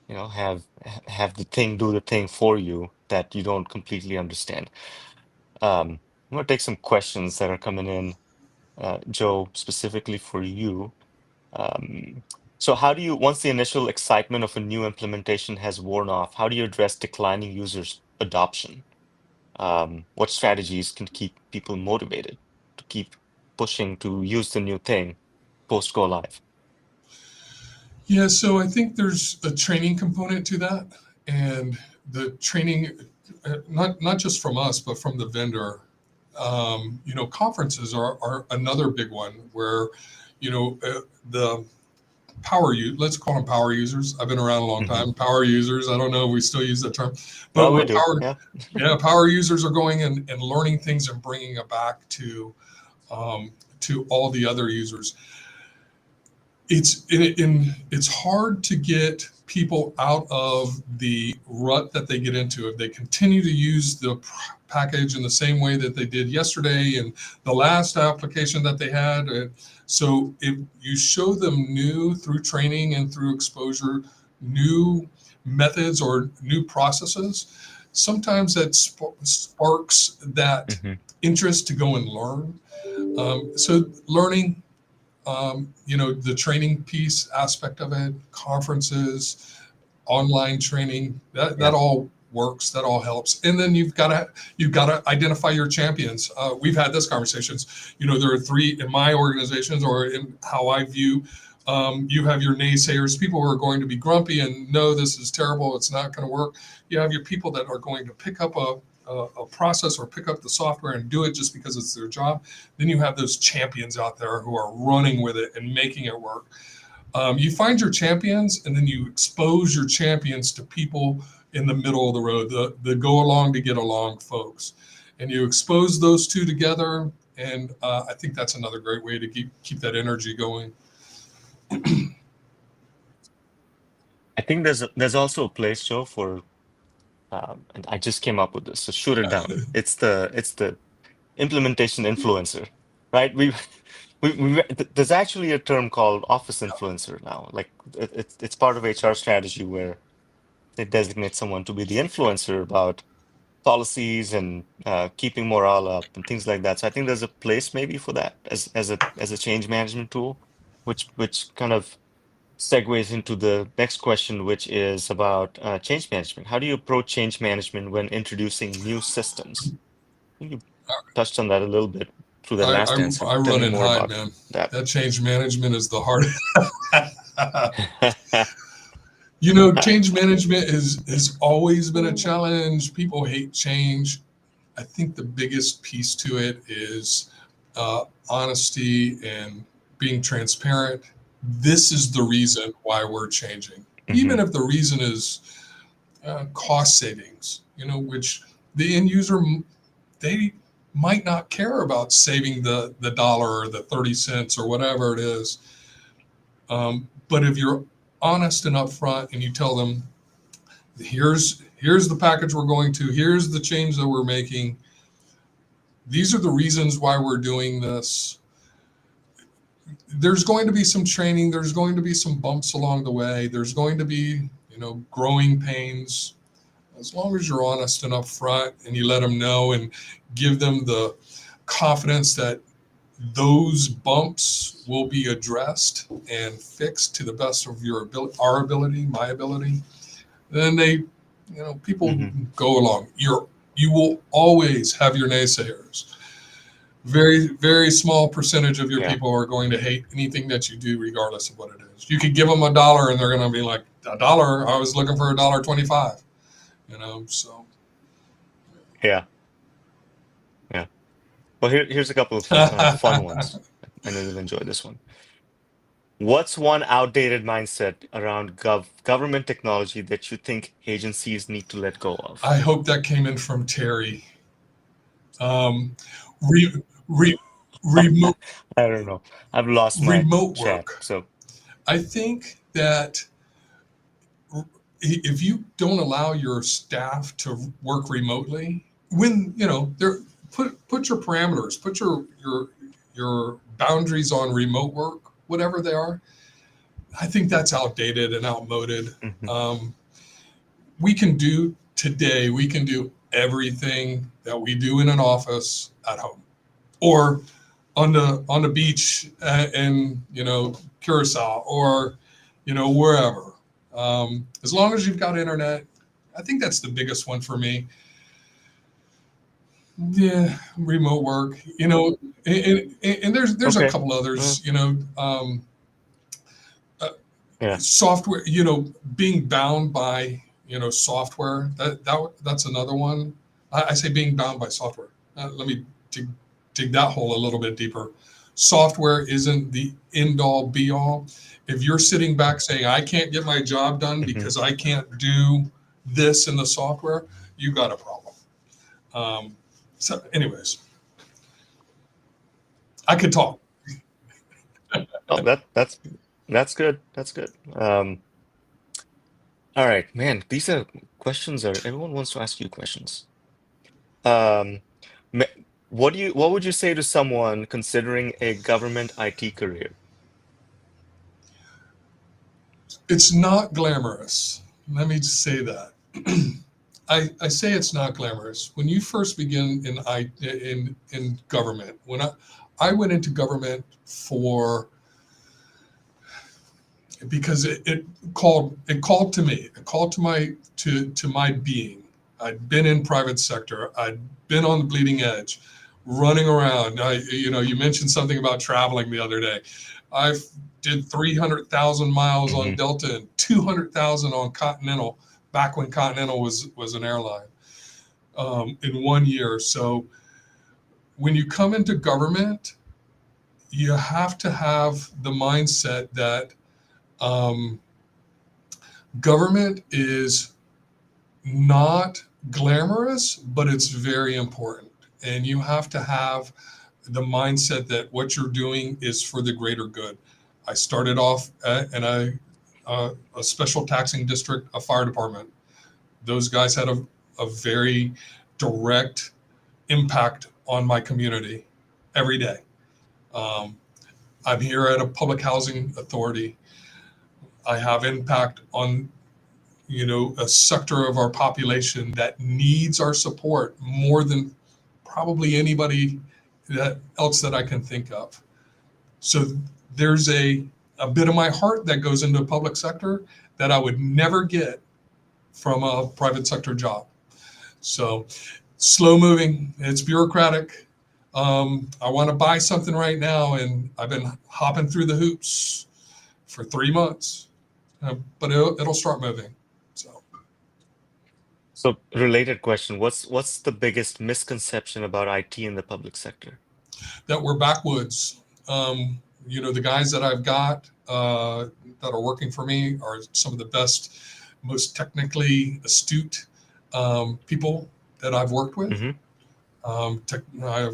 have the thing do the thing for you that you don't completely understand. I'm gonna take some questions that are coming in, Joe, specifically for you. So how do you, once the initial excitement of a new implementation has worn off, how do you address declining users' adoption? What strategies can keep people motivated to keep pushing to use the new thing post go live? Yeah, so I think there's a training component to that, and the training, not just from us, but from the vendor. Conferences are another big one where, the let's call them power users. I've been around a long time. Power users. I don't know if we still use that term, but Well, we do. power users are going and learning things and bringing it back to all the other users. It's hard to get people out of the rut that they get into if they continue to use the package in the same way that they did yesterday and the last application that they had. So if you show them new, through training and through exposure, new methods or new processes, sometimes that sparks that interest to go and learn. So learning, the training piece aspect of it, conferences, online training, that all works, that all helps. And then you've got to identify your champions. We've had this conversations. There are three in my organizations, or in how I view. You have your naysayers, people who are going to be grumpy and no, this is terrible, it's not going to work. You have your people that are going to pick up a process or pick up the software and do it just because it's their job. Then you have those champions out there who are running with it and making it work. You find your champions, and then you expose your champions to people in the middle of the road, the go along to get along folks. And you expose those two together, and I think that's another great way to keep that energy going. I think there's also a place, Joe, for and I just came up with this, so shoot it down. It's the implementation influencer, right? There's actually a term called office influencer now. Like it's part of HR strategy where they designate someone to be the influencer about policies and keeping morale up and things like that. So I think there's a place maybe for that as a change management tool, which kind of segues into the next question, which is about change management. How do you approach change management when introducing new systems? I think you touched on that a little bit through that last answer. I Tell run me and more hide, about man. that. That change management is the hardest. Change management has always been a challenge. People hate change. I think the biggest piece to it is honesty and being transparent. This is the reason why we're changing. even if the reason is cost savings, which the end user, they might not care about saving the dollar or the 30 cents or whatever it is. But if you're honest and upfront and you tell them, here's the package we're going to, here's the change that we're making, these are the reasons why we're doing this. There's going to be some training, there's going to be some bumps along the way, there's going to be, growing pains. As long as you're honest and upfront and you let them know and give them the confidence that those bumps will be addressed and fixed to the best of your ability, our ability, my ability, then they, people go along. You will always have your naysayers. Very, very small percentage of your people are going to hate anything that you do, regardless of what it is. You could give them $1 and they're going to be like, $1? I was looking for $1.25. So. Yeah. Well, here's a couple of fun ones. I know you'll enjoy this one. What's one outdated mindset around government technology that you think agencies need to let go of? I hope that came in from Terry. Remote. I don't know. I've lost my remote chat, work. so I think that if you don't allow your staff to work remotely, when they're put your parameters, put your boundaries on remote work, whatever they are. I think that's outdated and outmoded. We can do everything that we do in an office at home or on the beach in Curacao or wherever. As long as you've got internet, I think that's the biggest one for me. Yeah, remote work, and there's a couple others, software, being bound by, software, that's another one. I say being bound by software. Let me dig that hole a little bit deeper. Software isn't the end all be all. If you're sitting back saying, I can't get my job done because I can't do this in the software, you got a problem. So anyways, I could talk. Oh, that's good. That's good. All right, man. These are questions. Everyone wants to ask you questions. What would you say to someone considering a government IT career? It's not glamorous. Let me just say that. I say it's not glamorous. When you first begin in government, when I went into government because it called to me. It called to my being. I'd been in private sector. I'd been on the bleeding edge, running around. You mentioned something about traveling the other day. I did 300,000 miles on Delta and 200,000 on Continental, back when Continental was an airline, in 1 year. So when you come into government, you have to have the mindset that government is not glamorous, but it's very important. And you have to have the mindset that what you're doing is for the greater good. I started off in a special taxing district, a fire department. Those guys had a very direct impact on my community every day. I'm here at a public housing authority. I have impact on a sector of our population that needs our support more than probably anybody else that I can think of. So there's a bit of my heart that goes into public sector that I would never get from a private sector job. So slow moving, it's bureaucratic. I want to buy something right now, and I've been hopping through the hoops for 3 months, but it'll start moving. So related question, what's the biggest misconception about IT in the public sector? That we're backwoods. The guys that I've got, that are working for me are some of the best, most technically astute people that I've worked with. Mm-hmm. I'm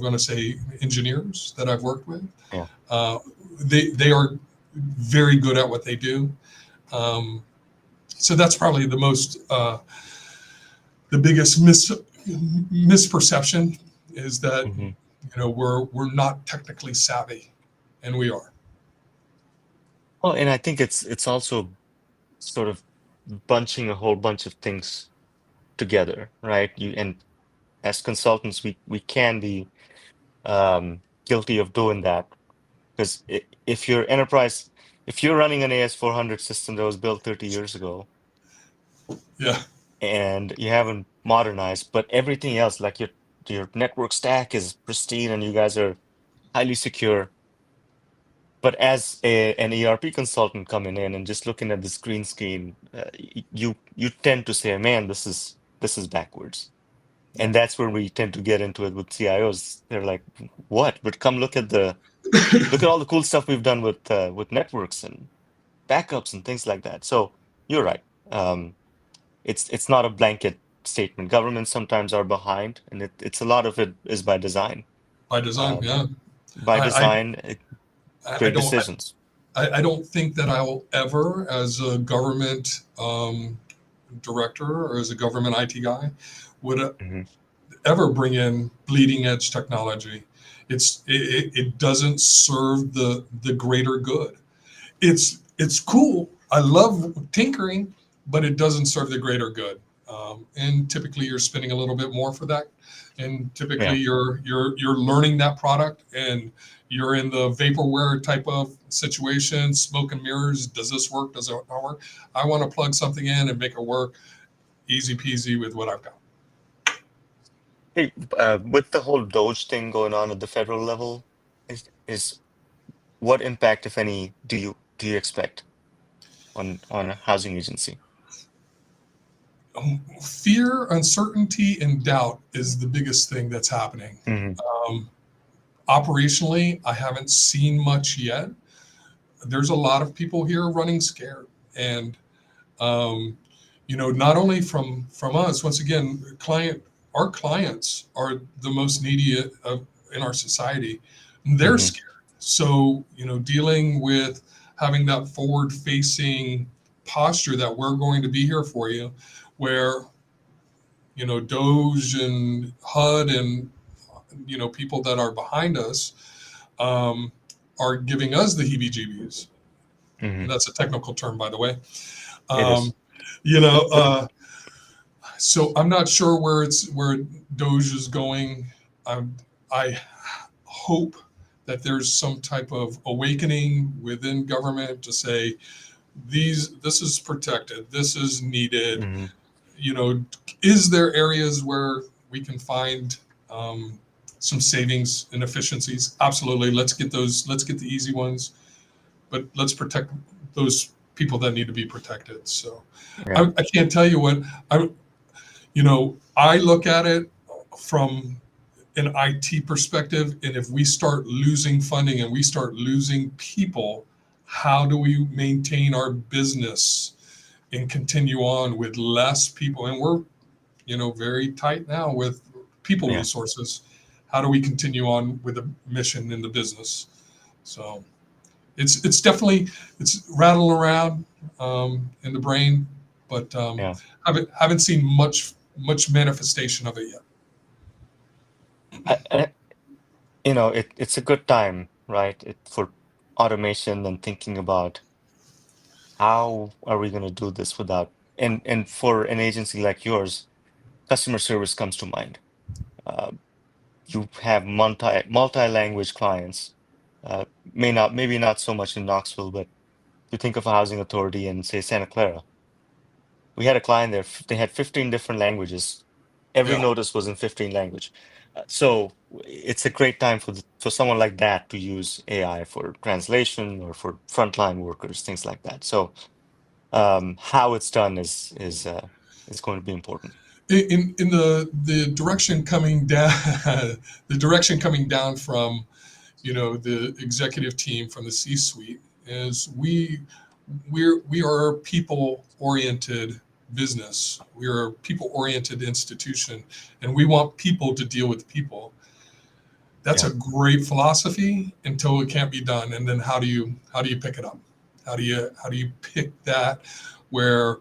going to say engineers that I've worked with. Yeah. They are very good at what they do. So that's probably the biggest misperception is that Mm-hmm. we're not technically savvy, and we are. Well, and I think it's also sort of bunching a whole bunch of things together, right? And as consultants, we can be guilty of doing that, because if you're running an AS400 system that was built 30 years ago, Yeah. and you haven't modernized, but everything else, like your network stack is pristine and you guys are highly secure. But as an ERP consultant coming in and just looking at the screen, you tend to say, "Man, this is backwards." And that's where we tend to get into it with CIOs. They're like, "What?" But come look at all the cool stuff we've done with networks and backups and things like that. So you're right. It's not a blanket statement. Governments sometimes are behind, and it's a lot of it is by design. By design, yeah. By design, I great don't. decisions. I don't think that I will ever, as a government director or as a government IT guy, would Mhm. ever bring in bleeding edge technology. It doesn't serve the greater good. It's cool. I love tinkering, but it doesn't serve the greater good. And typically, you're spending a little bit more for that. And typically, you're learning that product, and you're in the vaporware type of situation, smoke and mirrors. Does this work? Does it not work? I want to plug something in and make it work easy peasy with what I've got. Hey, with the whole Doge thing going on at the federal level, is what impact, if any, do you expect on a housing agency? Fear, uncertainty, and doubt is the biggest thing that's happening. Mm-hmm. Operationally, I haven't seen much yet. There's a lot of people here running scared, and not only from us. Once again, our clients are the most needy in our society. They're Mhm. scared. So dealing with having that forward-facing posture that we're going to be here for you, where Doge and HUD and people that are behind us are giving us the heebie-jeebies. Mhm. And that's a technical term, by the way. It is. So I'm not sure where Doge is going. I hope that there's some type of awakening within government to say this is protected, this is needed. Mhm. Is there areas where we can find some savings and efficiencies? Absolutely. Let's get the easy ones, but let's protect those people that need to be protected. So Yeah. I can't tell you what I look at it from an IT perspective, and if we start losing funding and we start losing people, how do we maintain our business and continue on with less people? And we're very tight now with people Yeah. resources. How do we continue on with the mission in the business? So it's definitely rattling around in the brain, but Yeah. haven't seen much manifestation of it yet. It's a good time, right? For automation and thinking about how are we going to do this without, and for an agency like yours, customer service comes to mind. Uh, you have multi-language clients. Maybe not so much in Knoxville, but you think of a housing authority in, say, Santa Clara. We had a client there, they had 15 different languages. Every Yeah. notice was in 15 language. So it's a great time for someone like that to use AI for translation or for frontline workers, things like that. So how it's done is going to be important. In the direction coming down, the direction coming down from the executive team, from the C-suite, is we we are a people-oriented business. We are a people-oriented institution, and we want people to deal with people. That's Yeah. a great philosophy until it can't be done. And then how do you pick it up? How do you pick that where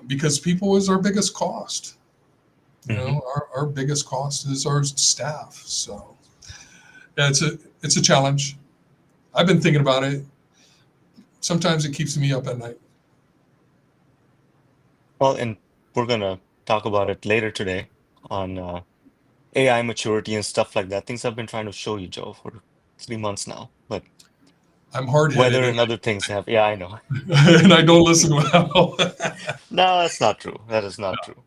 because people is our biggest cost. You Mhm. know, our biggest cost is our staff. So yeah, it's a challenge. I've been thinking about it. Sometimes it keeps me up at night. Well, and we're gonna talk about it later today on AI maturity and stuff like that. Things I've been trying to show you, Joe, for 3 months now. But I'm hard-headed weather and other things have, yeah, I know. and I don't listen well. No, that's not true. That is not true.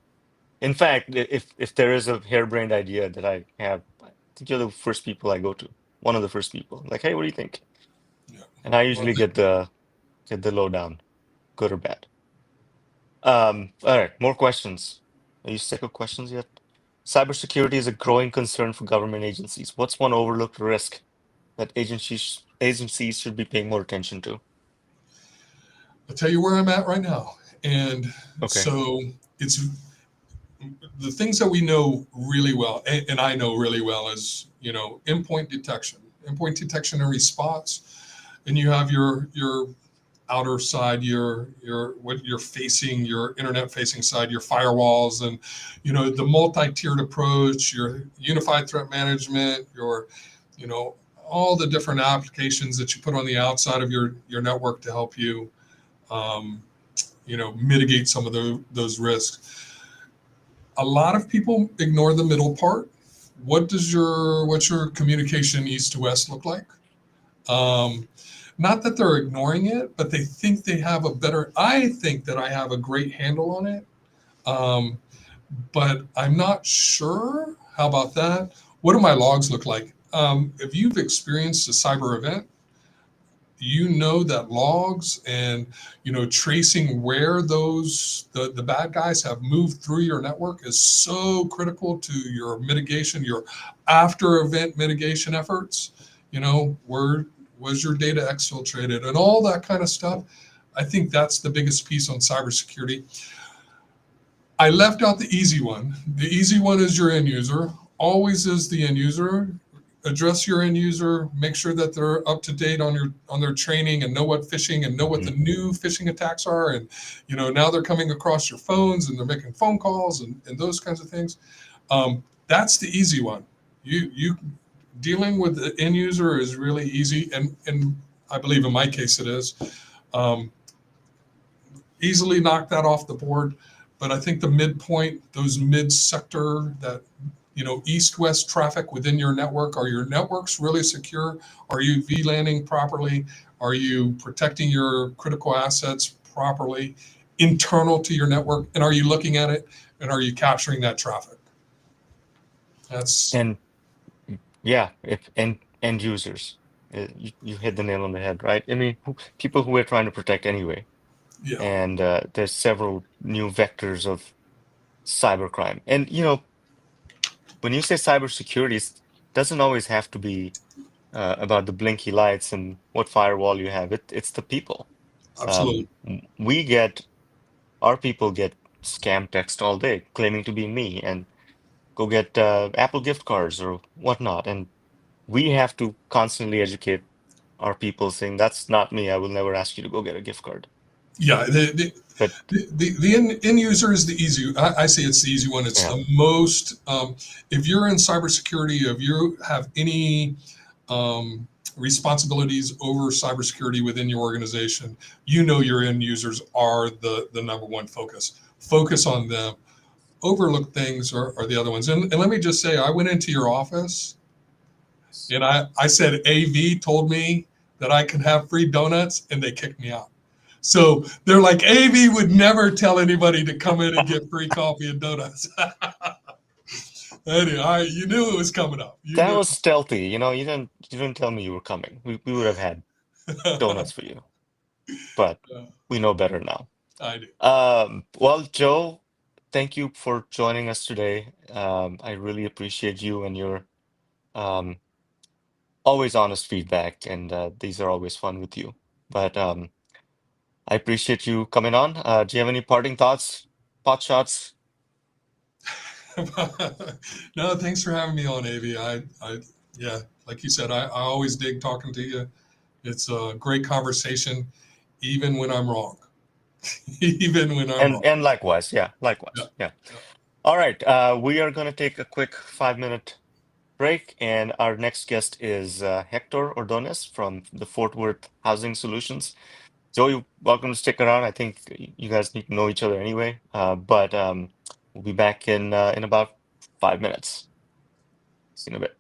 In fact, if there is a harebrained idea that I have, I think you're the first people I go to. One of the first people. Like, hey, what do you think? Yeah. And I Well, usually get the lowdown, good or bad. All right, more questions. Are you sick of questions yet? Cybersecurity is a growing concern for government agencies. What's one overlooked risk that agencies should be paying more attention to? I'll tell you where I'm at right now. And Okay. so it's the things that we know really well, and I know really well, is endpoint detection and response, and you have your outer side, your what you're facing, your internet facing side, your firewalls, and the multi-tiered approach, your unified threat management, your all the different applications that you put on the outside of your network to help you um, mitigate some of those risks. A lot of people ignore the middle part. What's your communication east to west look like? Um, Not that they're ignoring it, but they think they have a better. I think that I have a great handle on it, um, but I'm not sure. How about that? What do my logs look like? If you've experienced a cyber event, you know that logs and tracing where the bad guys have moved through your network is so critical to your mitigation, your after event mitigation efforts. Where was your data exfiltrated and all that kind of stuff. I think that's the biggest piece on cybersecurity. I left out the easy one. The easy one is your end user. Always is the end user. Address your end user. Make sure that they're up to date on their training and know what phishing and know what the new phishing attacks are. And now they're coming across your phones and they're making phone calls and those kinds of things. That's the easy one. You dealing with the end user is really easy, and I believe in my case it is. Easily knock that off the board. But I think the midpoint, those mid sector, that east-west traffic within your network, are your networks really secure? Are you VLANing properly? Are you protecting your critical assets properly internal to your network? And are you looking at it? And are you capturing that traffic? That's And yeah, if end users, you hit the nail on the head, right? I mean, people who we're trying to protect anyway. yeah, And there's several new vectors of cybercrime. And when you say cybersecurity, it doesn't always have to be about the blinky lights and what firewall you have. It's the people. absolutely. Our people get scam text all day claiming to be me and go get Apple gift cards or whatnot. And we have to constantly educate our people saying, that's not me. I will never ask you to go get a gift card. Yeah, But the end user is the easy. I say it's the easy one. It's yeah, the most. If you're in cybersecurity, if you have any responsibilities over cybersecurity within your organization, your end users are the number one focus. Focus on them. Overlook things are the other ones. And let me just say, I went into your office and I said AV told me that I could have free donuts and they kicked me out. So they're like, AV would never tell anybody to come in and get free coffee and donuts. Anyway, you knew it was coming up. You that knew. was stealthy. You didn't tell me you were coming. We would have had donuts for you, but we know better now. I do. Well, Joe, thank you for joining us today. I really appreciate you and your um, always honest feedback, and these are always fun with you. But I appreciate you coming on. Do you have any parting thoughts, pot shots? No, thanks for having me on, Avi. Yeah, like you said, I always dig talking to you. It's a great conversation, even when I'm wrong. Even when I'm wrong. And likewise, yeah, Yeah, likewise, yeah. yeah. All right, we are going to take a quick 5-minute break, and our next guest is Hector Ordonez from the Fort Worth Housing Solutions. Joe, you're welcome to stick around. I think you guys need to know each other anyway, but we'll be back in about 5 minutes. See you in a bit.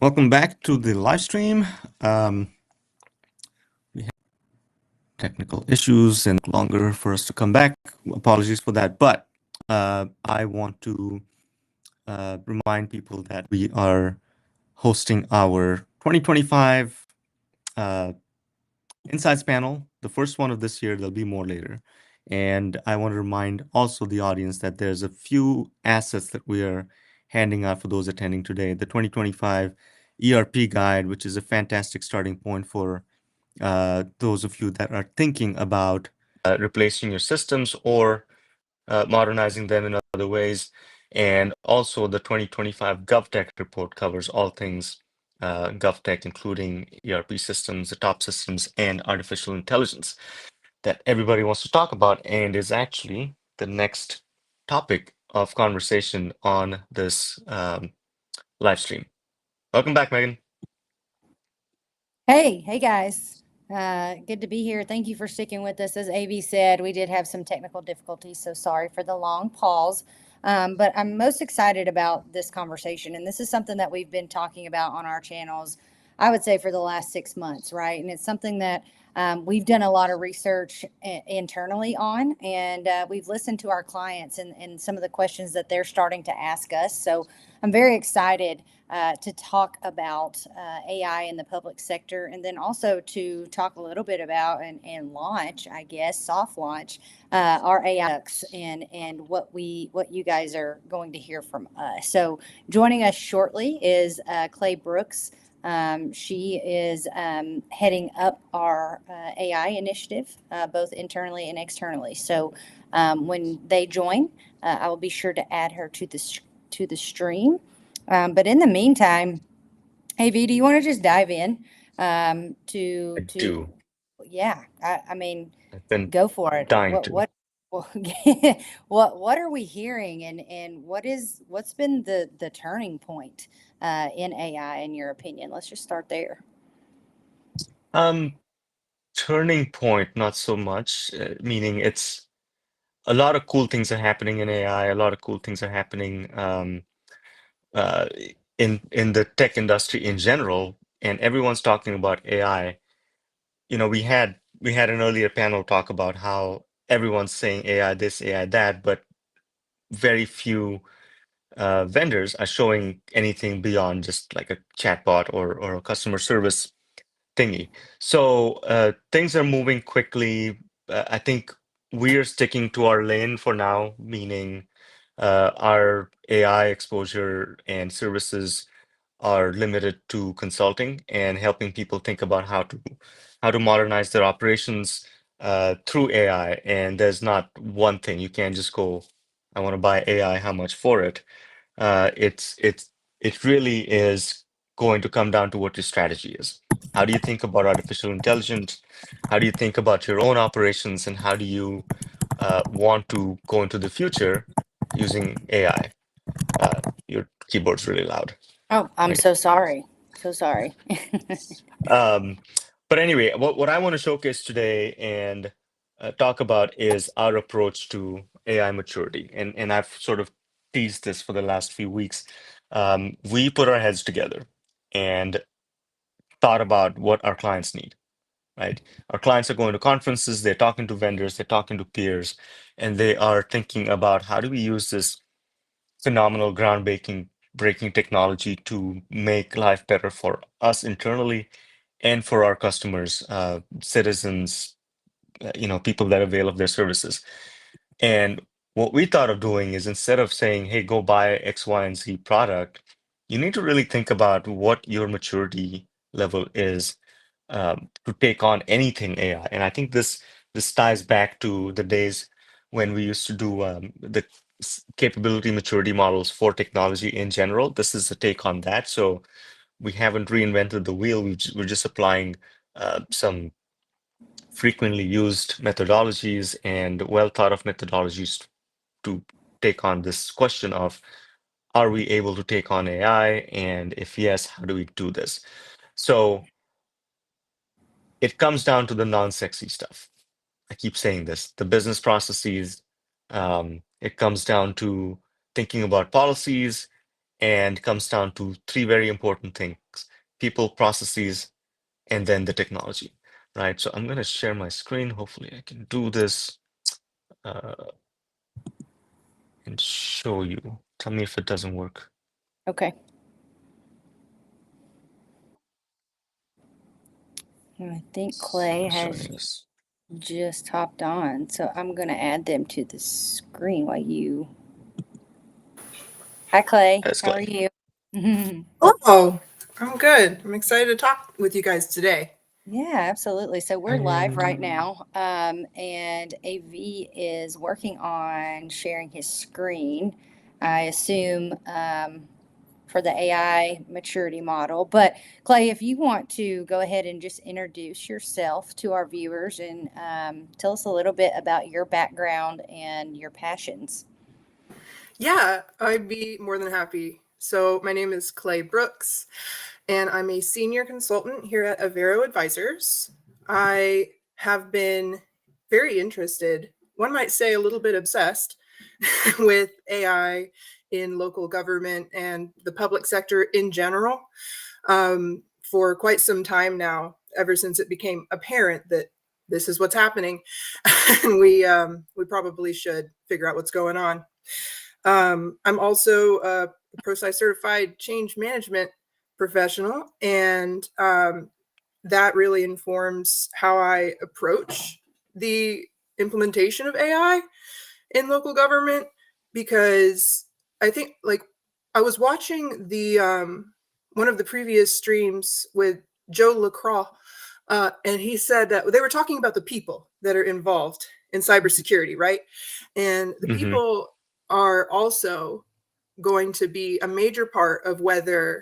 Welcome back to the live stream. We had technical issues and longer for us to come back. Apologies for that. But I want to remind people that we are hosting our 2025 Insights panel, the first one of this year. There'll be more later. And I want to remind also the audience that there's a few assets that we are handing out for those attending today. The 2025 ERP guide, which is a fantastic starting point for those of you that are thinking about replacing your systems or modernizing them in other ways. And also the 2025 GovTech report covers all things GovTech, including ERP systems, the top systems, and artificial intelligence that everybody wants to talk about, and is actually the next topic of conversation on this live stream. Welcome back, Megan. Hey guys. Good to be here. Thank you for sticking with us. As AV said, we did have some technical difficulties, so sorry for the long pause. But I'm most excited about this conversation. And this is something that we've been talking about on our channels, I would say, for the last 6 months, right? And it's something that we've done a lot of research internally on, and we've listened to our clients and some of the questions that they're starting to ask us. So I'm very excited to talk about AI in the public sector, and then also to talk a little bit about and launch, I guess, soft launch our AI and what you guys are going to hear from us. So joining us shortly is Clay Brooks. She is heading up our AI initiative, both internally and externally. So when they join, I will be sure to add her to the stream. But in the meantime, hey V, do you want to just dive in Do. Yeah, I mean, I've been go for it. dying to. What are we hearing, and what's been the turning point in AI in your opinion? Let's just start there. Turning point, not so much, meaning it's a lot of cool things are happening in AI, a lot of cool things are happening uh, in the tech industry in general, and everyone's talking about AI. You know, we had an earlier panel talk about how everyone's saying AI this, AI that, but very few vendors are showing anything beyond just like a chatbot or a customer service thingy. So things are moving quickly. I think we're sticking to our lane for now, meaning our AI exposure and services are limited to consulting and helping people think about how to modernize their operations through AI. And there's not one thing. You can't just go, I want to buy AI, how much for it? It really is going to come down to what your strategy is. How do you think about artificial intelligence? How do you think about your own operations, and how do you want to go into the future using AI? Your keyboard's really loud. Oh, I'm Right. so sorry. So sorry. But anyway, what I want to showcase today and talk about is our approach to AI maturity. And I've sort of teased this for the last few weeks. We put our heads together and thought about what our clients need, right? Our clients are going to conferences, they're talking to vendors, they're talking to peers, and they are thinking about how do we use this phenomenal breaking technology to make life better for us internally and for our customers, citizens, people that avail of their services. And what we thought of doing is, instead of saying, hey, go buy X, Y, and Z product, you need to really think about what your maturity level is to take on anything AI. And I think this ties back to the days when we used to do the capability maturity models for technology in general. This is a take on that. So we haven't reinvented the wheel. We're just applying some frequently used methodologies and well thought of methodologies to take on this question of, are we able to take on AI? And if yes, how do we do this? So it comes down to the non-sexy stuff. I keep saying this, the business processes. It comes down to thinking about policies and comes down to three very important things: people, processes, and then the technology, right? So I'm going to share my screen. Hopefully I can do this and show you. Tell me if it doesn't work. Okay. And I think Clay has Showing us. just hopped on, so I'm going to add them to the screen while you. Hi, Clay. That's How are Clay. you? Oh, I'm good. I'm excited to talk with you guys today. Yeah, absolutely. So we're live right now, and AV is working on sharing his screen, I assume, for the AI maturity model. But Clay, if you want to go ahead and just introduce yourself to our viewers and tell us a little bit about your background and your passions. Yeah, I'd be more than happy. So my name is Clay Brooks, and I'm a senior consultant here at Avero Advisors. I have been very interested, one might say a little bit obsessed, with AI in local government and the public sector in general for quite some time now, ever since it became apparent that this is what's happening. And we probably should figure out what's going on. I'm also a ProSci certified change management professional, and that really informs how I approach the implementation of AI in local government, because I think, like, I was watching the one of the previous streams with Joe LaCroix, and he said that they were talking about the people that are involved in cybersecurity, right? And the people are also going to be a major part of whether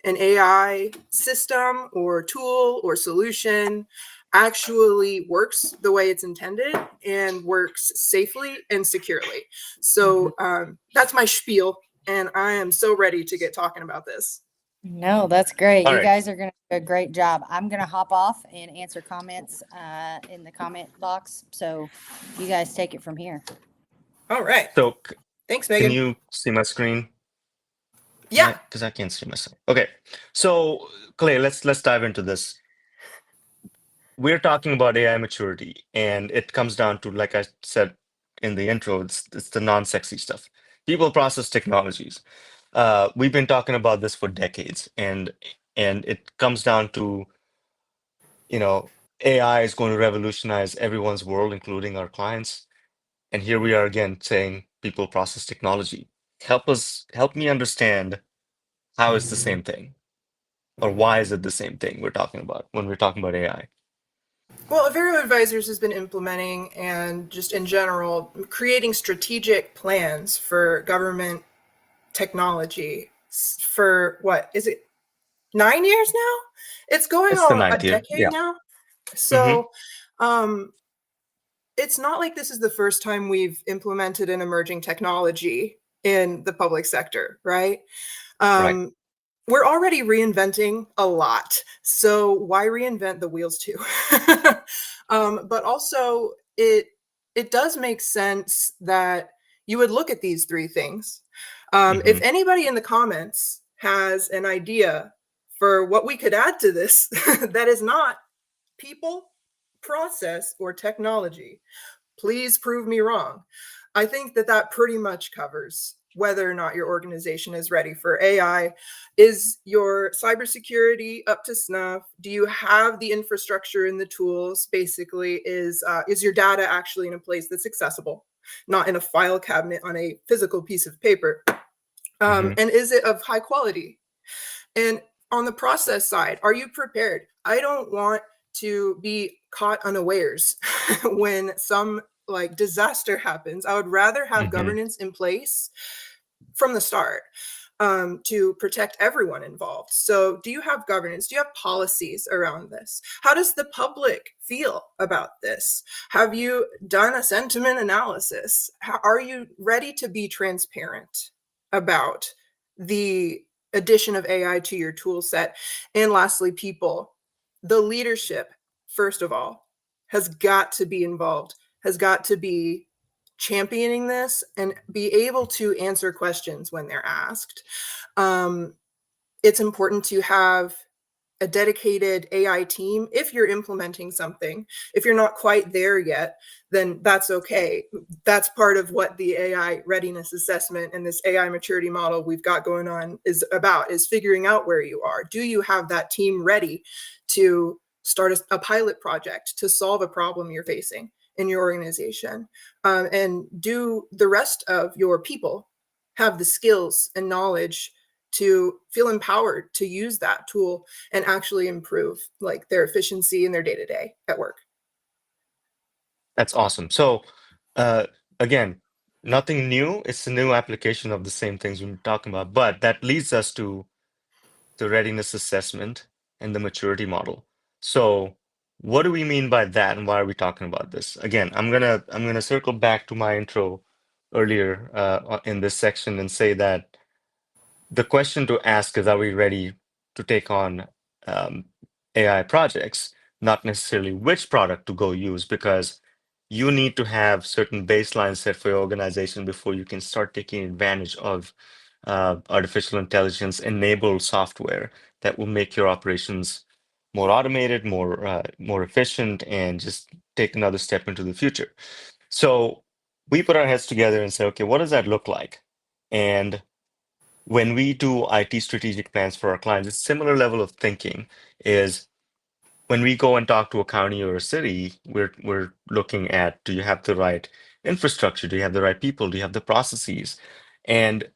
an AI system or tool or solution actually works the way it's intended and works safely and securely. So that's my spiel, and I am so ready to get talking about this. No, that's great. All You right. guys are going to do a great job. I'm going to hop off and answer comments in the comment box. So you guys take it from here. All right. So Thanks, can Megan. you see my screen? Yeah. Because I can't see myself. Okay. So Clay, let's dive into this. We're talking about AI maturity, and it comes down to, like I said in the intro, it's the non-sexy stuff. People, process, technologies. We've been talking about this for decades, and it comes down to, AI is going to revolutionize everyone's world, including our clients. And here we are again saying people, process, technology. Help me understand how it's the same thing, or why is it the same thing we're talking about when we're talking about AI? Well, Avero Advisors has been implementing and just in general creating strategic plans for government technology for what is it, 9 years now? It's going It's the on a ninth year. decade Yeah. now. Mm-hmm. So it's not like this is the first time we've implemented an emerging technology in the public sector, right? Right. We're already reinventing a lot, so why reinvent the wheels too? But also, it does make sense that you would look at these three things. If anybody in the comments has an idea for what we could add to this that is not people, process, or technology, please prove me wrong. I think that pretty much covers whether or not your organization is ready for AI. Is your cybersecurity up to snuff? Do you have the infrastructure and the tools? Basically, is your data actually in a place that's accessible, not in a file cabinet on a physical piece of paper? And is it of high quality? And on the process side, are you prepared? I don't want to be caught unawares when some like disaster happens. I would rather have governance in place from the start to protect everyone involved. So do you have governance? Do you have policies around this? How does the public feel about this? Have you done a sentiment analysis? Are you ready to be transparent about the addition of AI to your tool set? And lastly, people, the leadership, first of all, has got to be involved, has got to be championing this and be able to answer questions when they're asked. It's important to have a dedicated AI team. If you're implementing something, if you're not quite there yet, then that's okay. That's part of what the AI readiness assessment and this AI maturity model we've got going on is about, is figuring out where you are. Do you have that team ready to start a pilot project to solve a problem you're facing in your organization? And do the rest of your people have the skills and knowledge to feel empowered to use that tool and actually improve like their efficiency in their day-to-day at work? That's awesome. So, again, nothing new. It's a new application of the same things we've been talking about, but that leads us to the readiness assessment and the maturity model. So, what do we mean by that, and why are we talking about this? Again, I'm gonna circle back to my intro earlier in this section and say that the question to ask is, are we ready to take on AI projects, not necessarily which product to go use, because you need to have certain baselines set for your organization before you can start taking advantage of artificial intelligence enabled software that will make your operations more automated, more efficient, and just take another step into the future. So we put our heads together and say, okay, what does that look like? And when we do IT strategic plans for our clients, it's similar level of thinking is when we go and talk to a county or a city, we're looking at, do you have the right infrastructure? Do you have the right people? Do you have the processes? And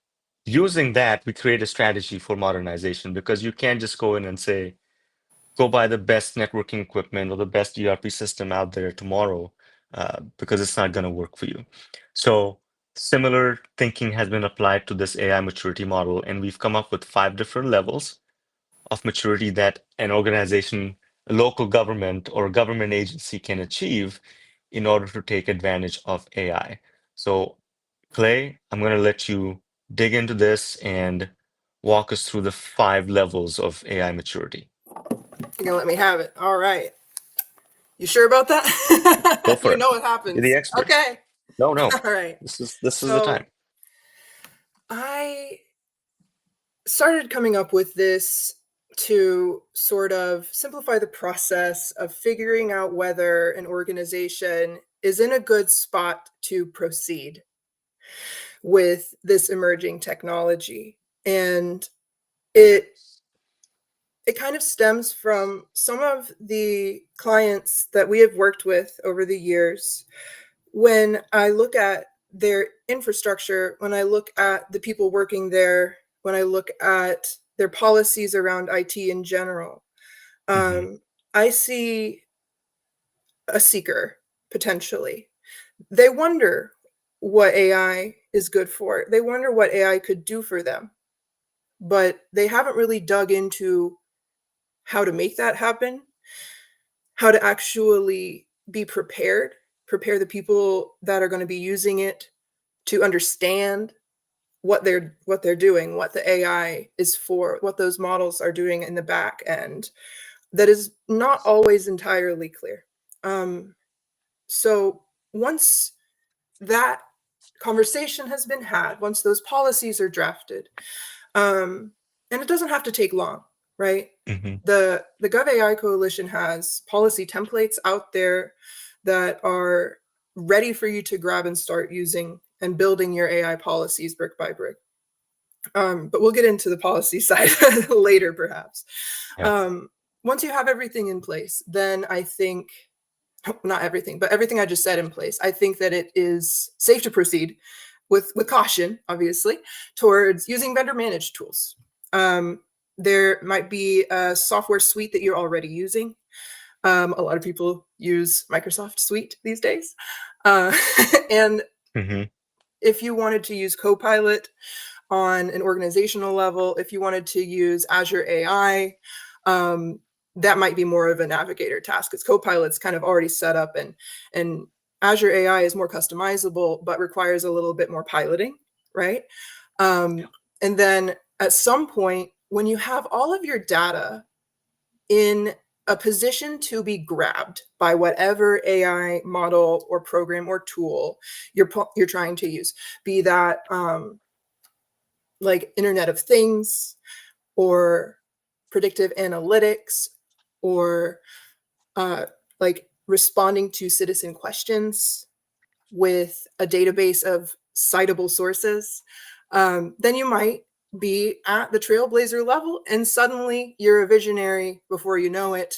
using that, we create a strategy for modernization, because you can't just go in and say, go buy the best networking equipment or the best ERP system out there tomorrow, because it's not going to work for you. So similar thinking has been applied to this AI maturity model, and we've come up with 5 different levels of maturity that an organization, a local government, or government agency can achieve in order to take advantage of AI. So, Clay, I'm going to let you dig into this and walk us through the 5 levels of AI maturity. You're gonna let me have it. All right. You sure about that? Go for You it. know what happens. You're the expert. Okay. No, All right. this is the So time. I started coming up with this to sort of simplify the process of figuring out whether an organization is in a good spot to proceed with this emerging technology. And it kind of stems from some of the clients that we have worked with over the years. When I look at their infrastructure, when I look at the people working there, when I look at their policies around IT in general, I see a seeker potentially. They wonder what AI is good for. They wonder what AI could do for them, but they haven't really dug into how to make that happen, how to actually be prepared, prepare the people that are going to be using it to understand what they're doing, what the AI is for, what those models are doing in the back end. That is not always entirely clear. So once that conversation has been had, once those policies are drafted, and it doesn't have to take long, right? The GovAI Coalition has policy templates out there that are ready for you to grab and start using and building your AI policies brick by brick. But we'll get into the policy side later, perhaps. Yeah. Once you have everything in place, then I think, not everything, but everything I just said in place, I think that it is safe to proceed with caution, obviously, towards using vendor managed tools. There might be a software suite that you're already using. A lot of people use Microsoft Suite these days. And if you wanted to use Copilot on an organizational level, if you wanted to use Azure AI, that might be more of a navigator task, because Copilot's kind of already set up, and Azure AI is more customizable, but requires a little bit more piloting, right? And then at some point, when you have all of your data in a position to be grabbed by whatever AI model or program or tool you're trying to use, be that like Internet of Things or predictive analytics or like responding to citizen questions with a database of citable sources, then you might be at the trailblazer level, and suddenly you're a visionary before you know it,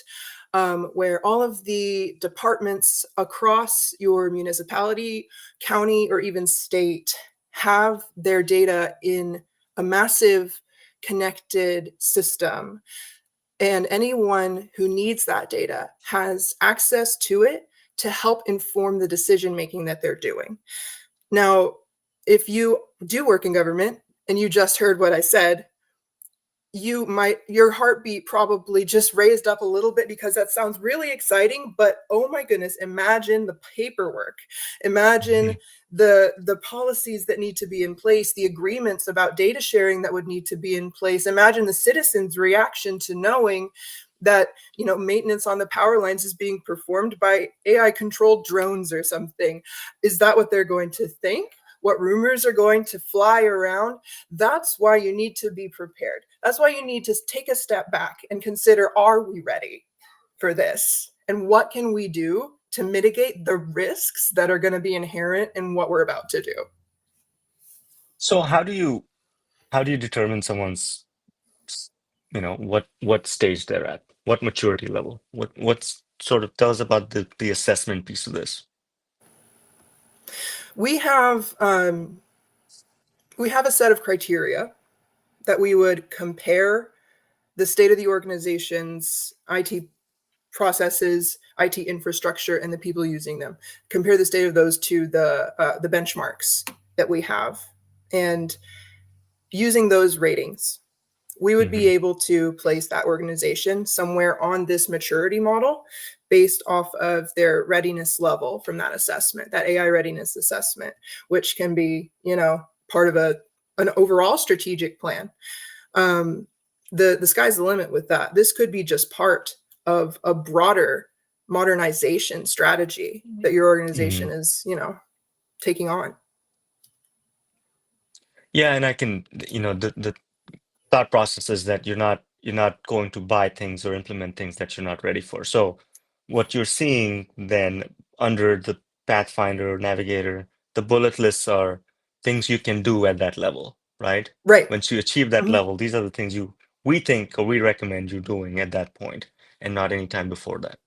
where all of the departments across your municipality, county, or even state have their data in a massive connected system. And anyone who needs that data has access to it to help inform the decision making that they're doing. Now, if you do work in government and you just heard what I said, your heartbeat probably just raised up a little bit, because that sounds really exciting, but oh my goodness, imagine the paperwork, imagine the policies that need to be in place, the agreements about data sharing that would need to be in place. Imagine the citizens' reaction to knowing that, you know, maintenance on the power lines is being performed by AI controlled drones or something. Is that what they're going to think? What rumors are going to fly around? That's why you need to be prepared. That's why you need to take a step back and consider, are we ready for this? And what can we do to mitigate the risks that are going to be inherent in what we're about to do? So how do you determine someone's, you know, what stage they're at, what maturity level, what's sort of tell us about the assessment piece of this? We have a set of criteria that we would compare the state of the organization's IT processes, IT infrastructure, and the people using them. Compare the state of those to the benchmarks that we have, and using those ratings, we would be able to place that organization somewhere on this maturity model based off of their readiness level from that assessment, that AI readiness assessment, which can be, you know, part of an overall strategic plan. The sky's the limit with that. This could be just part of a broader modernization strategy that your organization is, you know, taking on. Yeah, and I can, you know, the thought process is that you're not going to buy things or implement things that you're not ready for. So what you're seeing then under the Pathfinder or Navigator, the bullet lists are things you can do at that level, right? Right. Once you achieve that level, these are the things we think or we recommend you doing at that point, and not any time before that.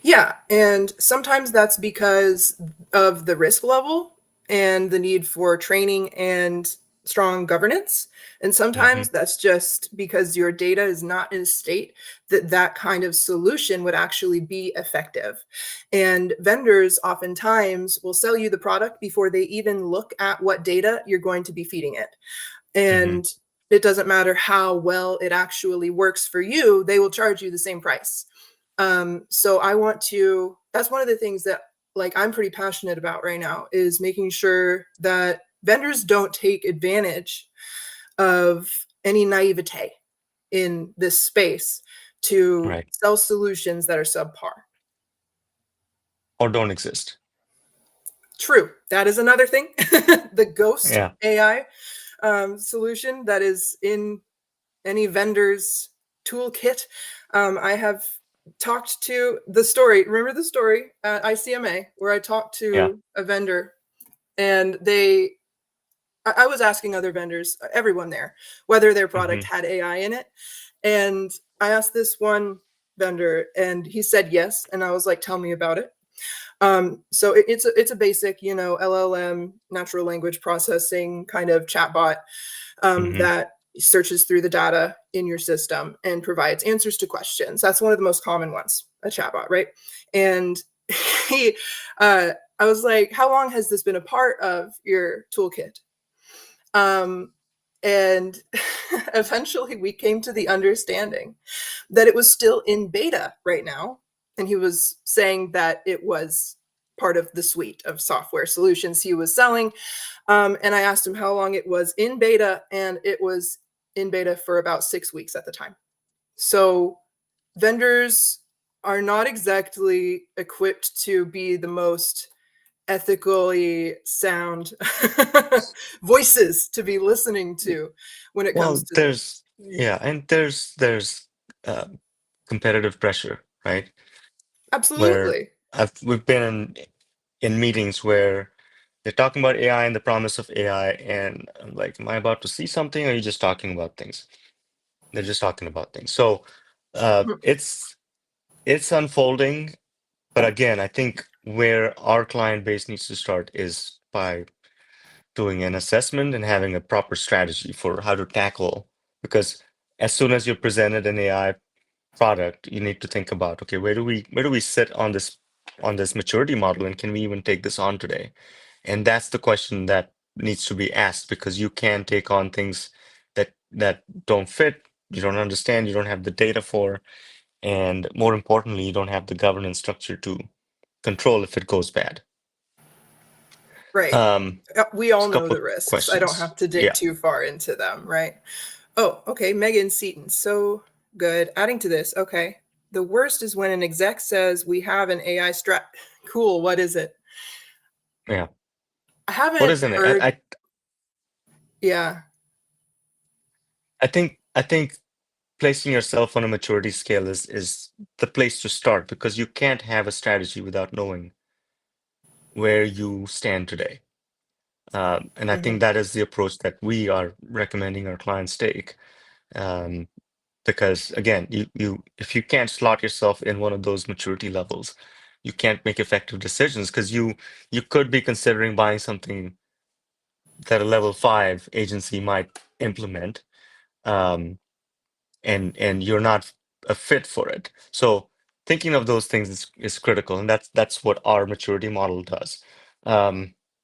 Yeah, and sometimes that's because of the risk level and the need for training and strong governance. And sometimes that's just because your data is not in a state that that kind of solution would actually be effective. And vendors oftentimes will sell you the product before they even look at what data you're going to be feeding it. And it doesn't matter how well it actually works for you, they will charge you the same price. So that's one of the things that, like, I'm pretty passionate about right now, is making sure that vendors don't take advantage of any naivete in this space to sell solutions that are subpar. Or don't exist. True. That is another thing. The ghost AI solution that is in any vendor's toolkit. I have talked to remember the story at ICMA where I talked to a vendor, and I was asking other vendors, everyone there, whether their product had AI in it. And I asked this one vendor and he said yes. And I was like, tell me about it. So it's a basic, you know, LLM, natural language processing kind of chatbot that searches through the data in your system and provides answers to questions. That's one of the most common ones, a chatbot, right? And I was like, how long has this been a part of your toolkit? And eventually we came to the understanding that it was still in beta right now. And he was saying that it was part of the suite of software solutions he was selling. And I asked him how long it was in beta, and it was in beta for about 6 weeks at the time. So vendors are not exactly equipped to be the most ethically sound voices to be listening to when it comes Well, to this. there's uh, competitive pressure, right? Where Absolutely. we've been in meetings where they're talking about AI and the promise of AI, and I'm like, am I about to see something, or are you just talking about things? They're just talking about things. So Mhm. it's unfolding, but again, I think where our client base needs to start is by doing an assessment and having a proper strategy for how to tackle. Because as soon as you're presented an AI product, you need to think about, okay, where do we sit on this maturity model, and can we even take this on today? And that's the question that needs to be asked, because you can take on things that don't fit, you don't understand, you don't have the data for, and more importantly, you don't have the governance structure to control if it goes bad. Right. Um, We all just a know couple the of risks. I don't questions. have to dig Yeah. too far into them, right? Oh, okay. Megan Seaton. So good. Adding to this. Okay. The worst is when an exec says we have an AI strat. Cool. What is it? Yeah. I What haven't is in it? heard. Yeah. I think placing yourself on a maturity scale is the place to start, because you can't have a strategy without knowing where you stand today. And I think Mhm. that is the approach that we are recommending our clients take. Um, because again, you if you can't slot yourself in one of those maturity levels, you can't make effective decisions, because you could be considering buying something that a level 5 agency might implement, um, and you're not a fit for it. So thinking of those things is critical, and that's what our maturity model does.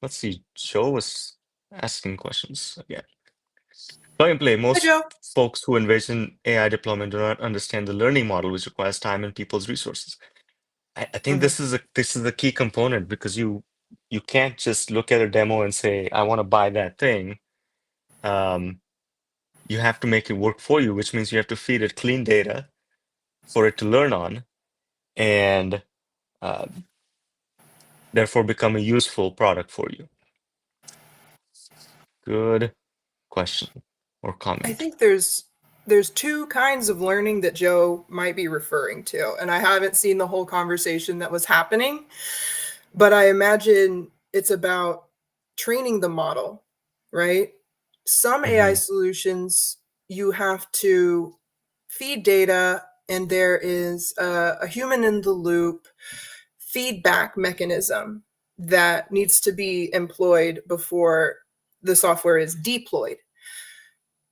Let's see, Joe was asking questions again. Plug and play. Hi, Most Joe. folks who envision AI deployment do not understand the learning model, which requires time and people's resources. I think Mhm. this is a key component, because you can't just look at a demo and say, I want to buy that thing. Um, you have to make it work for you, which means you have to feed it clean data for it to learn on, and uh, therefore become a useful product for you. Good question or I comment. think there's two kinds of learning that Joe might be referring to, and I haven't seen the whole conversation that was happening, but I imagine it's about training the model, right? Some AI Hmm. solutions you have to feed data, and there is a human in the loop feedback mechanism that needs to be employed before the software is deployed,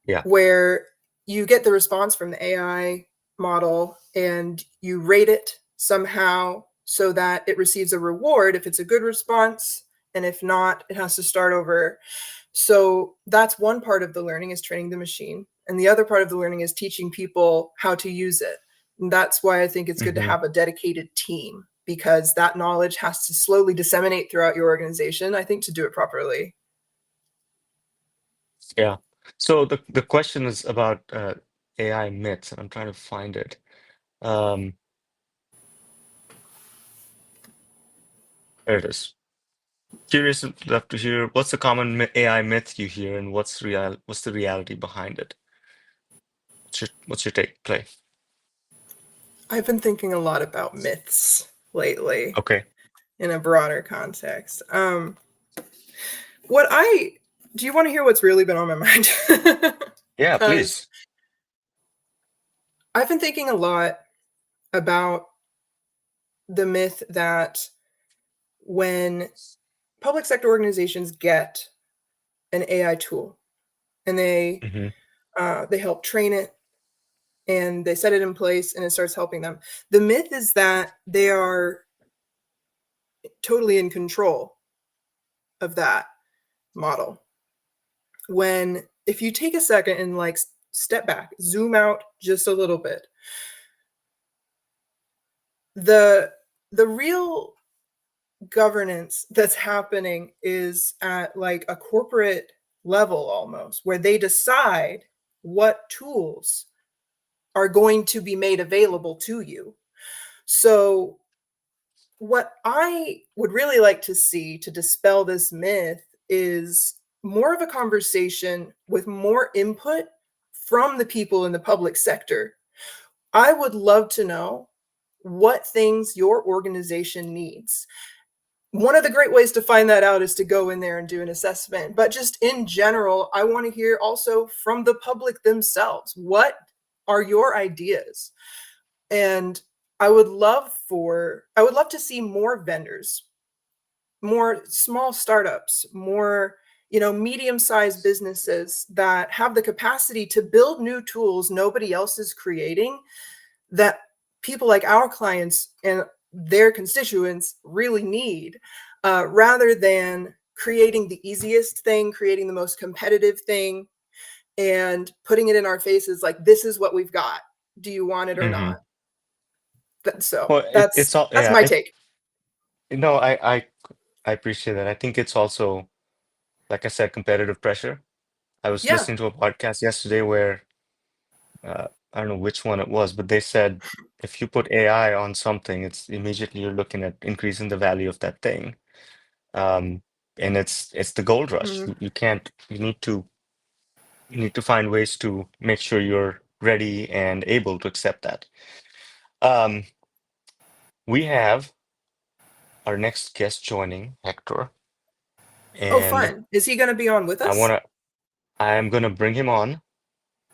Yeah. where you get the response from the AI model and you rate it somehow so that it receives a reward if it's a good response, and if not, it has to start over. So that's one part of the learning, is training the machine, and the other part of the learning is teaching people how to use it. And that's why I think it's good to Hmm. have a dedicated team, because that knowledge has to slowly disseminate throughout your organization, I think, to do it properly. Yeah. So the question is about AI myths, and I'm trying to find it. Um, there it is. Curious enough to hear, what's the common AI myth you hear, and what's the reality behind it? What's your take, Clay? I've been thinking a lot about myths lately Okay. in a broader context. What I do you want to hear what's really been on my mind? Yeah, Because please. I've been thinking a lot about the myth that when public sector organizations get an AI tool and Hmm. they help train it and they set it in place and it starts helping them, the myth is that they are totally in control of that model. When if you take a second and like step back, zoom out just a little bit, the the real governance that's happening is at like a corporate level almost, where they decide what tools are going to be made available to you. So what I would really like to see to dispel this myth is more of a conversation with more input from the people in the public sector. I would love to know what things your organization needs. One of the great ways to find that out is to go in there and do an assessment. But just in general, I want to hear also from the public themselves. What are your ideas? And I would love to see more vendors, more small startups, more medium-sized businesses that have the capacity to build new tools nobody else is creating, that people like our clients and their constituents really need, rather than creating the easiest thing, creating the most competitive thing, and putting it in our faces like, this is what we've got. Do you want it or Hmm. not? So Well, it's all, that's yeah. my take. No, I appreciate that. I think it's also, like I said, competitive pressure. I was Yeah. listening to a podcast yesterday where I don't know which one it was, but they said if you put AI on something, it's immediately you're looking at increasing the value of that thing. Um, and it's the gold rush. Mhm. You need to find ways to make sure you're ready and able to accept that. Um, we have our next guest joining, Hector, Oh, and fun. Is he going to be on with us? I'm gonna bring him on,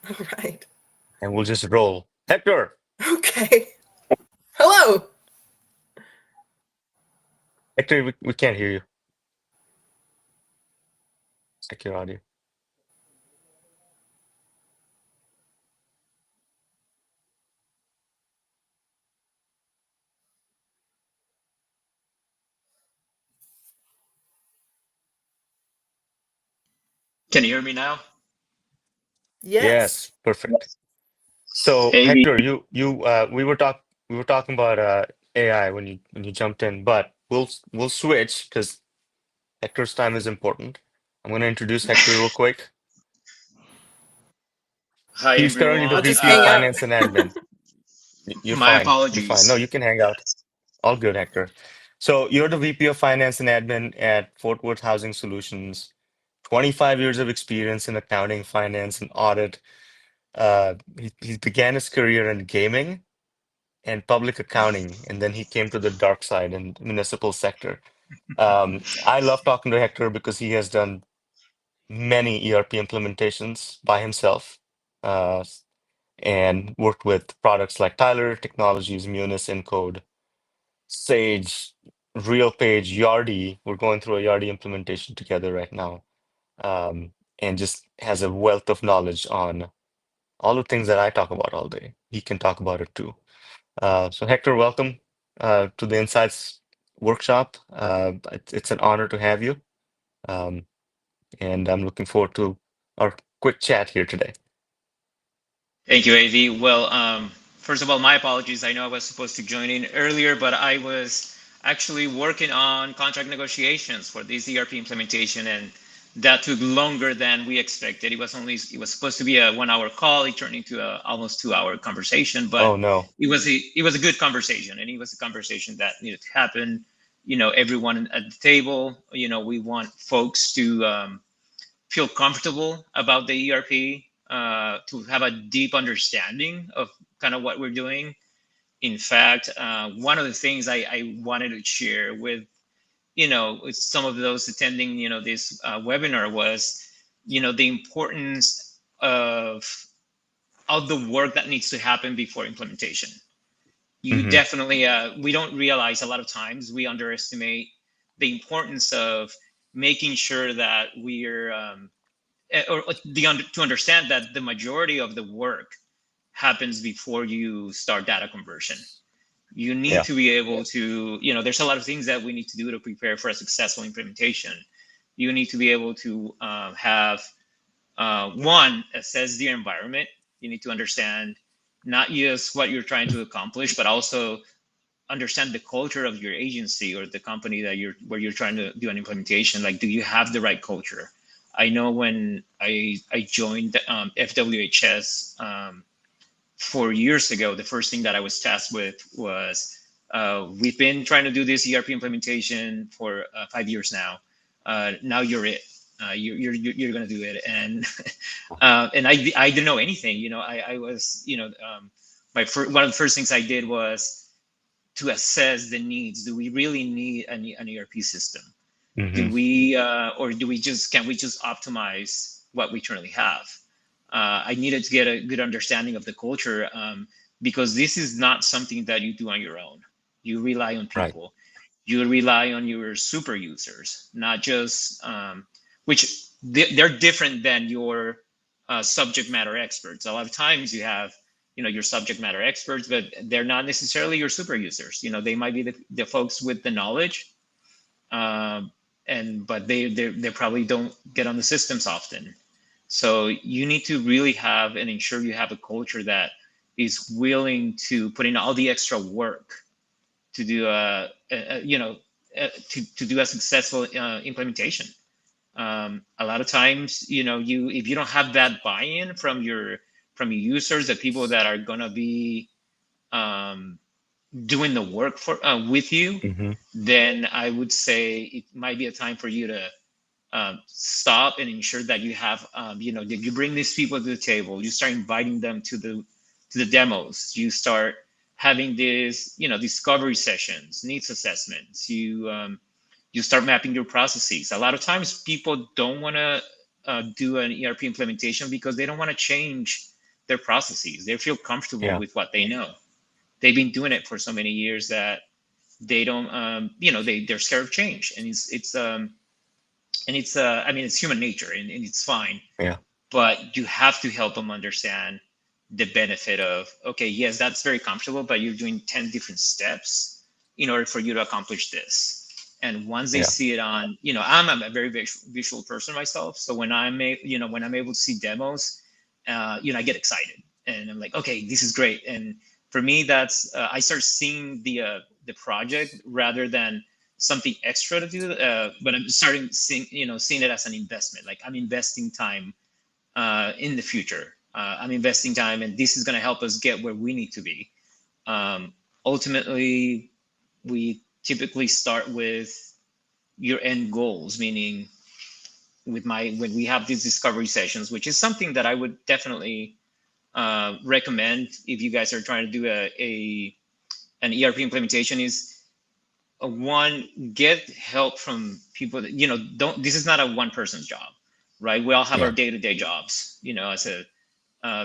All right. and we'll just roll. Hector, Okay. Hello. Hector, we can't hear you. Check your audio. Can you hear me now? Yes. Yes, perfect. So Hey, Hector, we were talking about AI when you jumped in, but we'll switch because Hector's time is important. I'm going to introduce Hector real quick. hi He's currently the I'll everyone. just VP of hang out. Finance and Admin. You're My fine. You're fine. No, apologies. you can hang out. All good, Hector. So you're the VP of Finance and Admin at Fort Worth Housing Solutions. 25 years of experience in accounting, finance, and audit. He began his career in gaming and public accounting, and then he came to the dark side in municipal sector. I love talking to Hector because he has done many ERP implementations by himself, uh, and worked with products like Tyler Technologies, Munis, Encode, Sage, RealPage, Yardi. We're going through a Yardi implementation together right now, and just has a wealth of knowledge on all the things that I talk about all day. He can talk about it too. So Hector, welcome to the Insights workshop. It's an honor to have you, um, and I'm looking forward to our quick chat here today. Thank you, AV. Well, first of all, my apologies. I know I was supposed to join in earlier, but I was actually working on contract negotiations for this ERP implementation, and that took longer than we expected. It was supposed to be a 1 hour call. It turned into a almost 2 hour conversation, but Oh no. it was a good conversation, and it was a conversation that needed to happen. Everyone at the table. We want folks to feel comfortable about the ERP, to have a deep understanding of kind of what we're doing. In fact, one of the things I wanted to share with some of those attending, this webinar was, the importance of the work that needs to happen before implementation. You Hmm. definitely, we don't realize a lot of times we underestimate the importance of making sure that we're to understand that the majority of the work happens before you start data conversion. You need Yeah. to be able to, there's a lot of things that we need to do to prepare for a successful implementation. You need to be able to have one, assess the environment. You need to understand not just what you're trying to accomplish, but also understand the culture of your agency or the company where you're trying to do an implementation. Like, do you have the right culture? I know when I joined FWHS 4 years ago, the first thing that I was tasked with was, we've been trying to do this ERP implementation for 5 years now. Now you're it. You're going to do it. And and I didn't know anything. I was, one of the first things I did was to assess the needs. Do we really need an ERP system? Do we, or can we just optimize what we currently have? I needed to get a good understanding of the culture, because this is not something that you do on your own. You rely on Right. people. You rely on your super users, not just, which they're different than your subject matter experts. A lot of times you have, your subject matter experts, but they're not necessarily your super users. They might be the folks with the knowledge, but they probably don't get on the systems often. So you need to really have and ensure you have a culture that is willing to put in all the extra work to do to do a successful implementation. A lot of times, if you don't have that buy-in from your users, the people that are gonna be doing the work for with you, then I would say it might be a time for you to stop and ensure that you have, that you bring these people to the table. You start inviting them to the demos. You start having these, discovery sessions, needs assessments. You start mapping your processes. A lot of times people don't want to do an ERP implementation because they don't want to change their processes. They feel comfortable with what they know. They've been doing it for so many years that they don't, they're scared of change. And it's human nature, and it's fine. Yeah. But you have to help them understand the benefit of, okay, yes, that's very comfortable, but you're doing 10 different steps in order for you to accomplish this. And once they see it on, I'm a very visual person myself. So when I'm able to see demos, I get excited and I'm like, okay, this is great. And for me, that's, I start seeing the project rather than something extra to do, but I'm starting seeing it as an investment. Like, I'm investing time in the future. I'm investing time, and this is going to help us get where we need to be. Ultimately, we typically start with your end goals, meaning when we have these discovery sessions, which is something that I would definitely recommend if you guys are trying to do an ERP implementation, is one, get help from people that, this is not a one person's job, right? We all have our day-to-day jobs, as a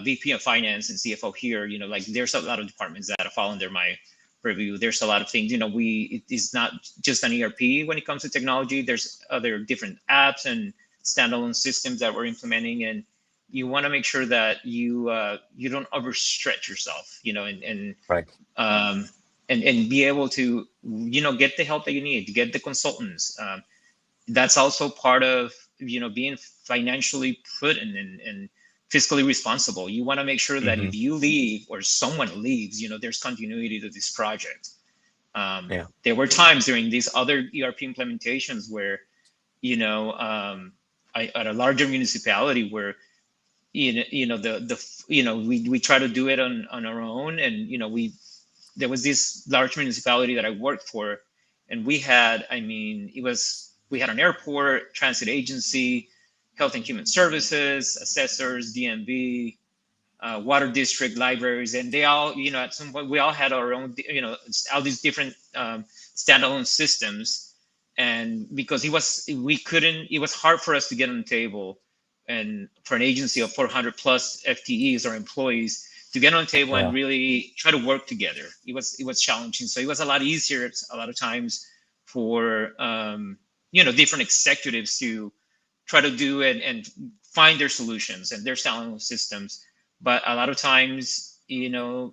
VP of finance and CFO here, like, there's a lot of departments that fall under my purview. There's a lot of things, it is not just an ERP when it comes to technology. There's other different apps and standalone systems that we're implementing, and you want to make sure that you don't overstretch yourself, and be able to, get the help that you need, to get the consultants. That's also part of, being financially prudent and fiscally responsible. You want to make sure that if you leave or someone leaves, there's continuity to this project. There were times during these other ERP implementations where, at a larger municipality where, we try to do it on our own, and there was this large municipality that I worked for, and we had an airport, transit agency, health and human services, assessors, DMV, water district, libraries, and they all, at some point, we all had our own, all these different standalone systems. And because it was hard for us to get on the table, and for an agency of 400 plus FTEs or employees to get on the table and really try to work together. It was challenging. So it was a lot easier a lot of times for, different executives to try to do it and find their solutions and their standalone systems. But a lot of times, a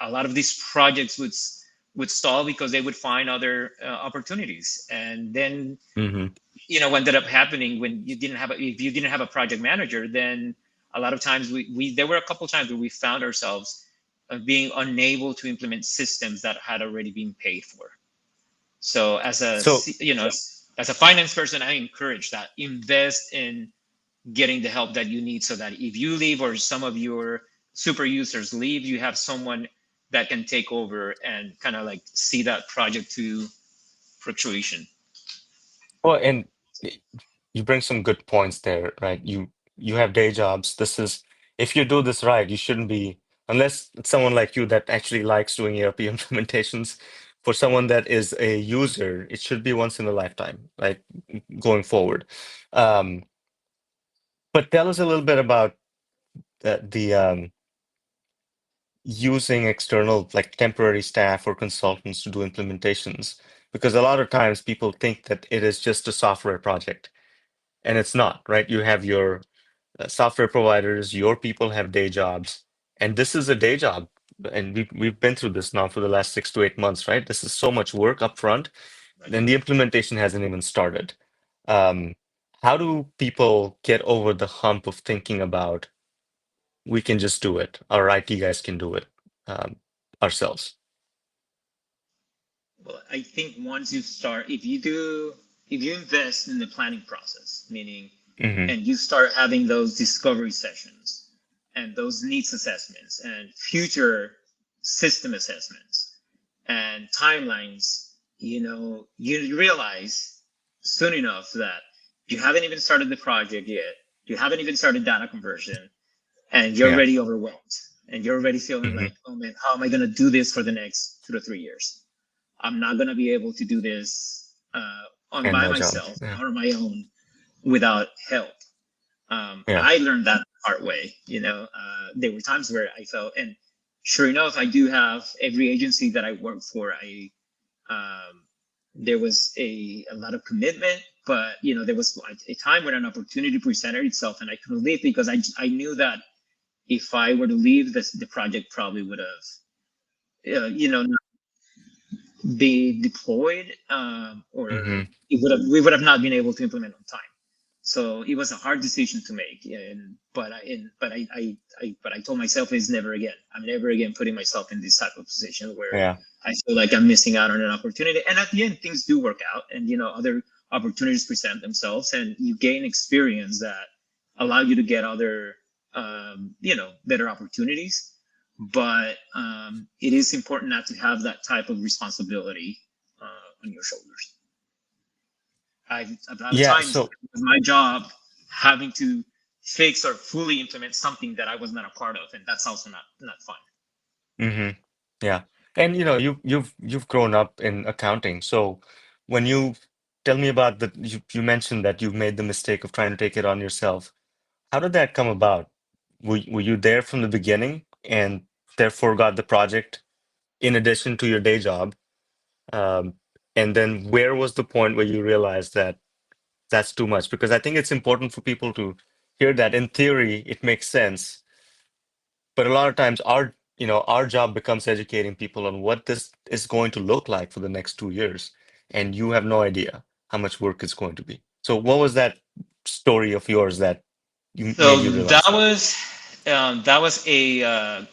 lot of these projects would stall because they would find other opportunities. And then, what ended up happening when if you didn't have a project manager, then a lot of times there were a couple of times where we found ourselves being unable to implement systems that had already been paid for. So as a finance person, I encourage that. Invest in getting the help that you need, so that if you leave or some of your super users leave, you have someone that can take over and kind of like see that project to fruition. Well, and you bring some good points there, right? You have day jobs. This is if you do this right, you shouldn't be unless it's someone like you that actually likes doing ERP implementations. For someone that is a user, it should be once in a lifetime, right? Going forward. Um, but tell us a little bit about the using external, like temporary staff or consultants to do implementations, because a lot of times people think that it is just a software project, and it's not, right? You have your software providers, your people have day jobs, and this is a day job. And we've been through this now for the last 6 to 8 months, right? This is so much work up front, and the implementation hasn't even started. Um, how do people get over the hump of thinking about we can just do it, our IT guys can do it ourselves? Well, I think once you start, if you invest in the planning process, meaning, Hmm. and you start having those discovery sessions and those needs assessments and future system assessments and timelines, you realize soon enough that you haven't even started the project yet. You haven't even started data conversion, and you're Yeah. already overwhelmed, and you're already feeling Hmm. like, oh man, how am I going to do this for the next 2 to 3 years? I'm not going to be able to do this on And by no job. myself Yeah. or on my own without help. Yeah. I learned that the hard way. There were times where I felt, and sure enough, I do have every agency that I work for. There was a lot of commitment, but there was a time when an opportunity presented itself, and I couldn't leave because I knew that if I were to leave, the project probably would have, not be deployed, or Hmm. we would have not been able to implement on time. So it was a hard decision to make, but I told myself it's never again. I'm never again putting myself in this type of position where Yeah. I feel like I'm missing out on an opportunity. And at the end, things do work out, and other opportunities present themselves, and you gain experience that allow you to get other, better opportunities. But it is important not to have that type of responsibility on your shoulders. A lot of Yeah. times So, it was my job having to fix or fully implement something that I was not a part of, and that's also not fun. hmm yeah. And you've grown up in accounting. So when you tell me about you mentioned that you made the mistake of trying to take it on yourself. How did that come about? Were you there from the beginning and therefore got the project in addition to your day job? Um, and then where was the point where you realized that that's too much? Because I think it's important for people to hear that. In theory, it makes sense, but a lot of times our job becomes educating people on what this is going to look like for the next 2 years, and you have no idea how much work it's going to be. So what was that story of yours that you So made you realize that? that was a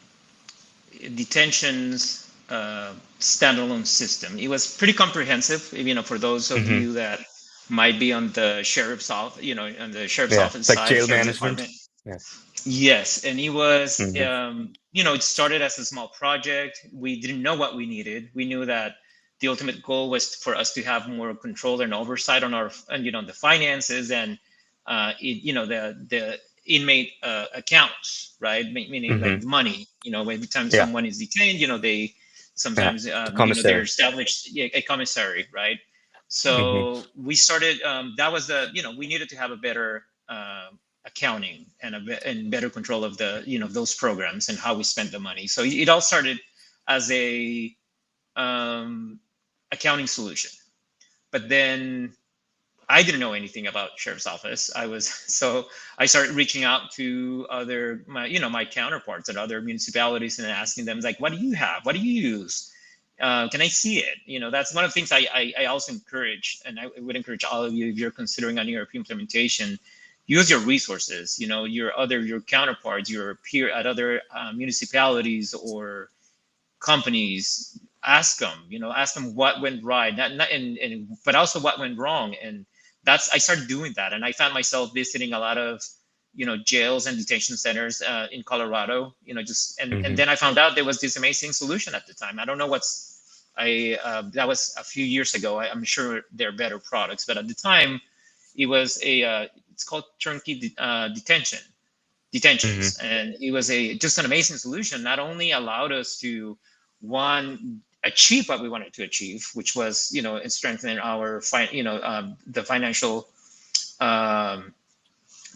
detentions standalone system. It was pretty comprehensive, for those of Hmm. you that might be on the sheriff's office, on the sheriff's Yeah, office it's like side, jail sheriff's management. department. Yeah. Yes, and it was, Hmm. it started as a small project. We didn't know what we needed. We knew that the ultimate goal was for us to have more control and oversight on our, and the finances and, the inmate accounts, right? Meaning Hmm. like money. Every time Yeah. someone is detained, they Yeah. sometimes, The they're commissary. established a commissary, right? Hmm. So we started. That was we needed to have a better accounting and better control of the those programs and how we spent the money. So it all started as a accounting solution, but then I didn't know anything about sheriff's office. So I started reaching out to my counterparts at other municipalities and asking them like, what do you have? What do you use? Can I see it? That's one of the things I also encourage, and I would encourage all of you if you're considering an ERP implementation, use your resources. Your counterparts, your peer at other municipalities or companies. Ask them what went right, but also what went wrong. And I started doing that, and I found myself visiting a lot of jails and detention centers in Colorado. And Mhm. then I found out there was this amazing solution at the time. I don't know that was a few years ago. I'm sure there are better products, but at the time, it was it's called turnkey detentions, and it was just an amazing solution. Not only allowed us to achieve what we wanted to achieve, which was strengthen our the financial um,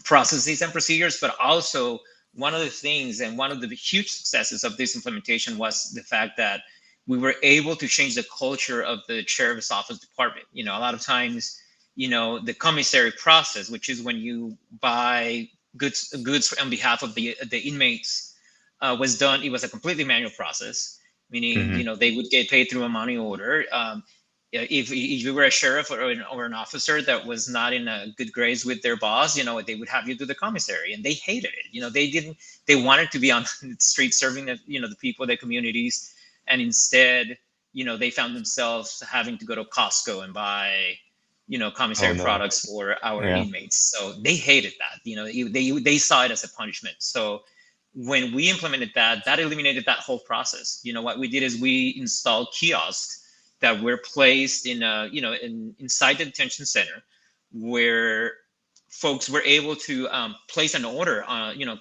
processes and procedures, but also one of the things and one of the huge successes of this implementation was the fact that we were able to change the culture of the sheriff's office department. A lot of times, the commissary process, which is when you buy goods on behalf of the inmates, was done. It was a completely manual process, meaning Mhm. they would get paid through a money order. If you were a sheriff or an officer that was not in a good grades with their boss, they would have you do the commissary, and they hated it. They wanted to be on the street serving the people, the communities, and instead, they found themselves having to go to Costco and buy, Oh commissary no. products for our Yeah. inmates. So they hated that. They saw it as a punishment. So when we implemented that eliminated that whole process. What we did is we installed kiosks that were placed inside the detention center, where folks were able to place an order,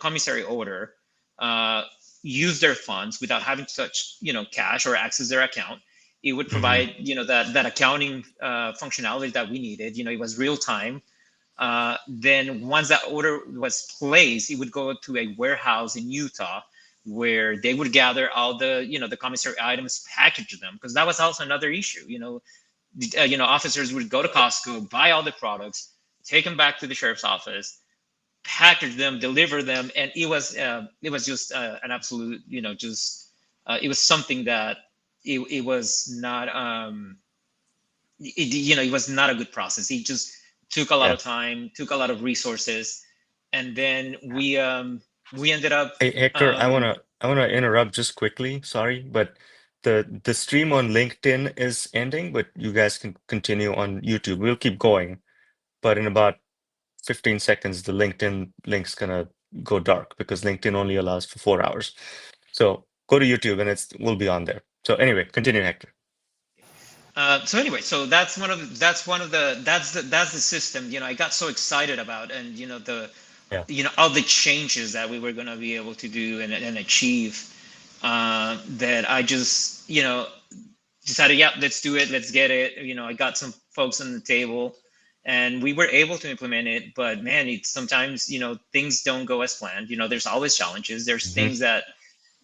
commissary order, uh, use their funds without having to touch, cash or access their account. It would Mhm. provide, that accounting functionality that we needed. It was real time. Then once that order was placed, it would go to a warehouse in Utah where they would gather all the commissary items, package them, because that was also another issue. Officers would go to Costco, buy all the products, take them back to the sheriff's office, package them, deliver them, and it was just an absolute, it was something that it was not it was not a good process. It just took a lot Yeah. of time, took a lot of resources, and then we ended up Hey Hector, I um, wanna interrupt just quickly. Sorry, but the stream on LinkedIn is ending, but you guys can continue on YouTube. We'll keep going, but in about 15 seconds, the LinkedIn link's gonna go dark because LinkedIn only allows for 4 hours. So go to YouTube and we'll be on there. So anyway, continue, Hector. so anyway, so that's the system. I got so excited about, and Yeah. all the changes that we were going to be able to do and achieve, that I just decided, yeah, let's do it, let's get it. I got some folks on the table, and we were able to implement it. But man, it's sometimes things don't go as planned. There's always challenges. There's Mhm. things that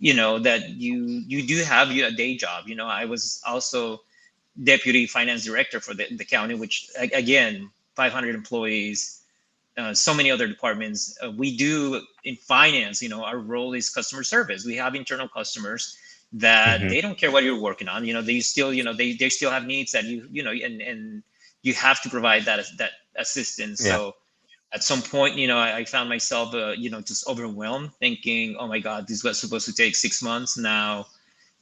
that you do have a day job. I was also deputy finance director for the county, which again, 500 employees, so many other departments. We do in finance, our role is customer service. We have internal customers that Mhm. they don't care what you're working on. They still, they still have needs that and you have to provide that assistance. Yeah. So at some point, I found myself, just overwhelmed, thinking, oh my God, this was supposed to take 6 months. Now,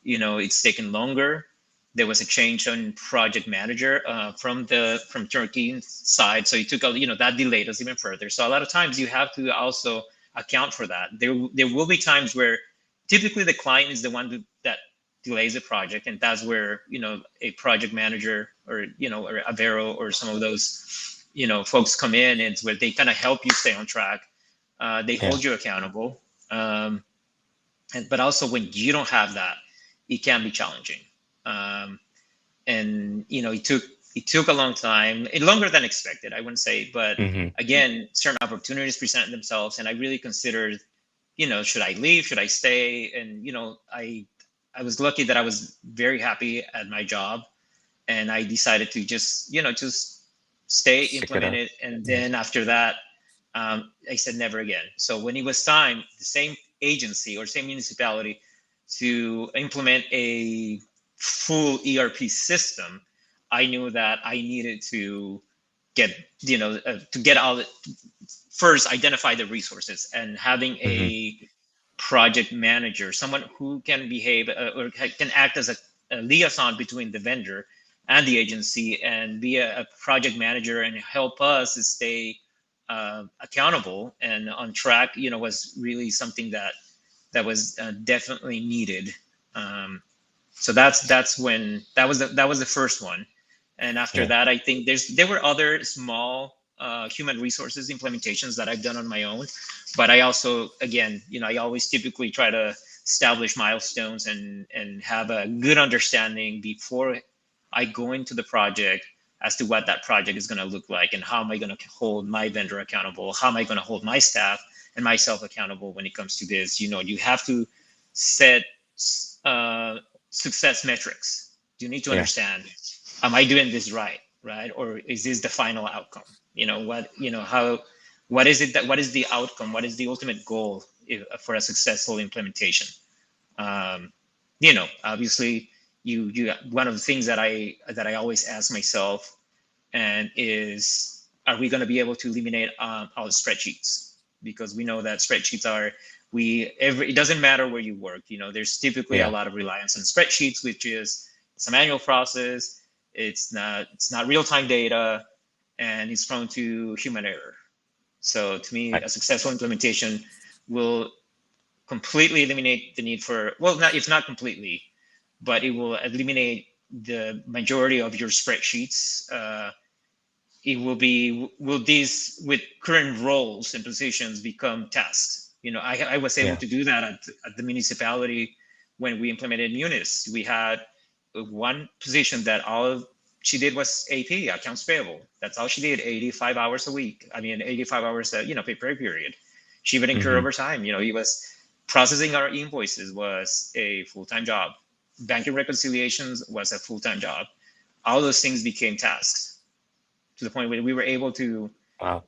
it's taken longer. There was a change on project manager from Turkey side, so it took that delayed us even further. So a lot of times you have to also account for that. There will be times where typically the client is the one that delays the project, and that's where a project manager or or Avero or some of those folks come in, and it's where they kind of help you stay on track. They Yeah. hold you accountable. But also when you don't have that, it can be challenging. Um, and it took a long time, longer than expected, I wouldn't say, but Mhm. again, certain opportunities presented themselves, and I really considered, should I leave, should I stay? And I was lucky that I was very happy at my job, and I decided to just stay, Stick it implement out. it, and Yeah. then after that, I said never again. So when it was time, the same agency or same municipality to implement a full ERP system, I knew that I needed to get to get all the, first identify the resources, and having Mhm. a project manager, someone who can behave or can act as a liaison between the vendor and the agency, and be a project manager and help us stay accountable and on track, was really something that was definitely needed. So that's when that was the first one, and after Yeah. that, I think there were other small human resources implementations that I've done on my own, but I also, again, I always typically try to establish milestones and have a good understanding before I go into the project as to what that project is going to look like and how am I going to hold my vendor accountable, how am I going to hold my staff and myself accountable when it comes to this. You have to set success metrics. You need to Yeah. understand, am I doing this right, or is this the final outcome? What is it what is the outcome? What is the ultimate goal for a successful implementation? Obviously, you one of the things that I always ask myself and is, are we going to be able to eliminate our spreadsheets? Because we know that spreadsheets are, it doesn't matter where you work, there's typically a Yeah. lot of reliance on spreadsheets, which is, it's a manual process, it's not real-time data, and it's prone to human error. So to me, Right. a successful implementation will completely eliminate the need for, well, it's not completely, but it will eliminate the majority of your spreadsheets. It will these, with current roles and positions, become tasks? I was able Yeah. to do that at the municipality when we implemented Munis. We had one position that all she did was AP, accounts payable. That's all she did, 85 hours a week. 85 hours, pay per period. She would incur Mhm. overtime. It was processing our invoices was a full-time job. Banking reconciliations was a full-time job. All those things became tasks, to the point where we were able to Wow.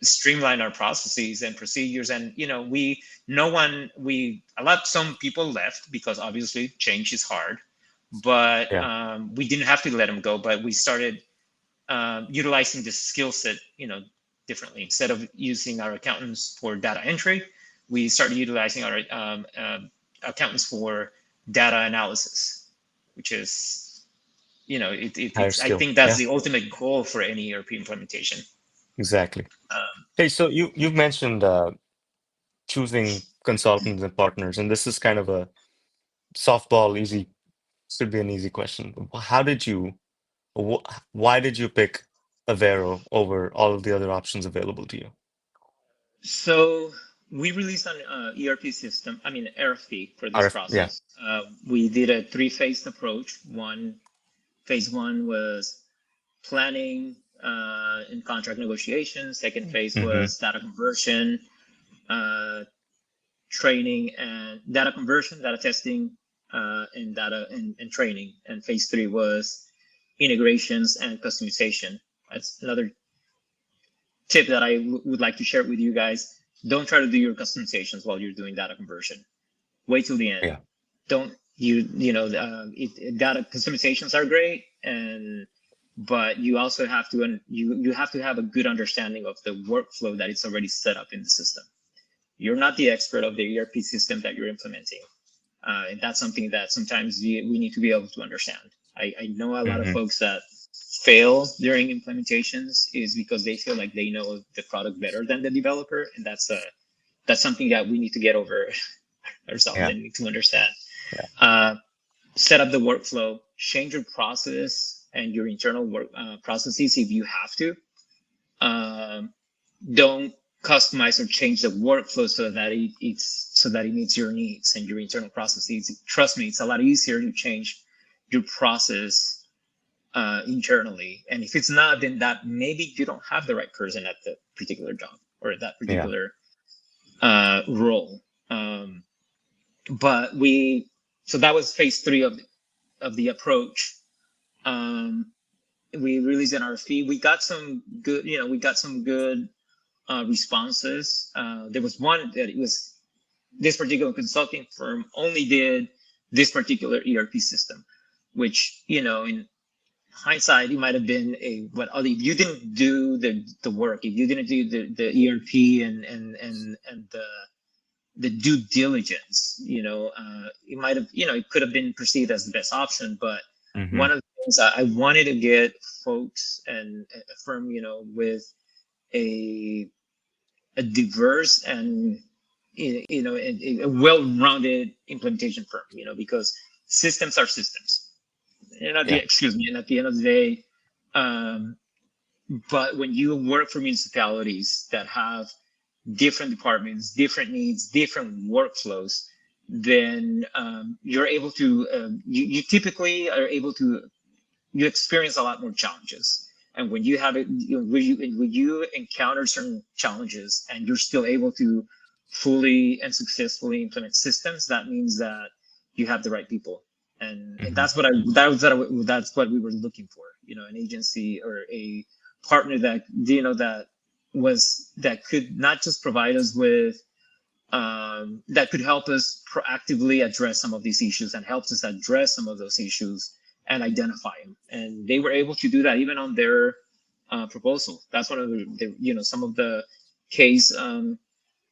streamline our processes and procedures. And some people left because obviously change is hard, but Yeah. we didn't have to let them go. But we started utilizing this skill set, differently. Instead of using our accountants for data entry, we started utilizing our accountants for data analysis, which is, Higher I skill. think that's Yeah. the ultimate goal for any ERP implementation. Exactly. Um, Hey, so you've mentioned choosing consultants and partners, and this is kind of a softball, easy, should be an easy question. How did you, why did you pick Avero over all of the other options available to you? so we released an ERP system, RFP for this Yeah. process. We did a three-phased approach. Phase one was planning and contract negotiation. Second phase Mm-hmm. was data conversion, training and data conversion, data testing, and data and training. And phase three was integrations and customization. That's another tip that I would like to share with you guys. Don't try to do your customizations while you're doing data conversion. Wait till the end. Yeah. Don't data customizations are great, but you also have to you have to have a good understanding of the workflow that it's already set up in the system. You're not the expert of the ERP system that you're implementing. And that's something that sometimes we need to be able to understand. I know a lot of Mm-hmm. folks that fail during implementations is because they feel like they know the product better than the developer, and that's something that we need to get over ourselves Yeah. and need to understand. Yeah. Set up the workflow, change your process and your internal work processes if you have to. Don't customize or change the workflow so that it meets your needs and your internal processes. Trust me, it's a lot easier to change your process internally. And if it's not, then that maybe you don't have the right person at the particular job or that particular role. But so that was phase three of the approach. We released an RFP. We got some good responses. There was one that it was this particular consulting firm only did this particular ERP system, which, in hindsight, it might have been if you didn't do the work, if you didn't do the ERP and the due diligence, it might have, it could have been perceived as the best option. But Mm-hmm. one of the things I wanted to get folks and a firm, with a a diverse and a well-rounded implementation firm. Because systems are systems, and excuse me, and at the end of the day, but when you work for municipalities that have different departments, different needs, different workflows, then you're able to you typically are able to you experience a lot more challenges. And when you have it, when you encounter certain challenges and you're still able to fully and successfully implement systems, that means that you have the right people. And that's what that's what we were looking for, an agency or a partner that, that could not just provide us with, that could help us proactively address some of these issues and helps us address some of those issues and identify them. And they were able to do that even on their proposal. That's one of the some of the case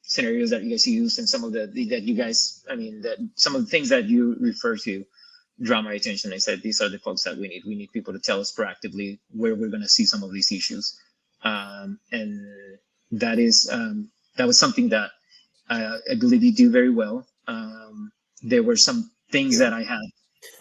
scenarios that you guys use, and some of that you guys, that some of the things that you refer to draw my attention. I said, these are the folks that we need. We need people to tell us proactively where we're going to see some of these issues. And that is, that was something that I believe you do very well. There were some things that I had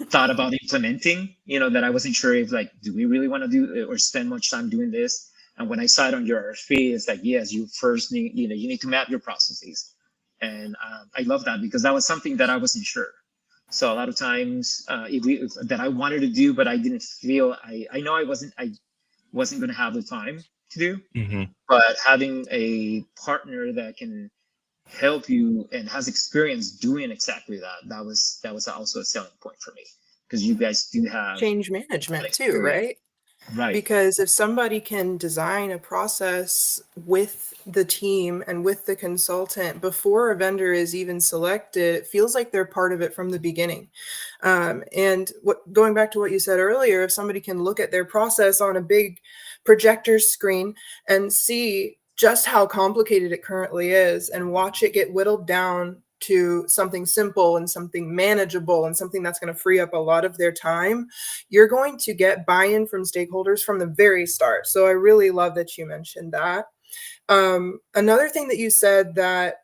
thought about implementing, that I wasn't sure if, like, do we really want to do or spend much time doing this? And when I saw it on your RFP, it's like, yes, you first need, you need to map your processes. And I love that, because that was something that I wasn't sure. So a lot of times that I wanted to do, but I didn't feel, I know I wasn't going to have the time to do, but having a partner that can help you and has experience doing exactly that was also a selling point for me, because you guys do have change management too, right? Right. Because if somebody can design a process with the team and with the consultant before a vendor is even selected, it feels like they're part of it from the beginning. And going back to what you said earlier, if somebody can look at their process on a big projector screen and see just how complicated it currently is and watch it get whittled down to something simple and something manageable and something that's going to free up a lot of their time, you're going to get buy-in from stakeholders from the very start. So I really love that you mentioned that. Another thing that you said that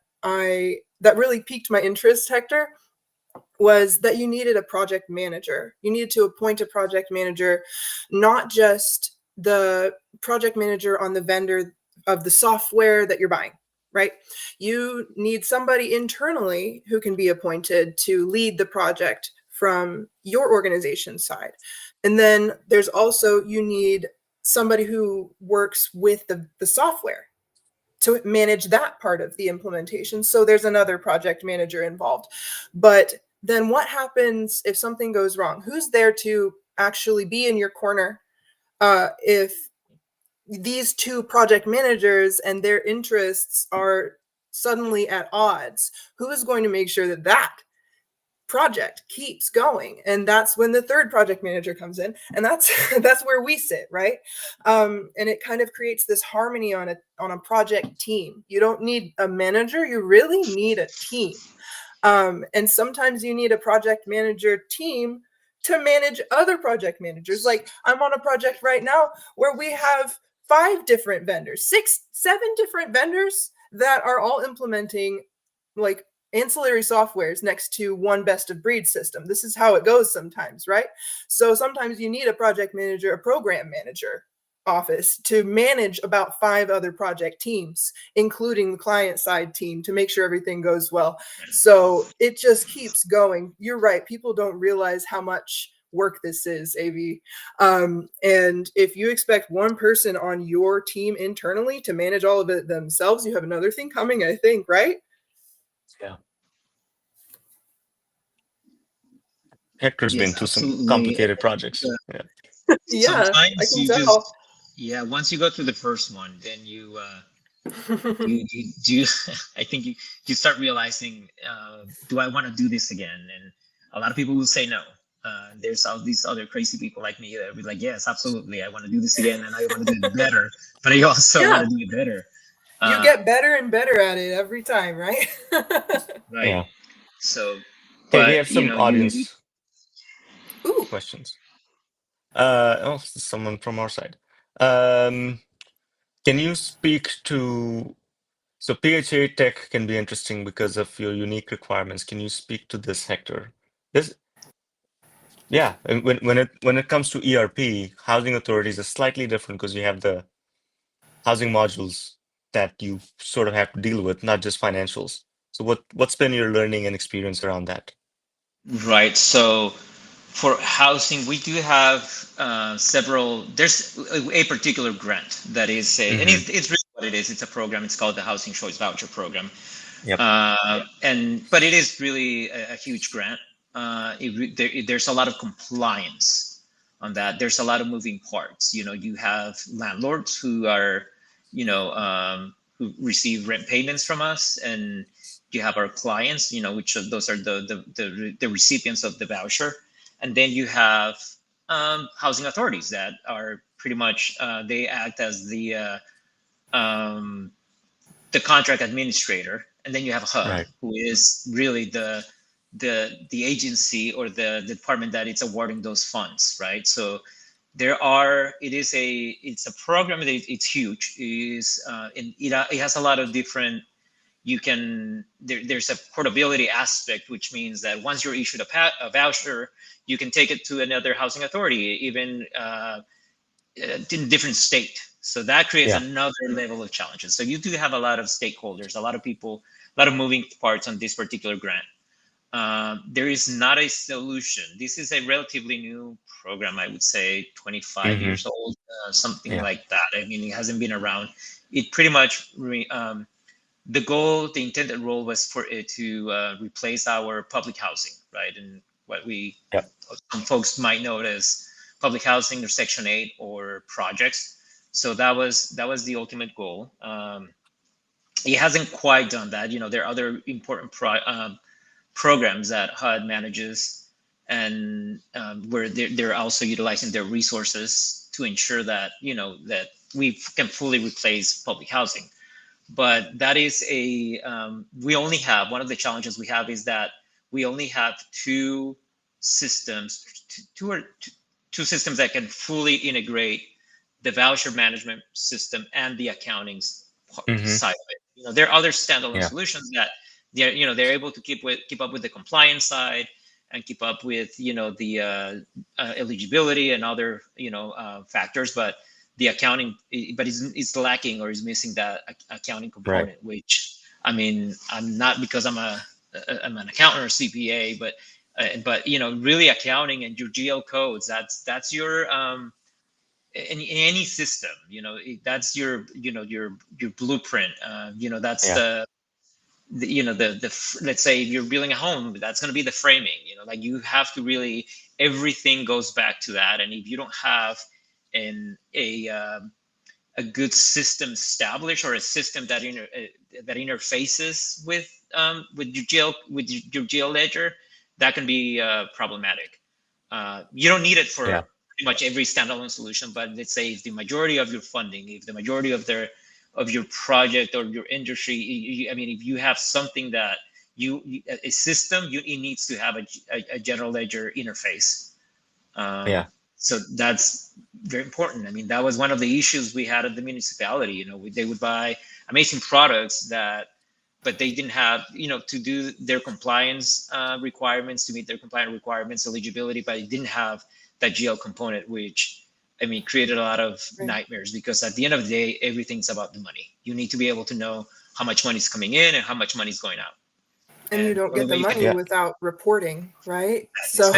really piqued my interest, Hector, was that you needed a project manager. You needed to appoint a project manager, not just the project manager on the vendor of the software that you're buying, right? You need somebody internally who can be appointed to lead the project from your organization side. And then there's also, you need somebody who works with the software to manage that part of the implementation. So there's another project manager involved. But then what happens if something goes wrong? Who's there to actually be in your corner if these two project managers and their interests are suddenly at odds? Who is going to make sure that that project keeps going? And that's when the third project manager comes in, and that's where we sit, right? And it kind of creates this harmony on a project team. You don't need a manager, you really need a team. And sometimes you need a project manager team to manage other project managers. Like, I'm on a project right now where we have 5 different vendors, 6, 7 different vendors that are all implementing like ancillary softwares next to one best of breed system. This is how it goes sometimes, right? So sometimes you need a project manager, a program manager office to manage about 5 other project teams, including the client side team, to make sure everything goes well. So it just keeps going. You're right. People don't realize how much work this is, AV. And if you expect one person on your team internally to manage all of it themselves, you have another thing coming, I think, right? Yeah. Hector's Yes, been through some absolutely. complicated projects. Yeah. Yeah, Sometimes I can you tell. once you go through the first one, then you do I think you start realizing, do I want to do this again? And a lot of people will say no. There's all these other crazy people like me that will be like, yes, absolutely, I want to do this again, and I want to do it better, but I also want to do it better. You get better and better at it every time, right? Right. Yeah. So, Hey, we but have some audience Ooh. questions. Someone from our side. Can you speak to So PHA tech can be interesting because of your unique requirements. Can you speak to this, Hector? This, yeah, and when it comes to ERP, housing authorities is slightly different because you have the housing modules that you sort of have to deal with, not just financials. So what's been your learning and experience around that? Right. So for housing, we do have several. There's a particular grant that is and Mm-hmm. it's really what it is. It's a program. It's called the Housing Choice Voucher Program. Yep. But it is really a huge grant. There's a lot of compliance on that. There's a lot of moving parts. You have landlords who are, who receive rent payments from us, and you have our clients, which of those are the recipients of the voucher, and then you have housing authorities that are pretty much they act as the contract administrator, and then you have HUD, Right. who is really the agency or the department that it's awarding those funds, right? So it's a program that it's huge. It has a lot of different. There's a portability aspect, which means that once you're issued a voucher, you can take it to another housing authority, even in different state. So that creates Yeah. another level of challenges. So you do have a lot of stakeholders, a lot of people, a lot of moving parts on this particular grant. There is not a solution. This is a relatively new program, I would say 25 Mm-hmm. years old, something Yeah. like that. I mean, it hasn't been around. It pretty much, the intended role was for it to replace our public housing, right? And what Yep. some folks might know it as public housing or Section 8 or projects. So that was the ultimate goal. It hasn't quite done that. There are other important programs that HUD manages, and where they're also utilizing their resources to ensure that that we can fully replace public housing. But that is we only have, one of the challenges we have is that we only have two systems, two systems that can fully integrate the voucher management system and the accounting Mm-hmm. side of it. There are other standalone Yeah. solutions that they're able to keep up with the compliance side and keep up with the eligibility and other factors, but the accounting, but it's lacking or is missing that accounting component. Which, I mean, I'm not, because I'm an accountant or CPA, but really accounting and your GL codes, that's your in any system, that's your blueprint. That's Yeah. let's say if you're building a home, that's going to be the framing. Like, you have to really, everything goes back to that. And if you don't have a good system established, or a system that that interfaces with your GL ledger, that can be problematic. You don't need it for Yeah. pretty much every standalone solution, but let's say if the majority of your funding, if the majority of your project or your industry, I mean, if you have something that a system, it needs to have a general ledger interface. Yeah. So that's very important. I mean, that was one of the issues we had at the municipality. They would buy amazing products but they didn't have, to do their compliance requirements, to meet their compliance requirements, eligibility, but it didn't have that GL component, which, I mean, created a lot of nightmares, because at the end of the day, everything's about the money. You need to be able to know how much money is coming in and how much money is going out. And you don't get the money without reporting, right? So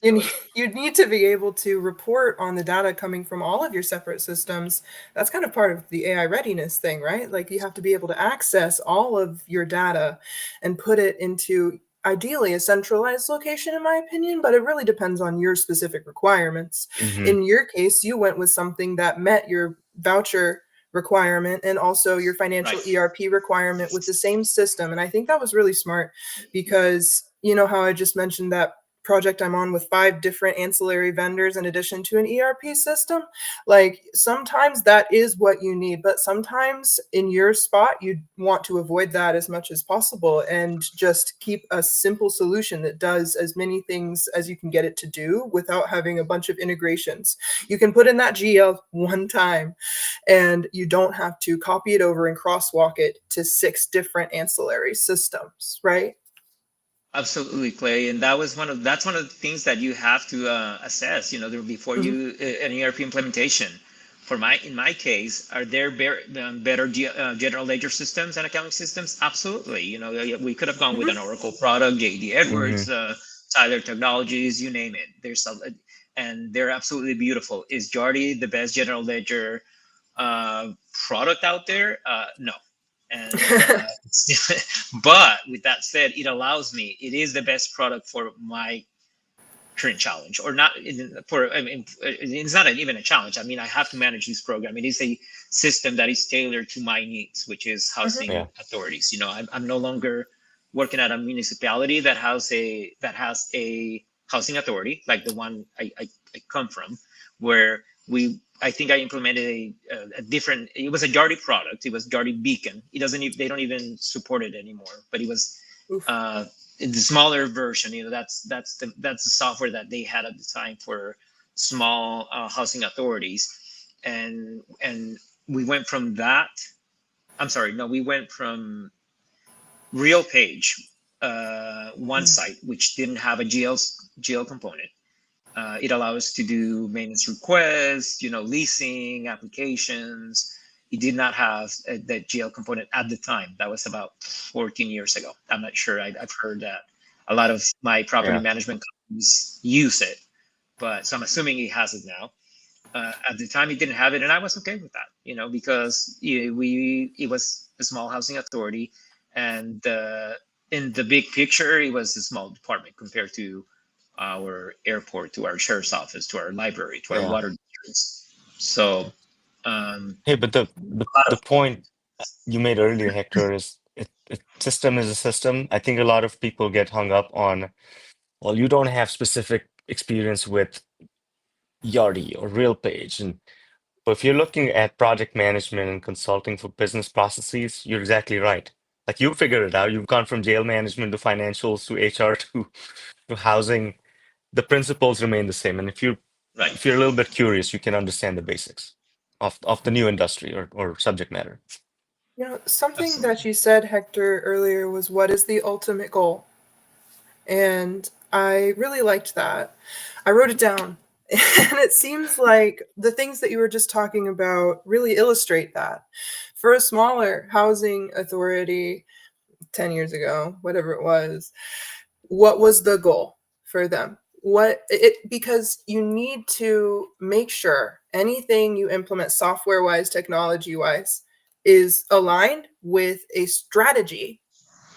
you need to be able to report on the data coming from all of your separate systems. That's kind of part of the AI readiness thing, right? Like, you have to be able to access all of your data and put it into, ideally, a centralized location, in my opinion, but it really depends on your specific requirements. Mm-hmm. In your case, you went with something that met your voucher requirement and also your financial ERP requirement with the same system. And I think that was really smart, because you know how I just mentioned that project I'm on with 5 different ancillary vendors in addition to an ERP system. Like sometimes that is what you need, but sometimes in your spot, you want to avoid that as much as possible and just keep a simple solution that does as many things as you can get it to do without having a bunch of integrations. You can put in that GL one time and you don't have to copy it over and crosswalk it to 6 different ancillary systems, right? Absolutely, Clay, and that's one of the things that you have to assess. Before you an ERP implementation. In my case, are there better general ledger systems and accounting systems? Absolutely. We could have gone with an Oracle product, J.D. Edwards, Tyler Technologies, you name it. And they're absolutely beautiful. Is Yardi the best general ledger product out there? No. And but with that said, it is the best product for my current challenge, or not it's not even a challenge. I mean, I have to manage this program. It is a system that is tailored to my needs, which is housing authorities. I'm no longer working at a municipality that has a housing authority like the one I come from, where I think I implemented a different. It was a Yardi product. It was Yardi Beacon. They don't even support it anymore. But it was the smaller version. That's the software that they had at the time for small housing authorities, and we went from that. I'm sorry, no, we went from RealPage, one site which didn't have a GL component. It allows us to do maintenance requests, leasing applications. It did not have that GL component at the time. That was about 14 years ago. I'm not sure. I've heard that a lot of my property management companies use it, so I'm assuming it has it now. At the time, it didn't have it, and I was okay with that, because it was a small housing authority, and in the big picture, it was a small department compared to our airport, to our sheriff's office, to our library, to our water districts. So, hey, but the point you made earlier, Hector, is system is a system. I think a lot of people get hung up on, well, you don't have specific experience with Yardi or RealPage, but if you're looking at project management and consulting for business processes, you're exactly right. Like you figured it out. You've gone from jail management to financials to HR to housing. The principles remain the same. And if you're a little bit curious, you can understand the basics of the new industry or subject matter. Something that you said, Hector, earlier was, what is the ultimate goal? And I really liked that. I wrote it down. And it seems like the things that you were just talking about really illustrate that. For a smaller housing authority 10 years ago, whatever it was, what was the goal for them? Because you need to make sure anything you implement software-wise, technology-wise, is aligned with a strategy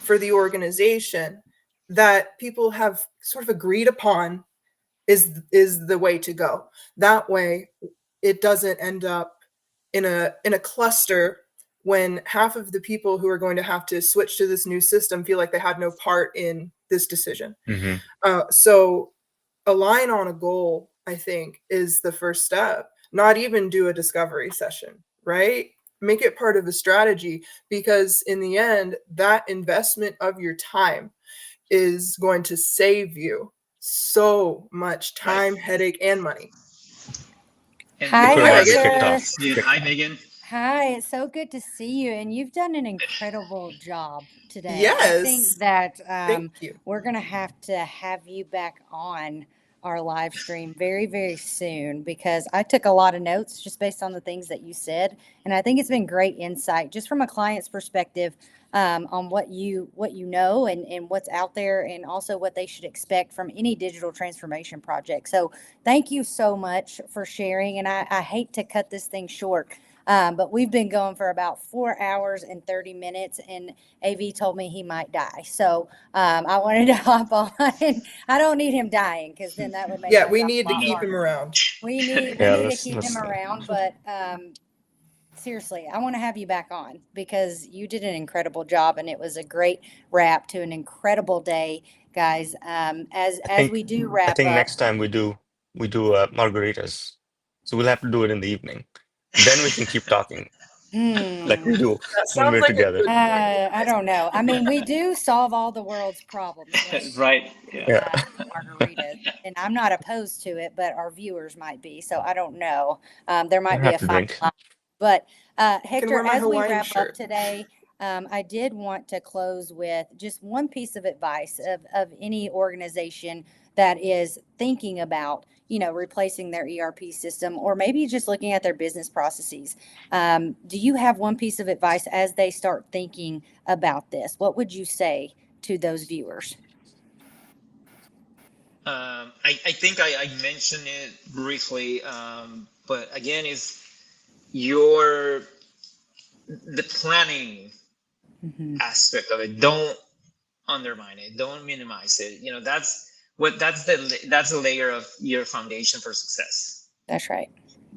for the organization that people have sort of agreed upon is the way to go. That way, it doesn't end up in a cluster when half of the people who are going to have to switch to this new system feel like they had no part in this decision. So align on a goal, I think, is the first step. Not even do a discovery session, right? Make it part of a strategy, because in the end, that investment of your time is going to save you so much time, headache, and money. Hi, Hector. Hi, Megan. Hi, it's so good to see you, and you've done an incredible job today. Yes. I think that Thank you. we're going to have you back on our live stream very, very soon, because I took a lot of notes just based on the things that you said, and I think it's been great insight just from a client's perspective on what you know and what's out there, and also what they should expect from any digital transformation project. So thank you so much for sharing, and I hate to cut this thing short. But we've been going for about 4 hours and 30 minutes, and AV told me he might die. So I wanted to hop on. I don't need him dying, because then that would make we need to keep him around. We need to keep him around, but seriously, I want to have you back on because you did an incredible job, and it was a great wrap to an incredible day, guys. As we do I wrap think up, next time we do margaritas, so we'll have to do it in the evening. Then we can keep talking like we do That when sounds we're like a together. good I don't know. I mean, we do solve all the world's problems when Right. Yeah. Yeah, margaritas, and I'm not opposed to it, but our viewers might be. So I don't know. There I might be have a to fine drink. line. But I can Hector, wear my as we Hawaiian wrap up shirt. today, I did want to close with just one piece of advice of any organization that is thinking about, replacing their ERP system, or maybe just looking at their business processes. Do you have one piece of advice as they start thinking about this? What would you say to those viewers? I think I mentioned it briefly, but again, is the planning Mm-hmm. aspect of it. Don't undermine it. Don't minimize it. That's the layer of your foundation for success. That's right.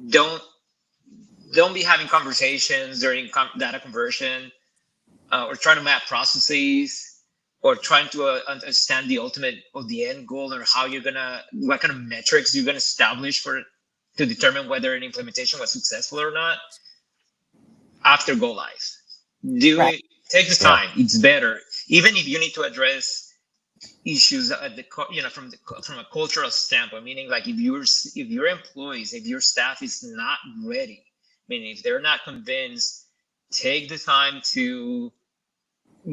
Don't be having conversations during data conversion, or trying to map processes, or trying to understand the ultimate or the end goal, or what kind of metrics you're gonna establish to determine whether an implementation was successful or not after go live. Right. Take the Yeah. time. It's better, even if you need to address issues at from a cultural standpoint, meaning like if your employees, if your staff is not ready, meaning if they're not convinced, take the time to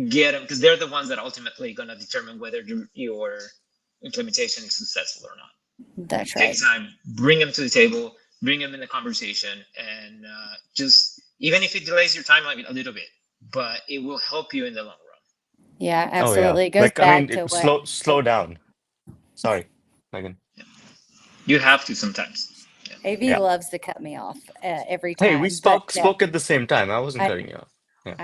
get them, because they're the ones that ultimately going to determine whether your implementation is successful or not. That's Take right. time, bring them to the table, bring them in the conversation, and just even if it delays your timeline a little bit, but it will help you in the long run. Yeah, Oh yeah. absolutely. It goes Like, I back mean, to what. slow down. Sorry, Megan. You have to sometimes. AV Yeah. loves to cut me off every Hey, we time, but spoke at the same time. I wasn't I, cutting you off. Yeah.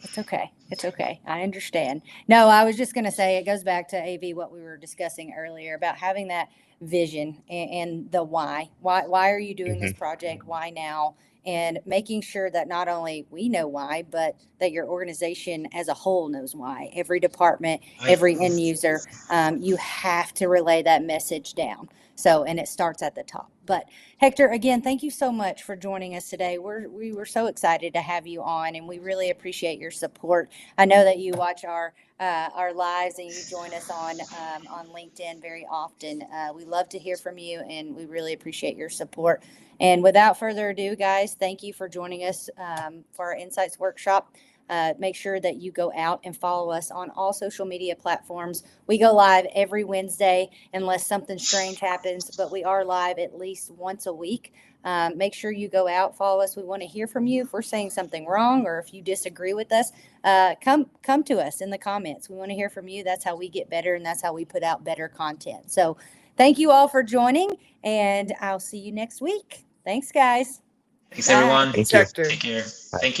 it's okay. It's okay. I understand. No, I was just going to say it goes back to AV, what we were discussing earlier about having that vision and the why. Why are you doing this hmm project? Why now? And making sure that not only we know why, but that your organization as a whole knows why. Every department, every end user, you have to relay that message down. So, and it starts at the top. But Hector, again, thank you so much for joining us today. We were so excited to have you on, and we really appreciate your support. I know that you watch our lives and you join us on LinkedIn very often. We love to hear from you, and we really appreciate your support. And without further ado, guys, thank you for joining us for our Insights Workshop. Make sure that you go out and follow us on all social media platforms. We go live every Wednesday unless something strange happens, but we are live at least once a week. Make sure you go out, follow us. We want to hear from you. If we're saying something wrong or if you disagree with us, come to us in the comments. We want to hear from you. That's how we get better, and that's how we put out better content. So thank you all for joining, and I'll see you next week. Thanks, guys. Thanks, Bye. everyone. Thank you. Hector. Take care. Bye. Thank you.